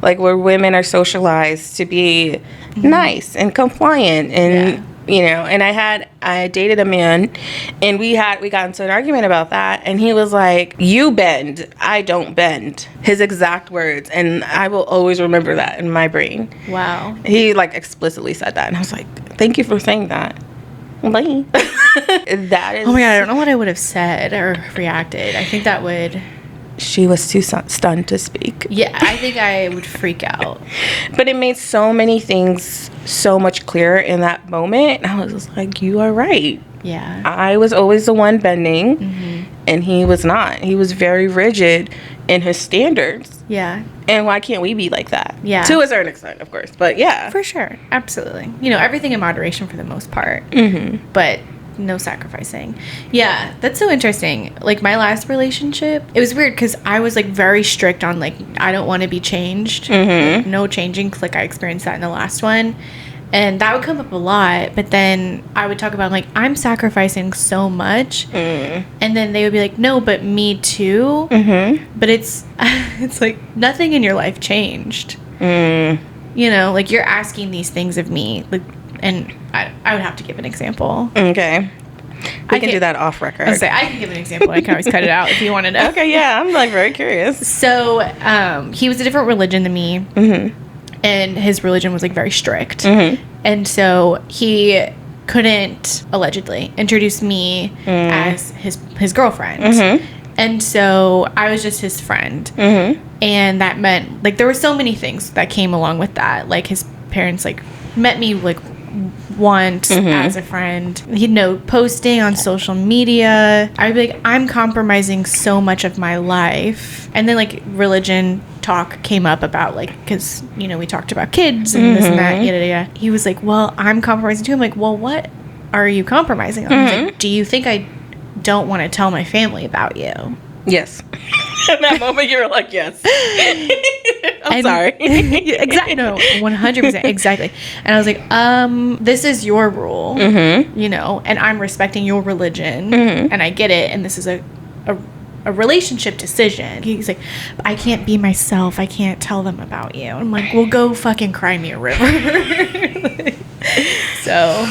[SPEAKER 2] Like where women are socialized to be nice and compliant and you know, and I dated a man, and we got into an argument about that, and he was like, you bend, I don't bend. His exact words, and I will always remember that in my brain.
[SPEAKER 1] Wow.
[SPEAKER 2] He like explicitly said that, and I was like, thank you for saying that. Bye. That is.
[SPEAKER 1] Oh my God, I don't know what I would have said or reacted. I think that would.
[SPEAKER 2] She was too stunned to speak.
[SPEAKER 1] Yeah, I think I would freak out.
[SPEAKER 2] But it made so many things so much clearer in that moment. And I was just like, you are right.
[SPEAKER 1] Yeah.
[SPEAKER 2] I was always the one bending, and he was not. He was very rigid in his standards.
[SPEAKER 1] Yeah.
[SPEAKER 2] And why can't we be like that?
[SPEAKER 1] Yeah.
[SPEAKER 2] To a certain extent, of course. But yeah.
[SPEAKER 1] For sure. Absolutely. You know, everything in moderation for the most part. But no sacrificing. Yeah, that's so interesting. Like my last relationship, it was weird because I was like very strict on like, I don't want to be changed. Like, no changing. Cause like I experienced that in the last one. And that would come up a lot. But then I would talk about like, I'm sacrificing so much. And then they would be like, no, but me too. But it's like nothing in your life changed. You know, like you're asking these things of me. Like, and I would have to give an example.
[SPEAKER 2] Okay. We can do that off record.
[SPEAKER 1] I can give an example. I can always cut it out if you want to know.
[SPEAKER 2] Okay, yeah. I'm like very curious.
[SPEAKER 1] So he was a different religion than me. And his religion was like very strict. And so he couldn't allegedly introduce me as his girlfriend. And so I was just his friend. And that meant like there were so many things that came along with that. Like his parents like met me like once as a friend. He'd know posting on social media. I'd be like, I'm compromising so much of my life. And then like religion talk came up about like, because you know we talked about kids and this and that, yada yada. He was like, well, I'm compromising too. I'm like, well, what are you compromising on? He's like, do you think I don't want to tell my family about you?
[SPEAKER 2] Yes. In that moment, you were like, yes. I'm sorry.
[SPEAKER 1] Exactly. No, 100%. Exactly. And I was like, this is your rule, you know, and I'm respecting your religion, and I get it. And this is a relationship decision. He's like, I can't be myself. I can't tell them about you. I'm like, well, go fucking cry me a river. So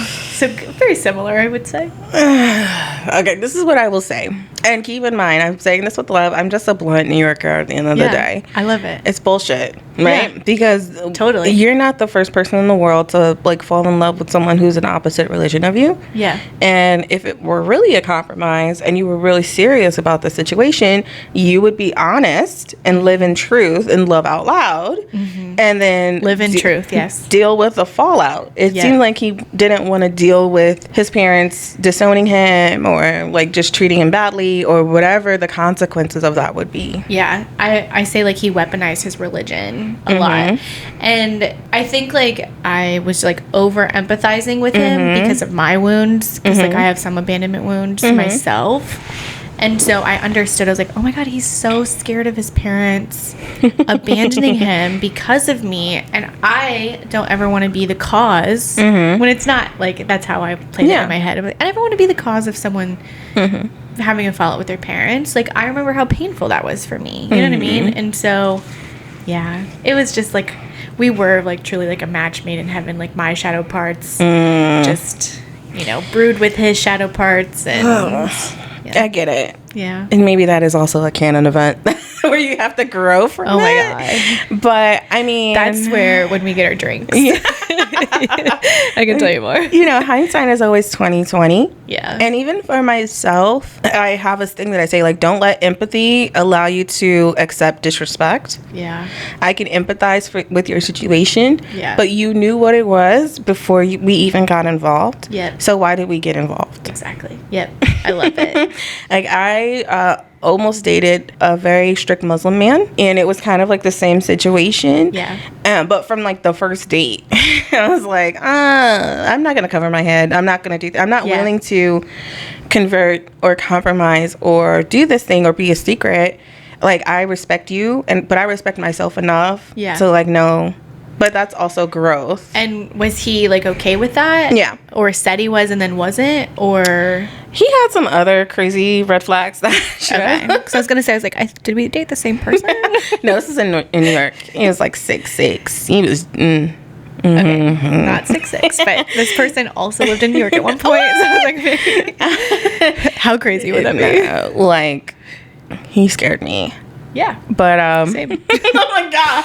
[SPEAKER 1] very similar, I would say.
[SPEAKER 2] Okay, this is what I will say. And keep in mind, I'm saying this with love. I'm just a blunt New Yorker at the end of the day.
[SPEAKER 1] I love it.
[SPEAKER 2] It's bullshit, right? Yeah. Because
[SPEAKER 1] totally,
[SPEAKER 2] you're not the first person in the world to like fall in love with someone who's an opposite religion of you.
[SPEAKER 1] Yeah.
[SPEAKER 2] And if it were really a compromise and you were really serious about the situation, you would be honest and live in truth and love out loud. And then
[SPEAKER 1] live in truth, yes.
[SPEAKER 2] Deal with the fallout. It seemed like he didn't want to deal with his parents disowning him or like just treating him badly or whatever the consequences of that would be.
[SPEAKER 1] Yeah. I say like he weaponized his religion a lot. And I think like I was like over empathizing with him because of my wounds. Because like I have some abandonment wounds myself. And so I understood. I was like, oh my God, he's so scared of his parents abandoning him because of me. And I don't ever want to be the cause when it's not like, that's how I played it in my head. I'm like, I never want to be the cause of someone having a fallout with their parents. Like, I remember how painful that was for me. You know what I mean? And so, yeah, it was just like, we were like truly like a match made in heaven. Like, my shadow parts just, you know, brewed with his shadow parts. And
[SPEAKER 2] I get it.
[SPEAKER 1] Yeah.
[SPEAKER 2] And maybe that is also a canon event where you have to grow from
[SPEAKER 1] Oh my
[SPEAKER 2] it.
[SPEAKER 1] God.
[SPEAKER 2] But I mean,
[SPEAKER 1] that's where when we get our drinks.
[SPEAKER 2] Yeah.
[SPEAKER 1] I can tell you more.
[SPEAKER 2] You know, hindsight is always 20/20.
[SPEAKER 1] Yeah.
[SPEAKER 2] And even for myself, I have this thing that I say, like, don't let empathy allow you to accept disrespect.
[SPEAKER 1] Yeah.
[SPEAKER 2] I can empathize with your situation,
[SPEAKER 1] Yeah.
[SPEAKER 2] but you knew what it was before we even got involved.
[SPEAKER 1] Yep.
[SPEAKER 2] So why did we get involved?
[SPEAKER 1] Exactly. Yep. I love it.
[SPEAKER 2] Like, I almost dated a very strict Muslim man, and it was kind of like the same situation.
[SPEAKER 1] Yeah.
[SPEAKER 2] But from like the first date, I was like, I'm not gonna cover my head. I'm not gonna do that. I'm not willing to convert or compromise or do this thing or be a secret. Like, I respect you, but I respect myself enough.
[SPEAKER 1] Yeah.
[SPEAKER 2] So like, no. But that's also growth.
[SPEAKER 1] And was he like okay with that?
[SPEAKER 2] Yeah.
[SPEAKER 1] Or said he was and then wasn't? Or
[SPEAKER 2] He had some other crazy red flags that
[SPEAKER 1] okay. Because I was gonna say, I was like, did we date the same person?
[SPEAKER 2] No, this is in New York. He was like 6'6". He was
[SPEAKER 1] Okay, not 6'6", but this person also lived in New York at one point. So I was like, how crazy would that be?
[SPEAKER 2] Like, he scared me.
[SPEAKER 1] Yeah.
[SPEAKER 2] But
[SPEAKER 1] Same.
[SPEAKER 2] oh my God.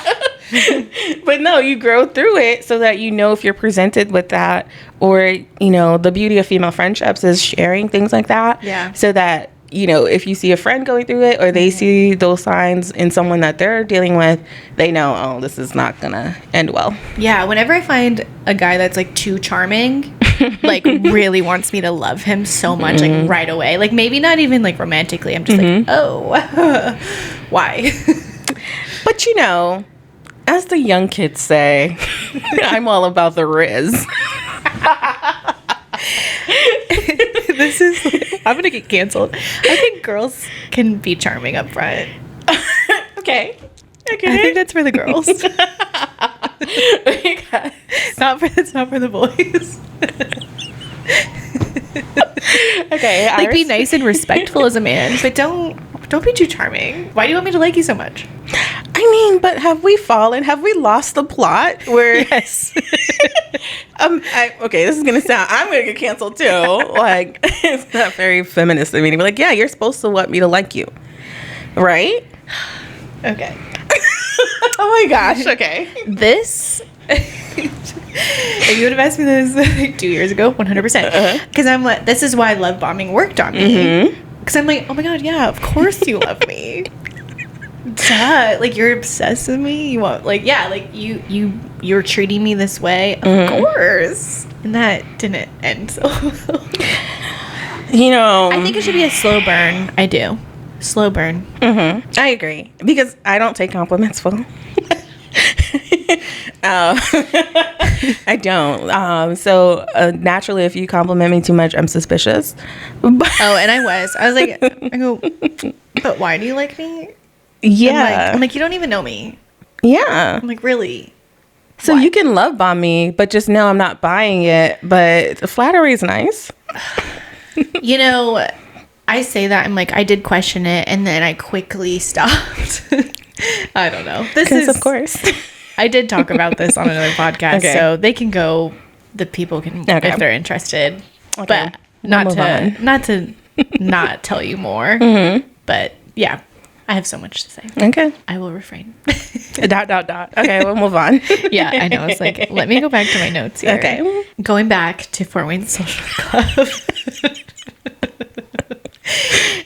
[SPEAKER 2] But no, you grow through it so that you know if you're presented with that, or, you know, the beauty of female friendships is sharing things like that.
[SPEAKER 1] Yeah.
[SPEAKER 2] So that, you know, if you see a friend going through it, or they see those signs in someone that they're dealing with, they know, oh, this is not gonna end well.
[SPEAKER 1] Yeah, whenever I find a guy that's like too charming, like really wants me to love him so much, like right away, like maybe not even like romantically, I'm just like, oh, why?
[SPEAKER 2] But you know, as the young kids say, I'm all about the Riz.
[SPEAKER 1] This is like, I'm gonna get canceled. I think girls can be charming up front.
[SPEAKER 2] Okay.
[SPEAKER 1] I think that's for the girls. It's not for the boys.
[SPEAKER 2] Okay.
[SPEAKER 1] Like, be nice and respectful as a man, but don't be too charming. Why do you want me to like you so much?
[SPEAKER 2] I mean, but have we fallen? Have we lost the plot? Where
[SPEAKER 1] Yes.
[SPEAKER 2] okay, this is gonna sound. I'm gonna get canceled too. Like, it's not very feminist of me to be like, yeah, you're supposed to want me to like you, right?
[SPEAKER 1] Okay.
[SPEAKER 2] Oh my gosh. Okay.
[SPEAKER 1] This. If you would have asked me this like 2 years ago, 100%. Because I'm like, this is why love bombing worked on me. Because I'm like, oh my God, yeah, of course you love me. Duh. Like, you're obsessed with me. You want, like, yeah, like you're treating me this way, of course. And that didn't end so well.
[SPEAKER 2] You know,
[SPEAKER 1] I think it should be a slow burn. I do. Slow burn.
[SPEAKER 2] I agree, because I don't take compliments well. I don't. So naturally, if you compliment me too much, I'm suspicious.
[SPEAKER 1] Oh, and I was like, I go, but why do you like me?
[SPEAKER 2] Yeah.
[SPEAKER 1] I'm like, you don't even know me.
[SPEAKER 2] Yeah.
[SPEAKER 1] I'm like, really?
[SPEAKER 2] So
[SPEAKER 1] Why?
[SPEAKER 2] you can love bomb me, but just know I'm not buying it. But the flattery is nice.
[SPEAKER 1] You know, I say that, I'm like, I did question it, and then I quickly stopped. I don't know. This is,
[SPEAKER 2] of course.
[SPEAKER 1] I did talk about this on another podcast,
[SPEAKER 2] Okay.
[SPEAKER 1] so they can go. The people can,
[SPEAKER 2] Okay.
[SPEAKER 1] if they're interested,
[SPEAKER 2] Okay.
[SPEAKER 1] but
[SPEAKER 2] We'll move on.
[SPEAKER 1] not tell you more. But yeah, I have so much to say.
[SPEAKER 2] Okay.
[SPEAKER 1] I will refrain. ...
[SPEAKER 2] Okay, we'll move on.
[SPEAKER 1] Yeah, I know. It's like, let me go back to my notes here.
[SPEAKER 2] Okay.
[SPEAKER 1] Going back to Fort Wayne Social Club.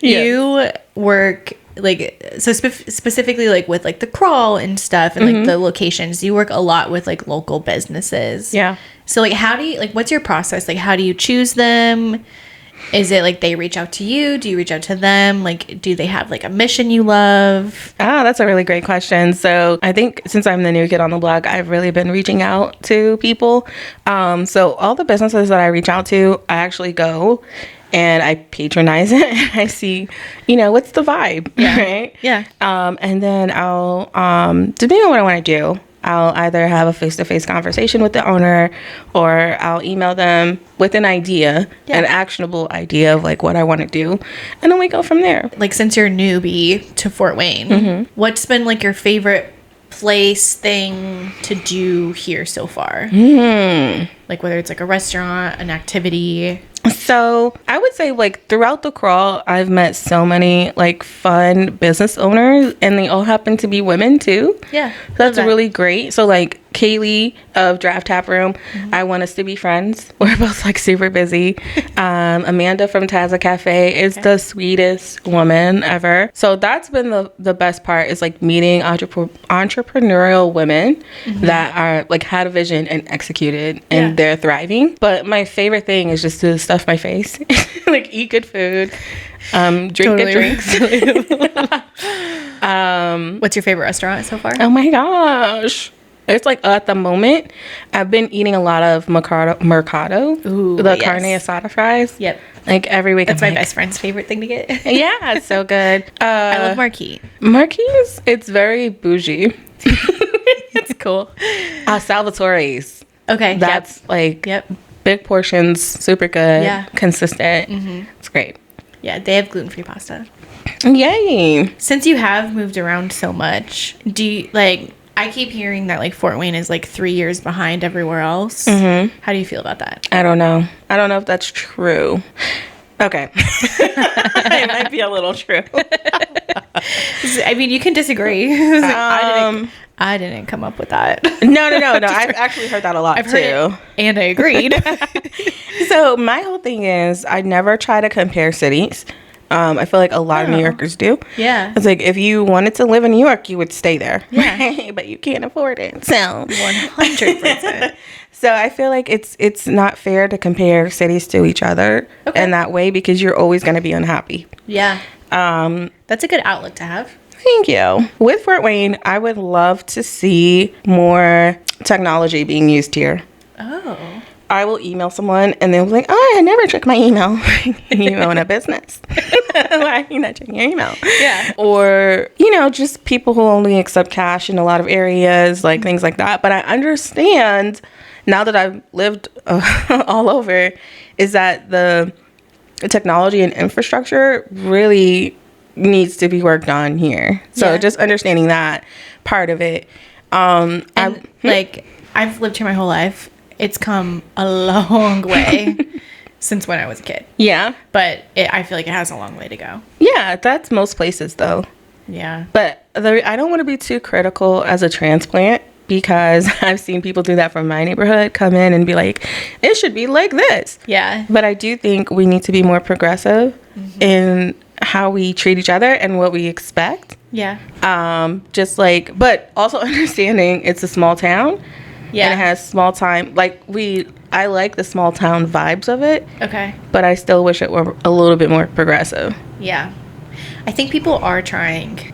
[SPEAKER 1] You work like, so specifically like with like the crawl and stuff and like the locations, you work a lot with like local businesses.
[SPEAKER 2] Yeah.
[SPEAKER 1] So like, how do you, like, what's your process? Like, how do you choose them? Is it like they reach out to you? Do you reach out to them? Like, do they have like a mission you love?
[SPEAKER 2] That's a really great question. So I think since I'm the new kid on the block, I've really been reaching out to people. So all the businesses that I reach out to, I actually go and I patronize it and I see, what's the vibe, right?
[SPEAKER 1] Yeah.
[SPEAKER 2] And then I'll, depending on what I want to do, I'll either have a face-to-face conversation with the owner, or I'll email them with an idea, an actionable idea of like what I want to do, and then we go from there.
[SPEAKER 1] Like, since you're a newbie to Fort Wayne, what's been like your favorite place thing to do here so far? Like, whether it's like a restaurant, an activity.
[SPEAKER 2] So I would say, like, throughout the crawl, I've met so many like fun business owners, and they all happen to be women too.
[SPEAKER 1] Yeah,
[SPEAKER 2] so that's really great. So like Kaylee of Draft Tap Room, I want us to be friends. We're both like super busy. Amanda from Taza Cafe is the sweetest woman ever. So that's been the best part, is like meeting entrepreneurial women that are like had a vision and executed, and they're thriving. But my favorite thing is just to stuff my face, like eat good food, drink good drinks.
[SPEAKER 1] What's your favorite restaurant so far?
[SPEAKER 2] Oh my gosh. It's like, at the moment, I've been eating a lot of Mercado.
[SPEAKER 1] Ooh,
[SPEAKER 2] the carne asada fries.
[SPEAKER 1] Yep.
[SPEAKER 2] Like every week.
[SPEAKER 1] That's my best friend's favorite thing to get.
[SPEAKER 2] Yeah, it's so good.
[SPEAKER 1] I love Marquis.
[SPEAKER 2] Marquis, it's very bougie.
[SPEAKER 1] It's cool.
[SPEAKER 2] Salvatore's.
[SPEAKER 1] Okay.
[SPEAKER 2] That's big portions, super good, consistent. It's great.
[SPEAKER 1] Yeah, they have gluten-free pasta.
[SPEAKER 2] Yay.
[SPEAKER 1] Since you have moved around so much, do you, like, I keep hearing that like Fort Wayne is like 3 years behind everywhere else. How do you feel about that?
[SPEAKER 2] I don't know if that's true. Okay. It might be a little true.
[SPEAKER 1] I mean, you can disagree. I didn't come up with that.
[SPEAKER 2] No. I've actually heard that a lot too.
[SPEAKER 1] And I agreed.
[SPEAKER 2] So my whole thing is, I never try to compare cities. I feel like a lot of New Yorkers do.
[SPEAKER 1] Yeah.
[SPEAKER 2] It's like, if you wanted to live in New York, you would stay there. Yeah. But you can't afford it. So
[SPEAKER 1] 100%.
[SPEAKER 2] So I feel like it's not fair to compare cities to each other in that way, because you're always going to be unhappy.
[SPEAKER 1] Yeah. That's a good outlook to have.
[SPEAKER 2] Thank you. With Fort Wayne, I would love to see more technology being used here.
[SPEAKER 1] Oh.
[SPEAKER 2] I will email someone and they'll be like, I never check my email. And you own a business. Why are you not checking your email? Yeah. Or, just people who only accept cash in a lot of areas, like things like that. But I understand, now that I've lived all over, is that the technology and infrastructure really needs to be worked on here. So just understanding that part of it. I've lived here my whole life. It's come a long way since when I was a kid. Yeah. But I feel like it has a long way to go. Yeah, that's most places, though.
[SPEAKER 1] Yeah.
[SPEAKER 2] But I don't want to be too critical as a transplant, because I've seen people do that from my neighborhood, come in and be like, it should be like this. Yeah. But I do think we need to be more progressive in how we treat each other and what we expect. Yeah. But also understanding it's a small town. Yeah. And it has small time. I like the small town vibes of it. Okay. But I still wish it were a little bit more progressive.
[SPEAKER 1] Yeah. I think people are trying.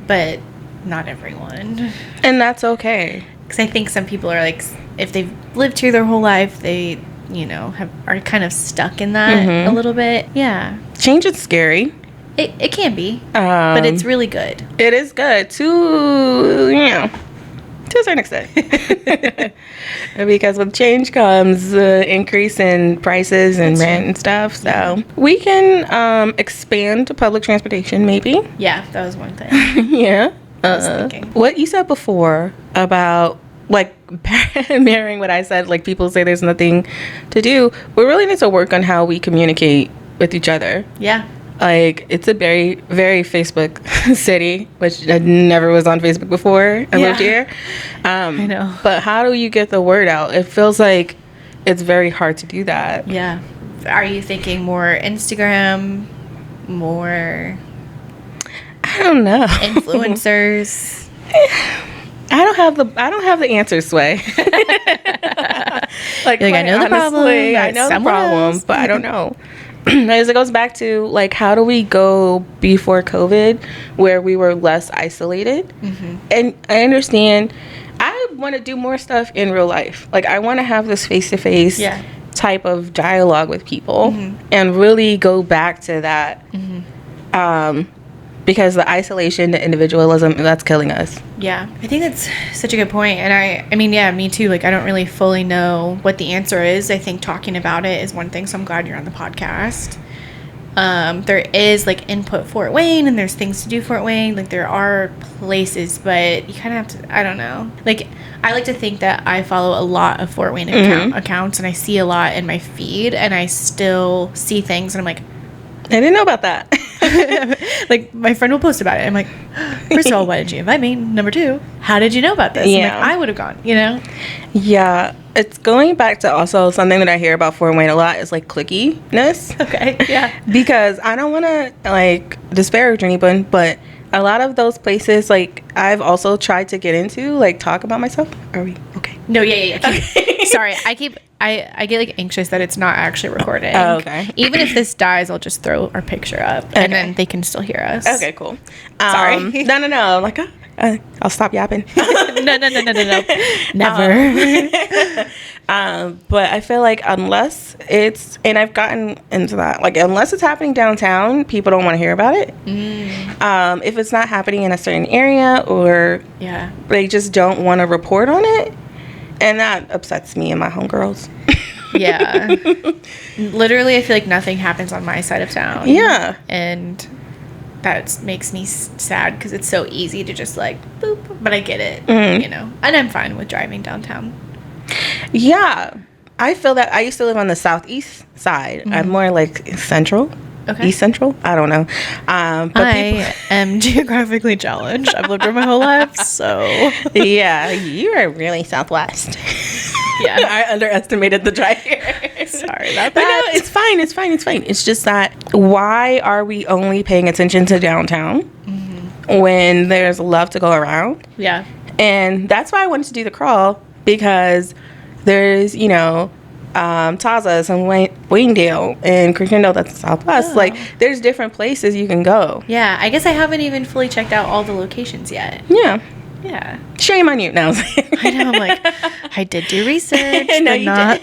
[SPEAKER 1] But not everyone.
[SPEAKER 2] And that's okay.
[SPEAKER 1] Because I think some people are like, if they've lived here their whole life, they, are kind of stuck in that a little bit. Yeah.
[SPEAKER 2] Change is scary.
[SPEAKER 1] It can be. But it's really good.
[SPEAKER 2] It is good to a certain extent. Because with change comes increase in prices and rent and stuff. So we can expand public transportation, maybe.
[SPEAKER 1] Yeah, that was one thing.
[SPEAKER 2] Yeah. I was thinking. What you said before about mirroring what I said, like people say there's nothing to do. We really need to work on how we communicate with each other. Yeah. It's a very, very Facebook city, which I never was on Facebook before I moved here. I know. But how do you get the word out? It feels like it's very hard to do that.
[SPEAKER 1] Yeah. Are you thinking more Instagram, more...
[SPEAKER 2] I don't know.
[SPEAKER 1] Influencers?
[SPEAKER 2] I don't have the answer, Sway.
[SPEAKER 1] I know the problem.
[SPEAKER 2] I know the problem, but I don't know. As it goes back to how do we go before COVID, where we were less isolated? And I understand, I want to do more stuff in real life. I want to have this face-to-face type of dialogue with people and really go back to that. Because the isolation, the individualism, that's killing us.
[SPEAKER 1] Yeah, I think that's such a good point. And I mean, yeah, me too. Like, I don't really fully know what the answer is. I think talking about it is one thing, so I'm glad you're on the podcast. There is, like, input Fort Wayne, and there's things to do Fort Wayne. Like, there are places, but you kind of have to, I don't know. Like, I like to think that I follow a lot of Fort Wayne accounts, and I see a lot in my feed, and I still see things, and I'm like,
[SPEAKER 2] I didn't know about that.
[SPEAKER 1] Like, my friend will post about it. I'm like, first of all, why did you invite me? Number two, how did you know about this?
[SPEAKER 2] Yeah.
[SPEAKER 1] I'm like, I would have gone, you know?
[SPEAKER 2] Yeah. It's going back to also something that I hear about Fort Wayne a lot is, like, clickiness.
[SPEAKER 1] Okay, yeah.
[SPEAKER 2] Because I don't want to, like, disparage anyone, but a lot of those places, like, I've also tried to get into, like, talk about myself. Are we okay?
[SPEAKER 1] No, yeah. Okay. Sorry, I get, like, anxious that it's not actually recording.
[SPEAKER 2] Oh, okay.
[SPEAKER 1] Even if this dies, I'll just throw our picture up, and then they can still hear us.
[SPEAKER 2] Okay, cool.
[SPEAKER 1] Sorry.
[SPEAKER 2] No. Like, I'll stop yapping.
[SPEAKER 1] No. Never.
[SPEAKER 2] But I feel like unless it's, and I've gotten into that, like, unless it's happening downtown, people don't want to hear about it. If it's not happening in a certain area, or they just don't want to report on it, and that upsets me and my homegirls.
[SPEAKER 1] Yeah. Literally, I feel like nothing happens on my side of town.
[SPEAKER 2] Yeah.
[SPEAKER 1] And that makes me sad because it's so easy to just, like, boop. But I get it, you know. And I'm fine with driving downtown.
[SPEAKER 2] Yeah. I feel that I used to live on the southeast side. I'm more like central.
[SPEAKER 1] Okay.
[SPEAKER 2] East Central? I don't know. But
[SPEAKER 1] I am geographically challenged. I've lived here my whole life, so.
[SPEAKER 2] Yeah, you are really Southwest.
[SPEAKER 1] Yeah.
[SPEAKER 2] I underestimated the drive here.
[SPEAKER 1] Sorry about that.
[SPEAKER 2] But no, it's fine. It's just that, why are we only paying attention to downtown when there's love to go around?
[SPEAKER 1] Yeah.
[SPEAKER 2] And that's why I wanted to do the crawl, because there's, you know, Tazas and Wayndale and Crescendo, that's Southwest.
[SPEAKER 1] Oh.
[SPEAKER 2] Like, there's different places you can go.
[SPEAKER 1] Yeah, I guess I haven't even fully checked out all the locations yet.
[SPEAKER 2] Yeah.
[SPEAKER 1] Yeah.
[SPEAKER 2] Shame on you. No.
[SPEAKER 1] I know, I'm like, I did do research,
[SPEAKER 2] No,
[SPEAKER 1] but
[SPEAKER 2] you
[SPEAKER 1] not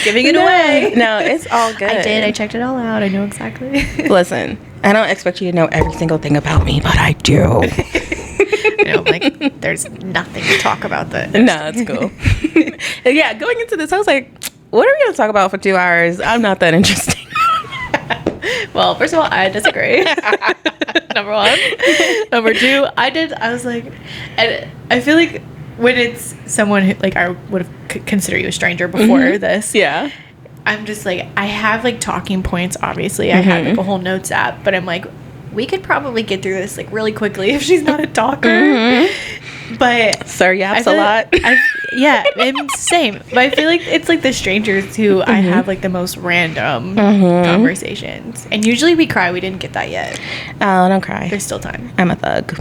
[SPEAKER 1] giving it away.
[SPEAKER 2] No, it's all good.
[SPEAKER 1] I did. I checked it all out. I know exactly.
[SPEAKER 2] Listen, I don't expect you to know every single thing about me, but I do.
[SPEAKER 1] You know, like, there's nothing to talk about that.
[SPEAKER 2] No, it's cool. Yeah, going into this, I was like, what are we going to talk about for 2 hours? I'm not that interesting.
[SPEAKER 1] Well, first of all, I disagree. Number one. Number two, I was like, and I feel like when it's someone who, like, I would have considered you a stranger before this.
[SPEAKER 2] Yeah.
[SPEAKER 1] I'm just like, I have, like, talking points, obviously. I have, like, a whole notes app, but I'm like, we could probably get through this, like, really quickly if she's not a talker. But
[SPEAKER 2] Sir yaps a lot.
[SPEAKER 1] Yeah, same. But I feel like it's, like, the strangers who I have, like, the most random conversations. And usually we cry. We didn't get that yet.
[SPEAKER 2] Oh, don't cry.
[SPEAKER 1] There's still time.
[SPEAKER 2] I'm a thug.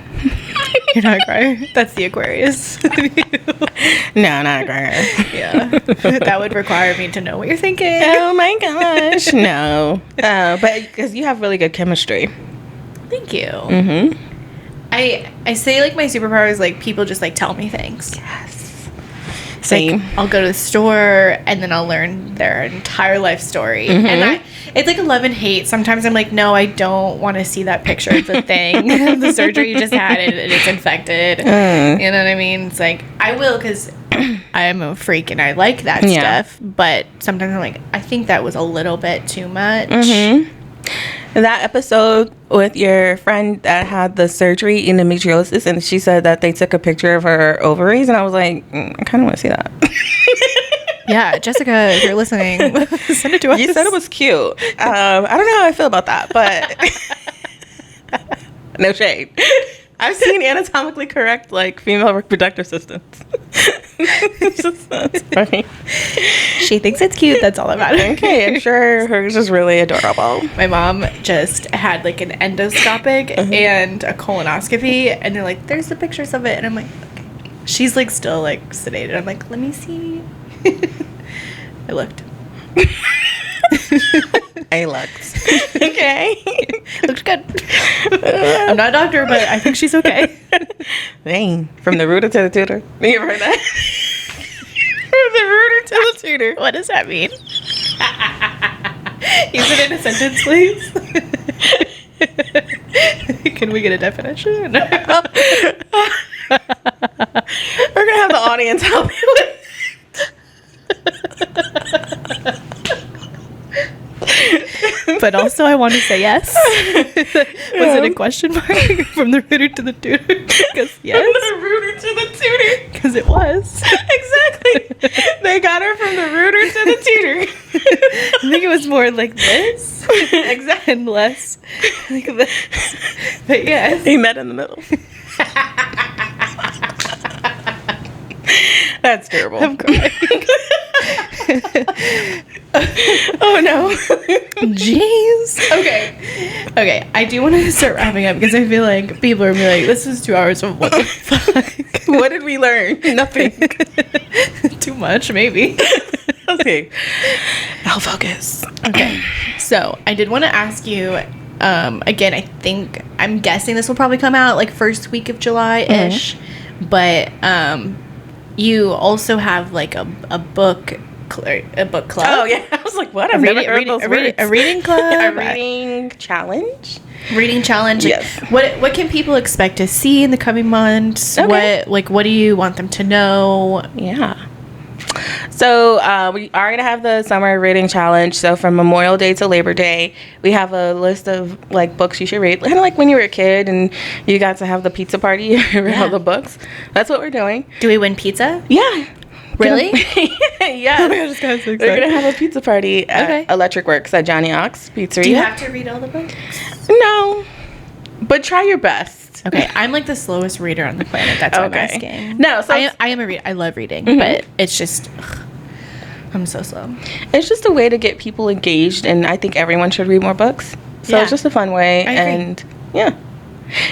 [SPEAKER 1] You're not a crier? That's the Aquarius.
[SPEAKER 2] No, not a crier.
[SPEAKER 1] Yeah. That would require me to know what you're thinking.
[SPEAKER 2] Oh, my gosh. No. But because you have really good chemistry.
[SPEAKER 1] Thank you. I say, like, my superpower is, like, people just, like, tell me things.
[SPEAKER 2] Yes.
[SPEAKER 1] Same. Like, I'll go to the store and then I'll learn their entire life story. And it's like love and hate. Sometimes I'm like, no, I don't want to see that picture of the thing, the surgery you just had, and it's infected. You know what I mean? It's like, I will, because I'm a freak and I like that stuff. But sometimes I'm like, I think that was a little bit too much.
[SPEAKER 2] That episode with your friend that had the surgery, endometriosis, and she said that they took a picture of her ovaries, and I was like, I kind of want to see that.
[SPEAKER 1] Yeah, Jessica, if you're listening, send it to us.
[SPEAKER 2] You said it was cute. I don't know how I feel about that, but no shade. I've seen anatomically correct, like, female reproductive systems. That's funny.
[SPEAKER 1] She thinks it's cute. That's all that matters.
[SPEAKER 2] Okay, I'm sure hers is really adorable.
[SPEAKER 1] My mom just had, like, an endoscopic and a colonoscopy, and they're like, there's the pictures of it. And I'm like, okay. She's, like, still, like, sedated. I'm like, let me see. I looked.
[SPEAKER 2] I looked. Okay.
[SPEAKER 1] Looks good. I'm not a doctor, but I think she's okay.
[SPEAKER 2] Dang. From the rooter to the tutor. You ever heard that? the rooter to the tutor.
[SPEAKER 1] What does that mean? Use it in a sentence, please. Can we get a definition?
[SPEAKER 2] We're gonna have the audience help you with.
[SPEAKER 1] But also, I want to say yes. Was it a question mark from the rooter to the tutor? Because yes.
[SPEAKER 2] From the rooter to the tutor.
[SPEAKER 1] Because it was.
[SPEAKER 2] Exactly. They got her from the rooter to the tutor.
[SPEAKER 1] I think it was more like this. Exactly. And less like this. But yes.
[SPEAKER 2] They met in the middle. That's terrible.
[SPEAKER 1] I'm crying.
[SPEAKER 2] Oh no.
[SPEAKER 1] Jeez. Okay. I do want to start wrapping up because I feel like people are gonna be like, this is 2 hours of what the fuck.
[SPEAKER 2] What did we learn? Nothing.
[SPEAKER 1] Too much, maybe.
[SPEAKER 2] Okay. I'll focus.
[SPEAKER 1] Okay. So I did want to ask you, again, I'm guessing this will probably come out like first week of July-ish, but you also have like a book club.
[SPEAKER 2] Oh yeah, I was like, what? I've never heard those words.
[SPEAKER 1] A reading club.
[SPEAKER 2] A reading challenge.
[SPEAKER 1] Reading challenge.
[SPEAKER 2] Yes.
[SPEAKER 1] What can people expect to see in the coming months?
[SPEAKER 2] Okay.
[SPEAKER 1] What do you want them to know?
[SPEAKER 2] Yeah. So we are going to have the summer reading challenge. So from Memorial Day to Labor Day, we have a list of like books you should read. Kind of like when you were a kid and you got to have the pizza party and read all the books. That's what we're doing.
[SPEAKER 1] Do we win pizza?
[SPEAKER 2] Yeah.
[SPEAKER 1] Really?
[SPEAKER 2] Yeah.
[SPEAKER 1] Oh my God, I just got so excited.
[SPEAKER 2] We're going to have a pizza party at Electric Works at Johnny Ox Pizzeria.
[SPEAKER 1] Do you have to read all the books?
[SPEAKER 2] No. But try your best.
[SPEAKER 1] Okay, I'm like the slowest reader on the planet. That's why I'm asking.
[SPEAKER 2] No, so
[SPEAKER 1] I am a reader. I love reading, but it's just I'm so slow.
[SPEAKER 2] It's just a way to get people engaged, and I think everyone should read more books. So it's just a fun way, and yeah,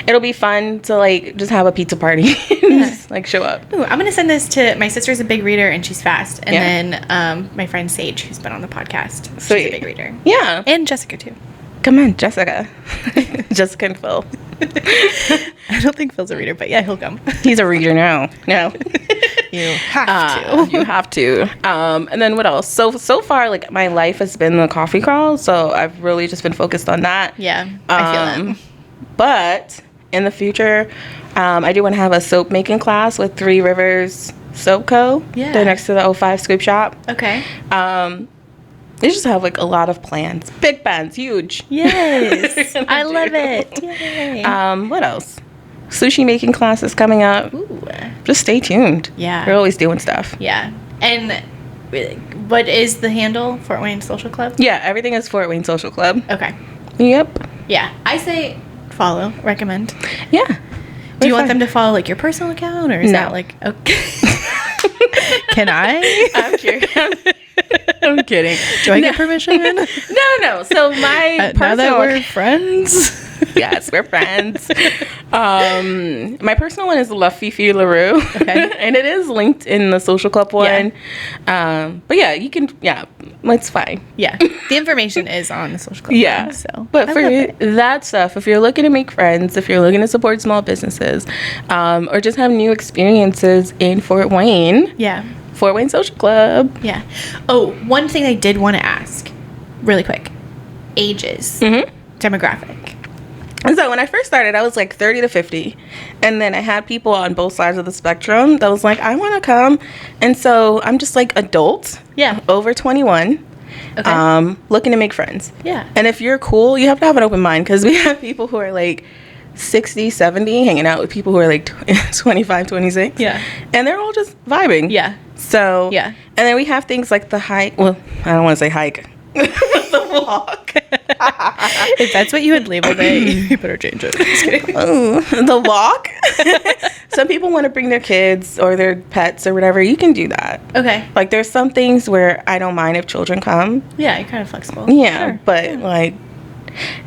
[SPEAKER 2] it'll be fun to like just have a pizza party, and just like show up.
[SPEAKER 1] Ooh, I'm gonna send this to my sister's a big reader, and she's fast, and then my friend Sage, who's been on the podcast, she's a big reader.
[SPEAKER 2] Yeah,
[SPEAKER 1] and Jessica too.
[SPEAKER 2] Come on, Jessica. Jessica and Phil.
[SPEAKER 1] I don't think Phil's a reader, but yeah, he'll come.
[SPEAKER 2] He's a reader now. No.
[SPEAKER 1] You have to.
[SPEAKER 2] You have to. And then what else? So far, like, my life has been the coffee crawl, so I've really just been focused on that.
[SPEAKER 1] Yeah, I feel that.
[SPEAKER 2] But in the future, I do want to have a soap making class with Three Rivers Soap Co.
[SPEAKER 1] Yeah.
[SPEAKER 2] They're next to the 05 Scoop Shop.
[SPEAKER 1] Okay.
[SPEAKER 2] They just have like a lot of plans. Big plans, huge.
[SPEAKER 1] Yes. I love it. Yay.
[SPEAKER 2] What else? Sushi making classes coming up.
[SPEAKER 1] Ooh.
[SPEAKER 2] Just stay tuned.
[SPEAKER 1] Yeah.
[SPEAKER 2] We're always doing stuff.
[SPEAKER 1] Yeah. And what is the handle? Fort Wayne Social Club?
[SPEAKER 2] Yeah, everything is Fort Wayne Social Club.
[SPEAKER 1] Okay.
[SPEAKER 2] Yep.
[SPEAKER 1] Yeah. I say follow, recommend.
[SPEAKER 2] Yeah.
[SPEAKER 1] Do you want them to follow like your personal account, or is that like okay? Can I?
[SPEAKER 2] I'm curious. I'm kidding.
[SPEAKER 1] Do I get permission?
[SPEAKER 2] No. So my
[SPEAKER 1] now that we're friends.
[SPEAKER 2] Yes, we're friends. My personal one is La Fifi LaRue. Okay. And it is linked in the social club one. Yeah. But yeah, you can, it's fine.
[SPEAKER 1] Yeah. The information is on the social club
[SPEAKER 2] one,
[SPEAKER 1] so.
[SPEAKER 2] But for that stuff, if you're looking to make friends, if you're looking to support small businesses, or just have new experiences in Fort Wayne.
[SPEAKER 1] Yeah.
[SPEAKER 2] Fort Wayne Social Club.
[SPEAKER 1] Yeah. Oh, one thing I did want to ask really quick. Ages.
[SPEAKER 2] Mm-hmm.
[SPEAKER 1] Demographic.
[SPEAKER 2] And so when I first started, I was like 30 to 50. And then I had people on both sides of the spectrum that was like, I want to come. And so I'm just like adult.
[SPEAKER 1] Yeah.
[SPEAKER 2] Over 21. Okay. Looking to make friends.
[SPEAKER 1] Yeah.
[SPEAKER 2] And if you're cool, you have to have an open mind, because we have people who are like 60, 70 hanging out with people who are like 25, 26.
[SPEAKER 1] Yeah.
[SPEAKER 2] And they're all just vibing.
[SPEAKER 1] Yeah.
[SPEAKER 2] So.
[SPEAKER 1] Yeah.
[SPEAKER 2] And then we have things like the hike. Well, I don't want to say hike. The walk.
[SPEAKER 1] If that's what you had labeled it, you better change it. Just kidding.
[SPEAKER 2] The walk. Some people want to bring their kids or their pets or whatever. You can do that.
[SPEAKER 1] Okay.
[SPEAKER 2] Like, there's some things where I don't mind if children come.
[SPEAKER 1] Yeah, you're kind of flexible.
[SPEAKER 2] Yeah,
[SPEAKER 1] sure.
[SPEAKER 2] But like,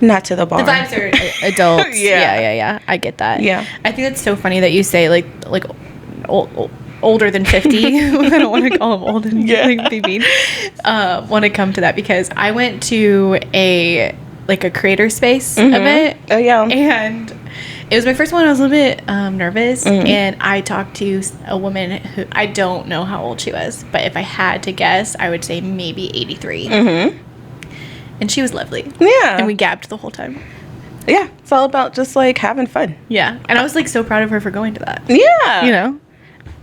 [SPEAKER 2] not to the bar.
[SPEAKER 1] The vibes are adults. Yeah. I get that.
[SPEAKER 2] Yeah.
[SPEAKER 1] I think that's so funny that you say like older than 50. I don't want to call them old and be mean. Want to come to that because I went to a creator space event.
[SPEAKER 2] Oh yeah.
[SPEAKER 1] And It was my first one. I was a little bit nervous, and I talked to a woman who I don't know how old she was, but if I had to guess, I would say maybe 83. And she was lovely.
[SPEAKER 2] Yeah.
[SPEAKER 1] And we gabbed the whole time.
[SPEAKER 2] Yeah. It's all about just like having fun.
[SPEAKER 1] Yeah. And I was like so proud of her for going to that.
[SPEAKER 2] Yeah.
[SPEAKER 1] You know?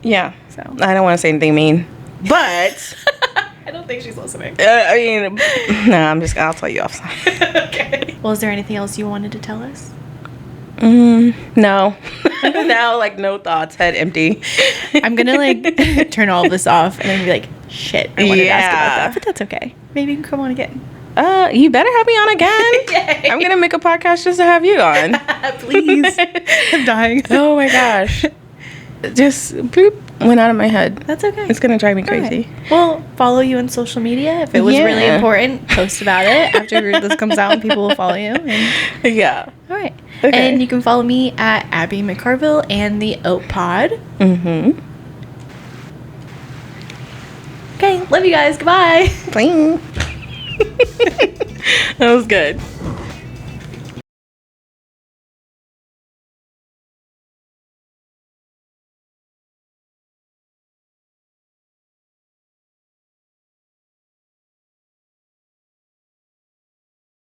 [SPEAKER 2] Yeah.
[SPEAKER 1] So
[SPEAKER 2] I don't want to say anything mean, but
[SPEAKER 1] I don't think she's listening.
[SPEAKER 2] I mean, I'll tell you offside.
[SPEAKER 1] Okay. Well, is there anything else you wanted to tell us?
[SPEAKER 2] No. Now, like, no thoughts, head empty.
[SPEAKER 1] I'm gonna like turn all of this off and then be like, shit, I wanted to ask about that, but that's okay. Maybe you can come on again.
[SPEAKER 2] You better have me on again.
[SPEAKER 1] Yay.
[SPEAKER 2] I'm gonna make a podcast just to have you on.
[SPEAKER 1] Please. I'm dying.
[SPEAKER 2] Oh my gosh. Just boop went out of my head.
[SPEAKER 1] That's okay.
[SPEAKER 2] It's gonna drive me crazy.
[SPEAKER 1] Right. We'll follow you on social media. If it was really important, post about it after this comes out and people will follow you. And...
[SPEAKER 2] Yeah.
[SPEAKER 1] All right.
[SPEAKER 2] Okay.
[SPEAKER 1] And you can follow me at Abby McCarville and the Oat Pod.
[SPEAKER 2] Okay.
[SPEAKER 1] Love you guys. Goodbye.
[SPEAKER 2] Bye. That was good.